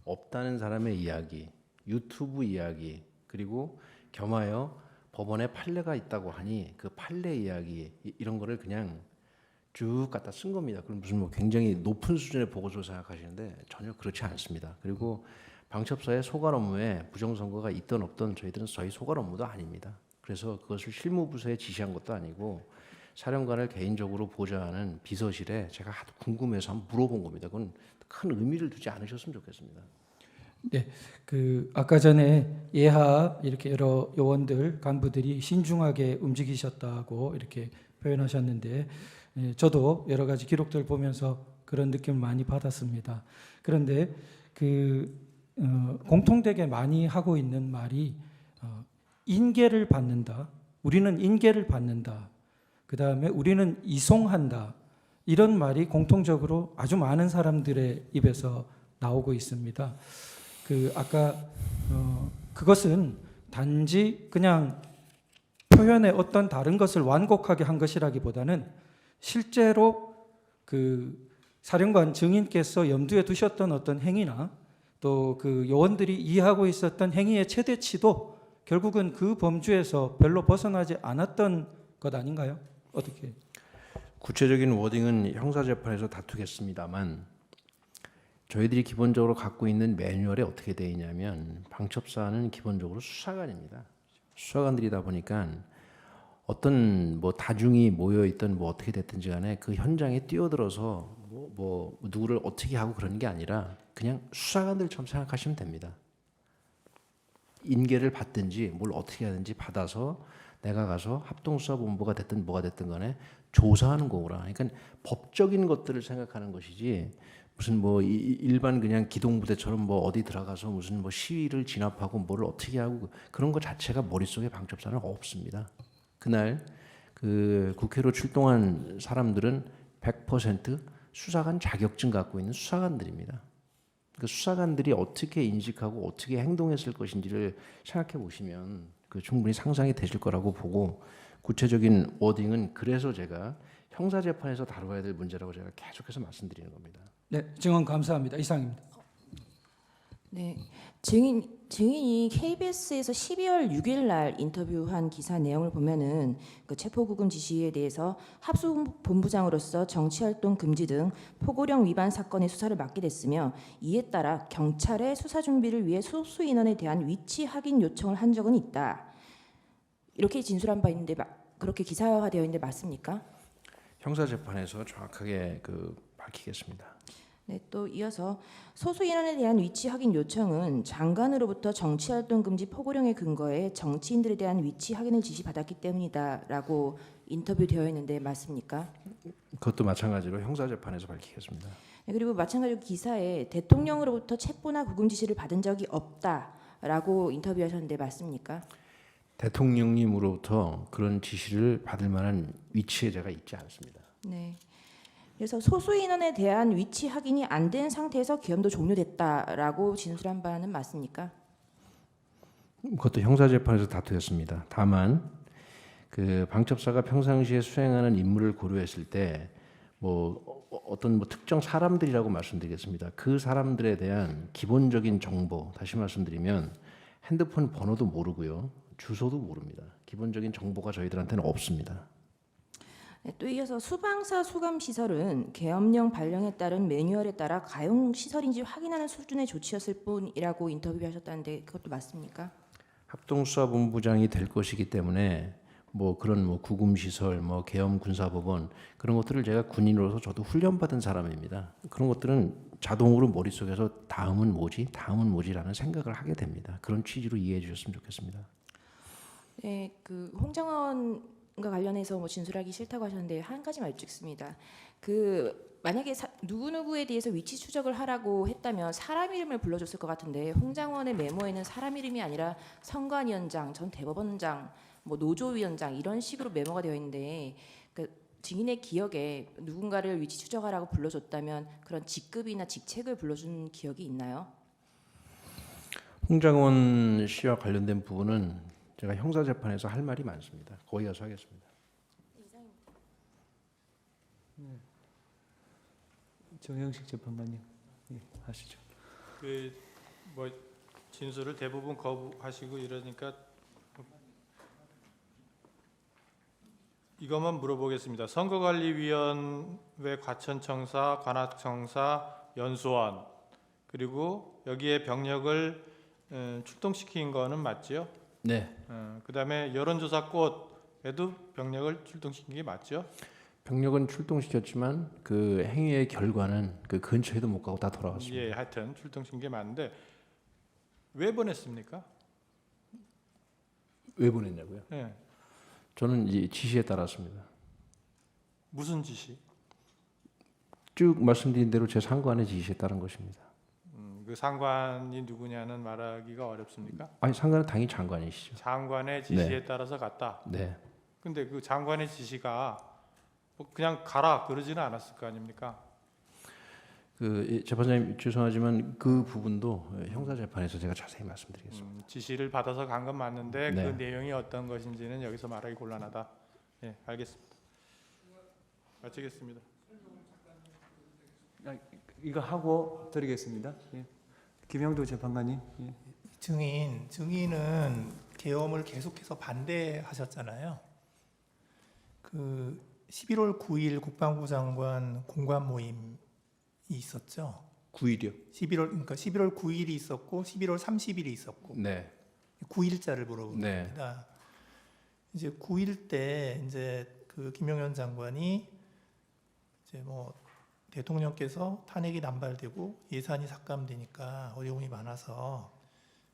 A: 없다는 사람의 이야기, 유튜브 이야기, 그리고 겸하여 법원에 판례가 있다고 하니 그 판례 이야기 이런 거를 그냥 쭉 갖다 쓴 겁니다. 그럼 무슨 뭐 굉장히 높은 수준의 보고서 생각하시는데 전혀 그렇지 않습니다. 그리고 방첩사의 소관 업무에 부정선거가 있든 없든 저희들은 저희 소관 업무도 아닙니다. 그래서 그것을 실무부서에 지시한 것도 아니고 사령관을 개인적으로 보좌하는 비서실에 제가 하도 궁금해서 한번 물어본 겁니다. 그건 큰 의미를 두지 않으셨으면 좋겠습니다.
E: 네, 그 아까 전에 예하 이렇게 여러 요원들 간부들이 신중하게 움직이셨다고 이렇게 표현하셨는데 저도 여러 가지 기록들 보면서 그런 느낌을 많이 받았습니다. 그런데 공통되게 많이 하고 있는 말이 인계를 받는다. 우리는 인계를 받는다. 그 다음에 우리는 이송한다. 이런 말이 공통적으로 아주 많은 사람들의 입에서 나오고 있습니다. 아까 그것은 단지 그냥 표현의 어떤 다른 것을 완곡하게 한 것이라기보다는 실제로 그 사령관 증인께서 염두에 두셨던 어떤 행위나 또 그 요원들이 이해하고 있었던 행위의 최대치도 결국은 그 범주에서 별로 벗어나지 않았던 것 아닌가요? 어떻게?
A: 구체적인 워딩은 형사재판에서 다투겠습니다만 저희들이 기본적으로 갖고 있는 매뉴얼에 어떻게 되어 있냐면 방첩사는 기본적으로 수사관입니다. 수사관들이다 보니까 어떤 뭐 다중이 모여 있던 뭐 어떻게 됐든지 간에 그 현장에 뛰어들어서 뭐 누구를 어떻게 하고 그러는 게 아니라 그냥 수사관들처럼 생각하시면 됩니다. 인계를 받든지 뭘 어떻게 하든지 받아서 내가 가서 합동수사본부가 됐든 뭐가 됐든 간에 조사하는 거구나. 그러니까 법적인 것들을 생각하는 것이지 무슨 뭐 일반 그냥 기동부대처럼 뭐 어디 들어가서 무슨 뭐 시위를 진압하고 뭐를 어떻게 하고 그런 것 자체가 머릿속에 방첩사는 없습니다. 그날 그 국회로 출동한 사람들은 100% 수사관 자격증 갖고 있는 수사관들입니다. 그 수사관들이 어떻게 인식하고 어떻게 행동했을 것인지를 생각해 보시면 그 충분히 상상이 되실 거라고 보고 구체적인 워딩은 그래서 제가 형사재판에서 다뤄야 될 문제라고 제가 계속해서 말씀드리는 겁니다.
E: 네, 증언 감사합니다. 이상입니다.
J: 네, 증인이 KBS에서 12월 6일 날 인터뷰한 기사 내용을 보면은 그 체포구금 지시에 대해서 합수본부장으로서 정치활동 금지 등 포고령 위반 사건의 수사를 맡게 됐으며 이에 따라 경찰의 수사 준비를 위해 소수 인원에 대한 위치 확인 요청을 한 적은 있다. 이렇게 진술한 바 있는데 그렇게 기사화되어 있는데 맞습니까?
A: 형사재판에서 정확하게 밝히겠습니다.
J: 네, 또 이어서 소수 인원에 대한 위치 확인 요청은 장관으로부터 정치활동 금지 포고령에 근거해 정치인들에 대한 위치 확인을 지시받았기 때문이다라고 인터뷰되어 있는데 맞습니까?
A: 그것도 마찬가지로 형사재판에서 밝히겠습니다.
J: 네, 그리고 마찬가지로 기사에 대통령으로부터 체포나 구금 지시를 받은 적이 없다라고 인터뷰하셨는데 맞습니까?
A: 대통령님으로부터 그런 지시를 받을 만한 위치에 제가 있지 않습니다.
J: 네. 그래서 소수 인원에 대한 위치 확인이 안 된 상태에서 계엄도 종료됐다라고 진술한 바는 맞습니까?
A: 그것도 형사재판에서 다투였습니다. 다만 그 방첩사가 평상시에 수행하는 임무를 고려했을 때 뭐 어떤 뭐 특정 사람들이라고 말씀드리겠습니다. 그 사람들에 대한 기본적인 정보 다시 말씀드리면 핸드폰 번호도 모르고요, 주소도 모릅니다. 기본적인 정보가 저희들한테는 없습니다.
J: 네, 또 이어서 수방사 수감 시설은 계엄령 발령에 따른 매뉴얼에 따라 가용 시설인지 확인하는 수준의 조치였을 뿐이라고 인터뷰하셨다는데 그것도 맞습니까?
A: 합동수사본부장이 될 것이기 때문에 뭐 그런 뭐 구금 시설, 뭐 계엄 군사법원 그런 것들을 제가 군인으로서 저도 훈련받은 사람입니다. 그런 것들은 자동으로 머릿속에서 다음은 뭐지라는 생각을 하게 됩니다. 그런 취지로 이해해 주셨으면 좋겠습니다.
J: 네, 그 홍장원과 관련해서 뭐 진술하기 싫다고 하셨는데 한 가지만 여쭙습니다. 그 만약에 누구누구에 대해서 위치 추적을 하라고 했다면 사람 이름을 불러줬을 것 같은데 홍장원의 메모에는 사람 이름이 아니라 선관위원장, 전 대법원장, 뭐 노조위원장 이런 식으로 메모가 되어 있는데 그 증인의 기억에 누군가를 위치 추적하라고 불러줬다면 그런 직급이나 직책을 불러준 기억이 있나요?
A: 홍장원 씨와 관련된 부분은 제가 형사재판에서 할 말이 많습니다. 거기 가서 하겠습니다.
B: 정영식 재판관님, 예, 하시죠.
G: 그 뭐 진술을 대부분 거부하시고 이러니까 이것만 물어보겠습니다. 선거관리위원회 과천청사, 관악청사, 연수원 그리고 여기에 병력을 출동시킨 거는 맞죠?
A: 네.
G: 그다음에 여론조사꽃에도 병력을 출동시킨 게 맞죠?
A: 병력은 출동시켰지만 그 행위의 결과는 그 근처에도 못 가고 다 돌아왔습니다.
G: 예, 하여튼 출동시킨 게 맞는데 왜 보냈습니까?
A: 왜 보냈냐고요?
G: 예.
A: 저는 이제 지시에 따랐습니다.
G: 무슨 지시?
A: 쭉 말씀드린 대로 제 상관의 지시에 따른 것입니다.
G: 그 상관이 누구냐는 말하기가 어렵습니까?
A: 아니 상관은 당연히 장관이시죠.
G: 장관의 지시에 따라서 갔다.
A: 네.
G: 근데 그 장관의 지시가 뭐 그냥 가라 그러지는 않았을 거 아닙니까?
A: 그 재판장님 죄송하지만 그 부분도 형사재판에서 제가 자세히 말씀드리겠습니다.
G: 지시를 받아서 간 건 맞는데
A: 네.
G: 그 내용이 어떤 것인지는 여기서 말하기 곤란하다. 예, 알겠습니다. 마치겠습니다.
B: 이거 하고 드리겠습니다. 예. 김영도 재판관님. 예.
K: 증인은 계엄을 계속해서 반대하셨잖아요. 그 11월 9일 국방부 장관 공관 모임이 있었죠.
A: 9일이요?
K: 11월 9일이 있었고 11월 30일이 있었고
A: 네.
K: 9일자를 물어보는
A: 네.
K: 겁니다. 이제 9일 때 이제 그 김용현 장관이 이제 뭐 대통령께서 탄핵이 남발되고 예산이 삭감되니까 어려움이 많아서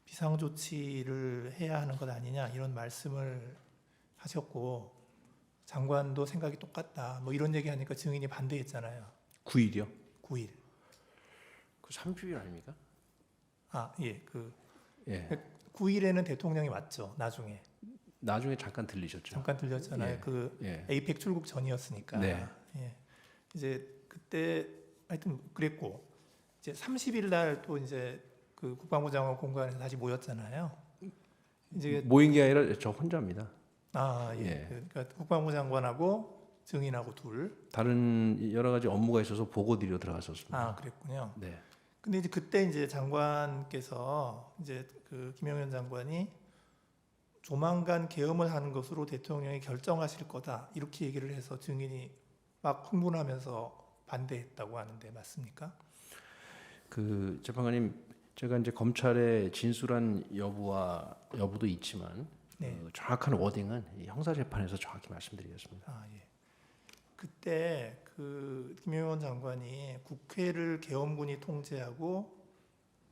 K: 비상 조치를 해야 하는 것 아니냐 이런 말씀을 하셨고 장관도 생각이 똑같다 뭐 이런 얘기하니까 증인이 반대했잖아요.
A: 9일이요?
K: 9일.
A: 그 30일 아닙니까?
K: 아, 예. 그
A: 예.
K: 9일에는 대통령이 왔죠. 나중에
A: 잠깐 들리셨죠?
K: 잠깐 들렸잖아요.
A: 예.
K: 그
A: 예.
K: 에이펙 출국 전이었으니까.
A: 네.
K: 예. 이제 그때 하여튼 그랬고 이제 30일 날 또 이제 그 국방부 장관 공관에서 다시 모였잖아요. 이제
A: 모인 게 아니라 저 혼자입니다.
K: 아, 예.
A: 예.
K: 그러니까 국방부 장관하고 증인하고 둘.
A: 다른 여러 가지 업무가 있어서 보고 드리러 들어갔었습니다.
K: 아, 그랬군요.
A: 네.
K: 근데 이제 그때 이제 장관께서 이제 그 김용현 장관이 조만간 계엄을 하는 것으로 대통령이 결정하실 거다 이렇게 얘기를 해서 증인이 막 흥분하면서 반대했다고 하는데 맞습니까?
A: 그 재판관님, 제가 이제 검찰의 진술한 여부도 있지만
K: 네.
A: 정확한 워딩은 이 형사 재판에서 정확히 말씀드리겠습니다.
K: 아, 예. 그때 그 김용현 장관이 국회를 계엄군이 통제하고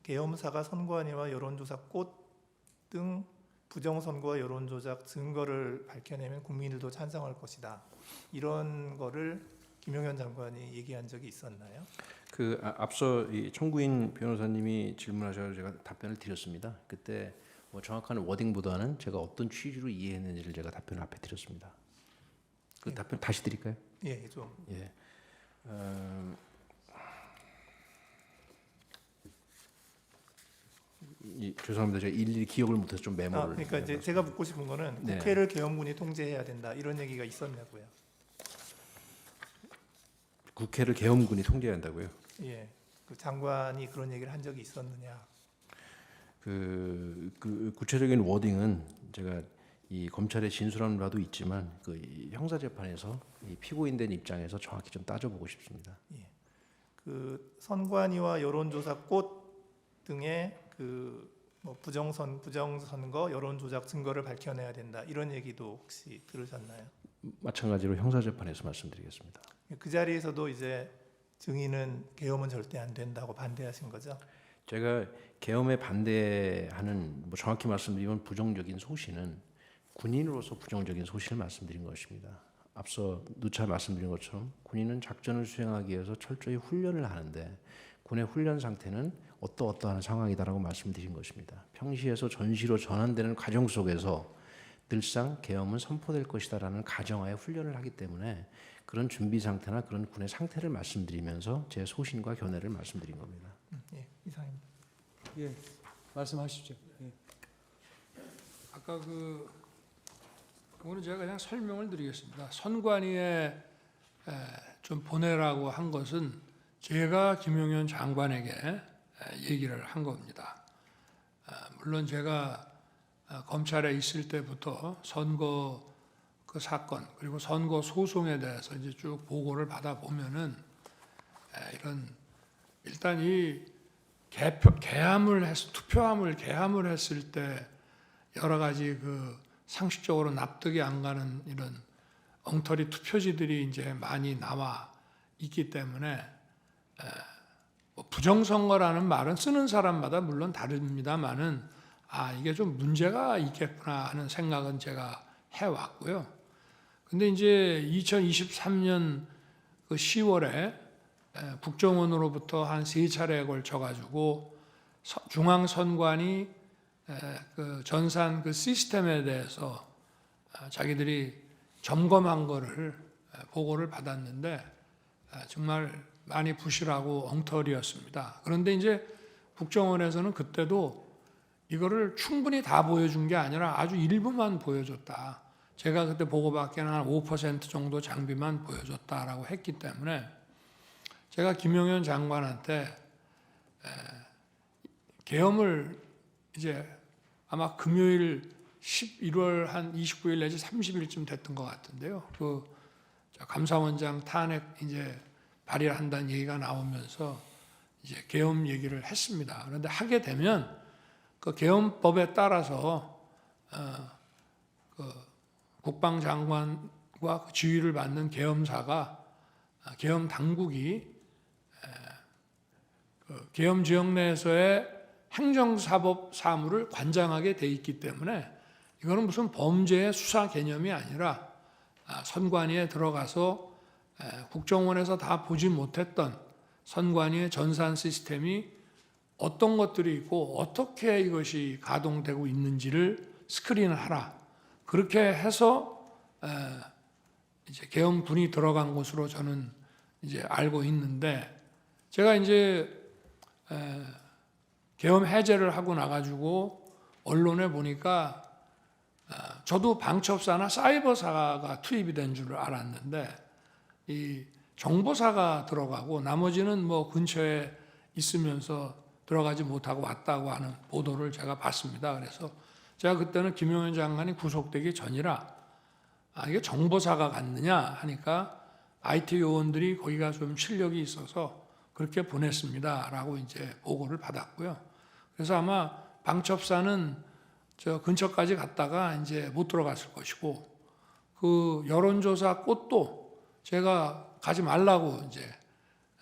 K: 계엄사가 선관위와 여론조사 꽃 등 부정선거와 여론조작 증거를 밝혀내면 국민들도 찬성할 것이다. 이런 거를 김용현 장관이 얘기한 적이 있었나요?
A: 그 앞서 이 청구인 변호사님이 질문하셔서 제가 답변을 드렸습니다. 그때 뭐 정확한 워딩보다는 제가 어떤 취지로 이해했는지를 제가 답변을 앞에 드렸습니다. 그 답변 다시 드릴까요?
K: 예, 좀.
A: 예. 죄송합니다. 제가 일일이 기억을 못해서 좀 메모를.
K: 그러니까 이제 제가 묻고 싶은 거는
A: 네.
K: 국회를 계엄군이 통제해야 된다 이런 얘기가 있었냐고요.
A: 국회를 계엄군이 통제해야 한다고요?
K: 예, 그 장관이 그런 얘기를 한 적이 있었느냐?
A: 그 구체적인 워딩은 제가 이 검찰의 진술한 바도 있지만 이 형사 재판에서 이 피고인된 입장에서 정확히 좀 따져보고 싶습니다.
K: 예, 그 선관위와 여론조사 꽃 등의 뭐 부정선거 여론조작 증거를 밝혀내야 된다 이런 얘기도 혹시 들으셨나요?
A: 마찬가지로 형사 재판에서 말씀드리겠습니다.
K: 그 자리에서도 이제 증인은 계엄은 절대 안 된다고 반대하신 거죠?
A: 제가 계엄에 반대하는 뭐 정확히 말씀드리면 부정적인 소신은 군인으로서 부정적인 소신을 말씀드린 것입니다. 앞서 누차 말씀드린 것처럼 군인은 작전을 수행하기 위해서 철저히 훈련을 하는데 군의 훈련 상태는 어떠한 상황이다라고 말씀드린 것입니다. 평시에서 전시로 전환되는 과정 속에서 늘상 계엄은 선포될 것이다라는 가정하에 훈련을 하기 때문에 그런 준비 상태나 그런 군의 상태를 말씀드리면서 제 소신과 견해를 말씀드린 겁니다.
K: 예, 이상입니다.
B: 예, 말씀하시죠. 예.
L: 아까 그거는 제가 그냥 설명을 드리겠습니다. 선관위에 좀 보내라고 한 것은 제가 김용현 장관에게 얘기를 한 겁니다. 물론 제가 검찰에 있을 때부터 선거 그 사건 그리고 선거 소송에 대해서 이제 쭉 보고를 받아 보면은 이런 일단 이 투표함을 개함을 했을 때 여러 가지 그 상식적으로 납득이 안 가는 이런 엉터리 투표지들이 이제 많이 나와 있기 때문에 뭐 부정선거라는 말은 쓰는 사람마다 물론 다릅니다만은 이게 좀 문제가 있겠구나 하는 생각은 제가 해왔고요. 근데 이제 2023년 그 10월에 국정원으로부터 한 3차례에 걸쳐가지고 중앙선관위 그 전산 그 시스템에 대해서 자기들이 점검한 거를 보고를 받았는데 정말 많이 부실하고 엉터리였습니다. 그런데 이제 국정원에서는 그때도 이거를 충분히 다 보여준 게 아니라 아주 일부만 보여줬다. 제가 그때 보고받기에는 한 5% 정도 장비만 보여줬다라고 했기 때문에 제가 김용현 장관한테 계엄을 이제 아마 금요일 11월 한 29일 내지 30일쯤 됐던 것 같은데요. 그 감사원장 탄핵 이제 발의를 한다는 얘기가 나오면서 이제 계엄 얘기를 했습니다. 그런데 하게 되면 그 계엄법에 따라서 그 국방장관과 그 지휘를 받는 계엄사가 계엄 당국이 그 계엄 지역 내에서의 행정사법 사무를 관장하게 돼 있기 때문에 이거는 무슨 범죄의 수사 개념이 아니라 선관위에 들어가서 국정원에서 다 보지 못했던 선관위의 전산 시스템이 어떤 것들이 있고 어떻게 이것이 가동되고 있는지를 스크린을 하라. 그렇게 해서 이제 계엄군이 들어간 것으로 저는 이제 알고 있는데, 제가 이제 계엄 해제를 하고 나가지고 언론에 보니까 저도 방첩사나 사이버사가 투입이 된 줄 알았는데 이 정보사가 들어가고 나머지는 뭐 근처에 있으면서 들어가지 못하고 왔다고 하는 보도를 제가 봤습니다. 그래서 제가 그때는 김용현 장관이 구속되기 전이라 이게 정보사가 갔느냐 하니까 IT 요원들이 거기가 좀 실력이 있어서 그렇게 보냈습니다라고 이제 보고를 받았고요. 그래서 아마 방첩사는 저 근처까지 갔다가 이제 못 들어갔을 것이고, 그 여론조사 꽃도 제가 가지 말라고 이제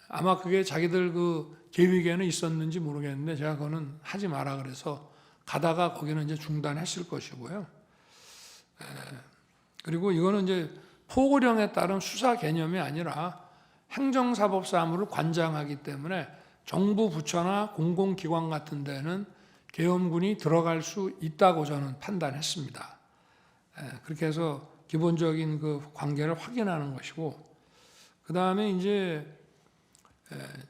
L: 아마 그게 자기들 그 계획에는 있었는지 모르겠는데 제가 그거는 하지 마라 그래서 가다가 거기는 이제 중단했을 것이고요. 그리고 이거는 이제 포고령에 따른 수사 개념이 아니라 행정사법 사무를 관장하기 때문에 정부 부처나 공공기관 같은 데는 계엄군이 들어갈 수 있다고 저는 판단했습니다. 그렇게 해서 기본적인 그 관계를 확인하는 것이고, 그 다음에 이제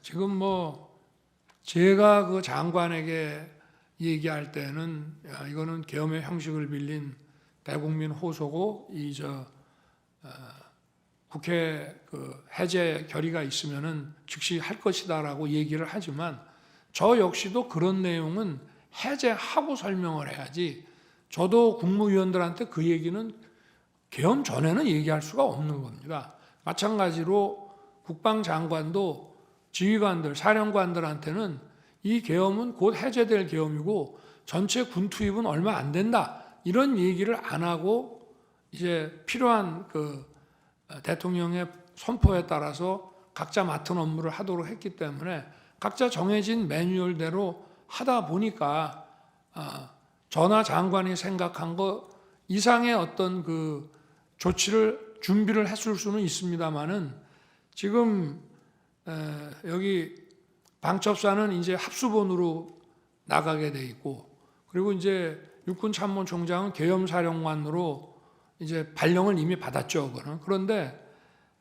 L: 지금 뭐 제가 그 장관에게 얘기할 때는 이거는 계엄의 형식을 빌린 대국민 호소고 국회 그 해제 결의가 있으면은 즉시 할 것이다라고 얘기를 하지만 저 역시도 그런 내용은 해제하고 설명을 해야지, 저도 국무위원들한테 그 얘기는 계엄 전에는 얘기할 수가 없는 겁니다. 마찬가지로 국방장관도 지휘관들, 사령관들한테는 이 계엄은 곧 해제될 계엄이고 전체 군 투입은 얼마 안 된다, 이런 얘기를 안 하고 이제 필요한 그 대통령의 선포에 따라서 각자 맡은 업무를 하도록 했기 때문에 각자 정해진 매뉴얼대로 하다 보니까 저나 장관이 생각한 것 이상의 어떤 그 조치를 준비를 했을 수는 있습니다만은 지금 여기 방첩사는 이제 합수본으로 나가게 돼 있고, 그리고 이제 육군참모총장은 계엄사령관으로 이제 발령을 이미 받았죠. 그거는. 그런데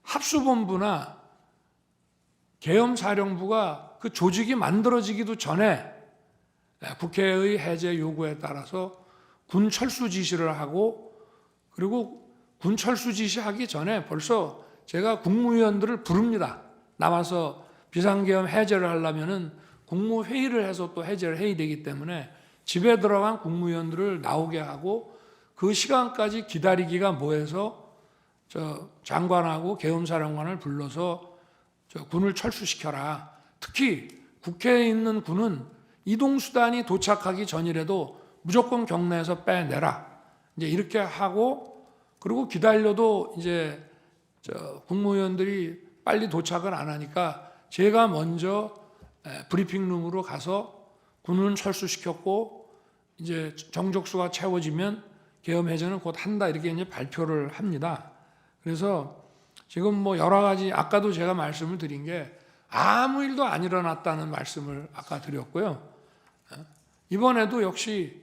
L: 합수본부나 계엄사령부가 그 조직이 만들어지기도 전에 국회의 해제 요구에 따라서 군 철수 지시를 하고, 그리고 군 철수 지시하기 전에 벌써 제가 국무위원들을 부릅니다. 나와서 비상계엄 해제를 하려면은 국무회의를 해서 또 해제를 해야 되기 때문에 집에 들어간 국무위원들을 나오게 하고 그 시간까지 기다리기가 뭐해서 저 장관하고 계엄사령관을 불러서 저 군을 철수시켜라. 특히 국회에 있는 군은 이동수단이 도착하기 전이라도 무조건 경내에서 빼내라. 이제 이렇게 하고, 그리고 기다려도 이제 저 국무위원들이 빨리 도착을 안 하니까 제가 먼저 브리핑룸으로 가서 군은 철수시켰고 이제 정족수가 채워지면 계엄 해제는 곧 한다, 이렇게 이제 발표를 합니다. 그래서 지금 뭐 여러 가지, 아까도 제가 말씀을 드린 게 아무 일도 안 일어났다는 말씀을 아까 드렸고요. 이번에도 역시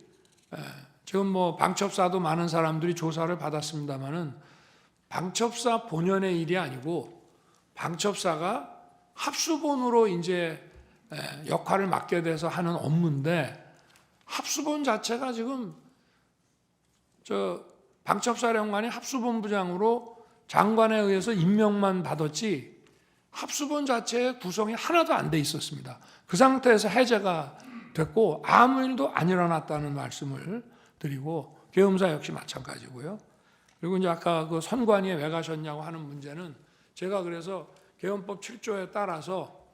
L: 지금 뭐 방첩사도 많은 사람들이 조사를 받았습니다만은 방첩사 본연의 일이 아니고 방첩사가 합수본으로 이제 역할을 맡게 돼서 하는 업무인데, 합수본 자체가 지금 저 방첩사령관이 합수본부장으로 장관에 의해서 임명만 받았지 합수본 자체의 구성이 하나도 안 돼 있었습니다. 그 상태에서 해제가 됐고 아무 일도 안 일어났다는 말씀을 드리고 계엄사 역시 마찬가지고요. 그리고 이제 아까 그 선관위에 왜 가셨냐고 하는 문제는 제가 그래서 계엄법 7조에 따라서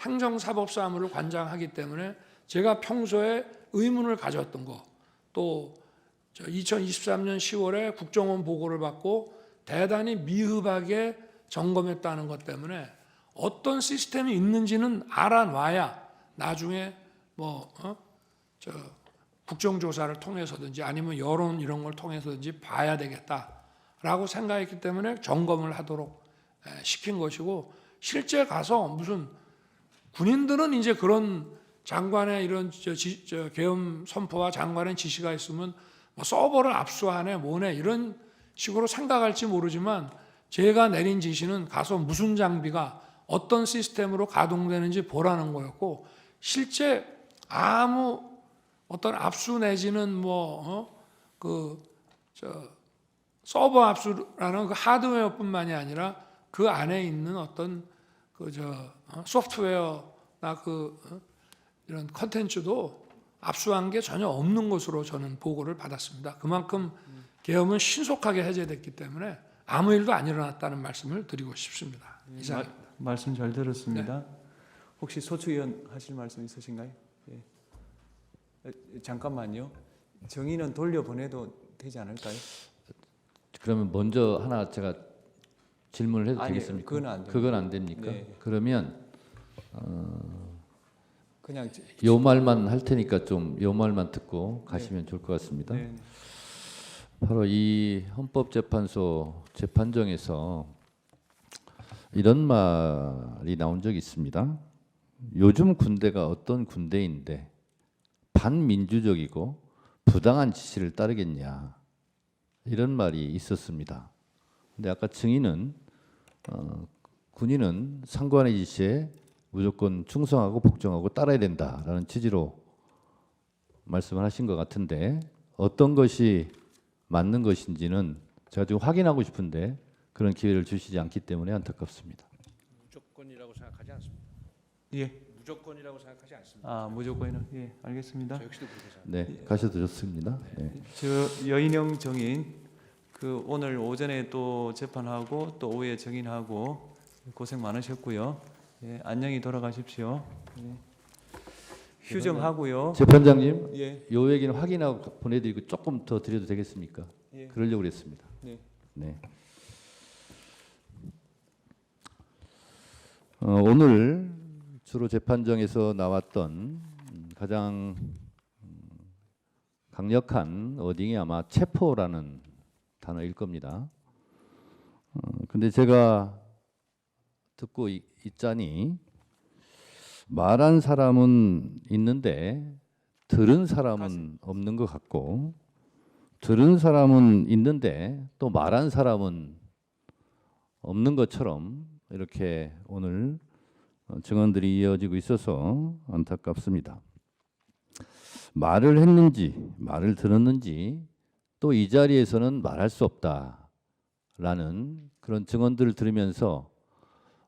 L: 행정사법사무를 관장하기 때문에 제가 평소에 의문을 가졌던 거, 또 2023년 10월에 국정원 보고를 받고 대단히 미흡하게 점검했다는 것 때문에 어떤 시스템이 있는지는 알아놔야 나중에 국정조사를 통해서든지 아니면 여론 이런 걸 통해서든지 봐야 되겠다라고 생각했기 때문에 점검을 하도록 시킨 것이고, 실제 가서 무슨 군인들은 이제 그런 장관의 이런 계엄 선포와 장관의 지시가 있으면 뭐 서버를 압수하네 뭐네 이런 식으로 생각할지 모르지만, 제가 내린 지시는 가서 무슨 장비가 어떤 시스템으로 가동되는지 보라는 거였고, 실제 아무 어떤 압수 내지는 서버 압수라는 그 하드웨어뿐만이 아니라 그 안에 있는 어떤 소프트웨어나 이런 컨텐츠도 압수한 게 전혀 없는 것으로 저는 보고를 받았습니다. 그만큼 계엄은 신속하게 해제됐기 때문에 아무 일도 안 일어났다는 말씀을 드리고 싶습니다. 이상입니다.
B: 말씀 잘 들었습니다. 혹시 소추위원 하실 말씀 있으신가요? 예. 잠깐만요. 정의는 돌려보내도 되지 않을까요?
M: 그러면 먼저 하나 제가 질문을 해도
B: 아니,
M: 되겠습니까?
B: 그건
M: 안 됩니까?
B: 네.
M: 그러면
B: 그냥
M: 요 말만 할 테니까 좀 요 말만 듣고 가시면 좋을 것 같습니다.
B: 네.
M: 바로 이 헌법재판소 재판정에서 이런 말이 나온 적이 있습니다. 요즘 군대가 어떤 군대인데 반민주적이고 부당한 지시를 따르겠냐, 이런 말이 있었습니다. 근데 아까 증인은 군인은 상관의 지시에 무조건 충성하고 복종하고 따라야 된다라는 취지로 말씀을 하신 것 같은데, 어떤 것이 맞는 것인지는 제가 지금 확인하고 싶은데 그런 기회를 주시지 않기 때문에 안타깝습니다.
A: 무조건이라고 생각하지 않습니다.
B: 예.
A: 무조건이라고 생각하지 않습니다.
B: 아, 무조건이요? 예, 알겠습니다.
A: 저 역시도 그렇게 생각합니다.
M: 네, 가셔도 좋습니다. 네.
B: 저 여인영 정인 오늘 오전에 또 재판하고 또 오후에 정인하고 고생 많으셨고요. 예, 안녕히 돌아가십시오. 예. 휴정하고요.
M: 재판장님,
B: 예.
M: 요 얘기는 확인하고 보내드리고 조금 더 드려도 되겠습니까?
B: 예.
M: 그러려고 했습니다.
B: 네.
M: 네. 오늘 주로 재판정에서 나왔던 가장 강력한 워딩이 아마 체포라는 단어일 겁니다. 근데 제가 듣고 있자니 말한 사람은 있는데 들은 사람은 없는 것 같고, 들은 사람은 있는데 또 말한 사람은 없는 것처럼 이렇게 오늘 증언들이 이어지고 있어서 안타깝습니다. 말을 했는지 말을 들었는지 또 이 자리에서는 말할 수 없다라는 그런 증언들을 들으면서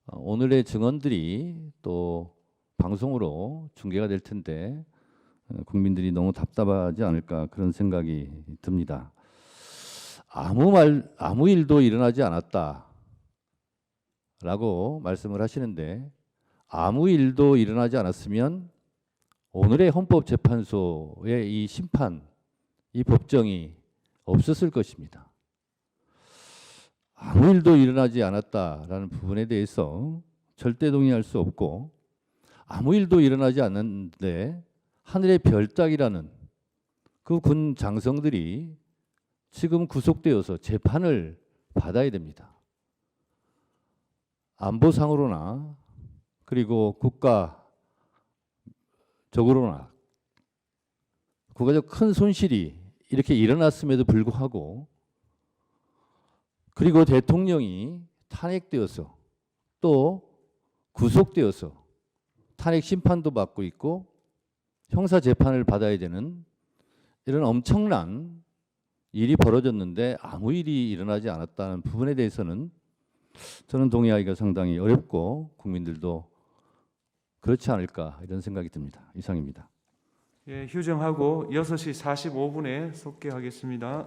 M: 오늘의 증언들이 또 방송으로 중계가 될 텐데 국민들이 너무 답답하지 않을까 그런 생각이 듭니다. 아무 일도 일어나지 않았다라고 말씀을 하시는데, 아무 일도 일어나지 않았으면 오늘의 헌법재판소의 이 심판, 이 법정이 없었을 것입니다. 아무 일도 일어나지 않았다라는 부분에 대해서 절대 동의할 수 없고, 아무 일도 일어나지 않았는데 하늘의 별따기라는 그 군 장성들이 지금 구속되어서 재판을 받아야 됩니다. 안보상으로나 그리고 국가적으로나 국가적 큰 손실이 이렇게 일어났음에도 불구하고, 그리고 대통령이 탄핵되어서 또 구속되어서 탄핵 심판도 받고 있고 형사 재판을 받아야 되는 이런 엄청난 일이 벌어졌는데 아무 일이 일어나지 않았다는 부분에 대해서는 저는 동의하기가 상당히 어렵고 국민들도 그렇지 않을까 이런 생각이 듭니다. 이상입니다.
B: 예, 휴정하고 6시 45분에 속개하겠습니다.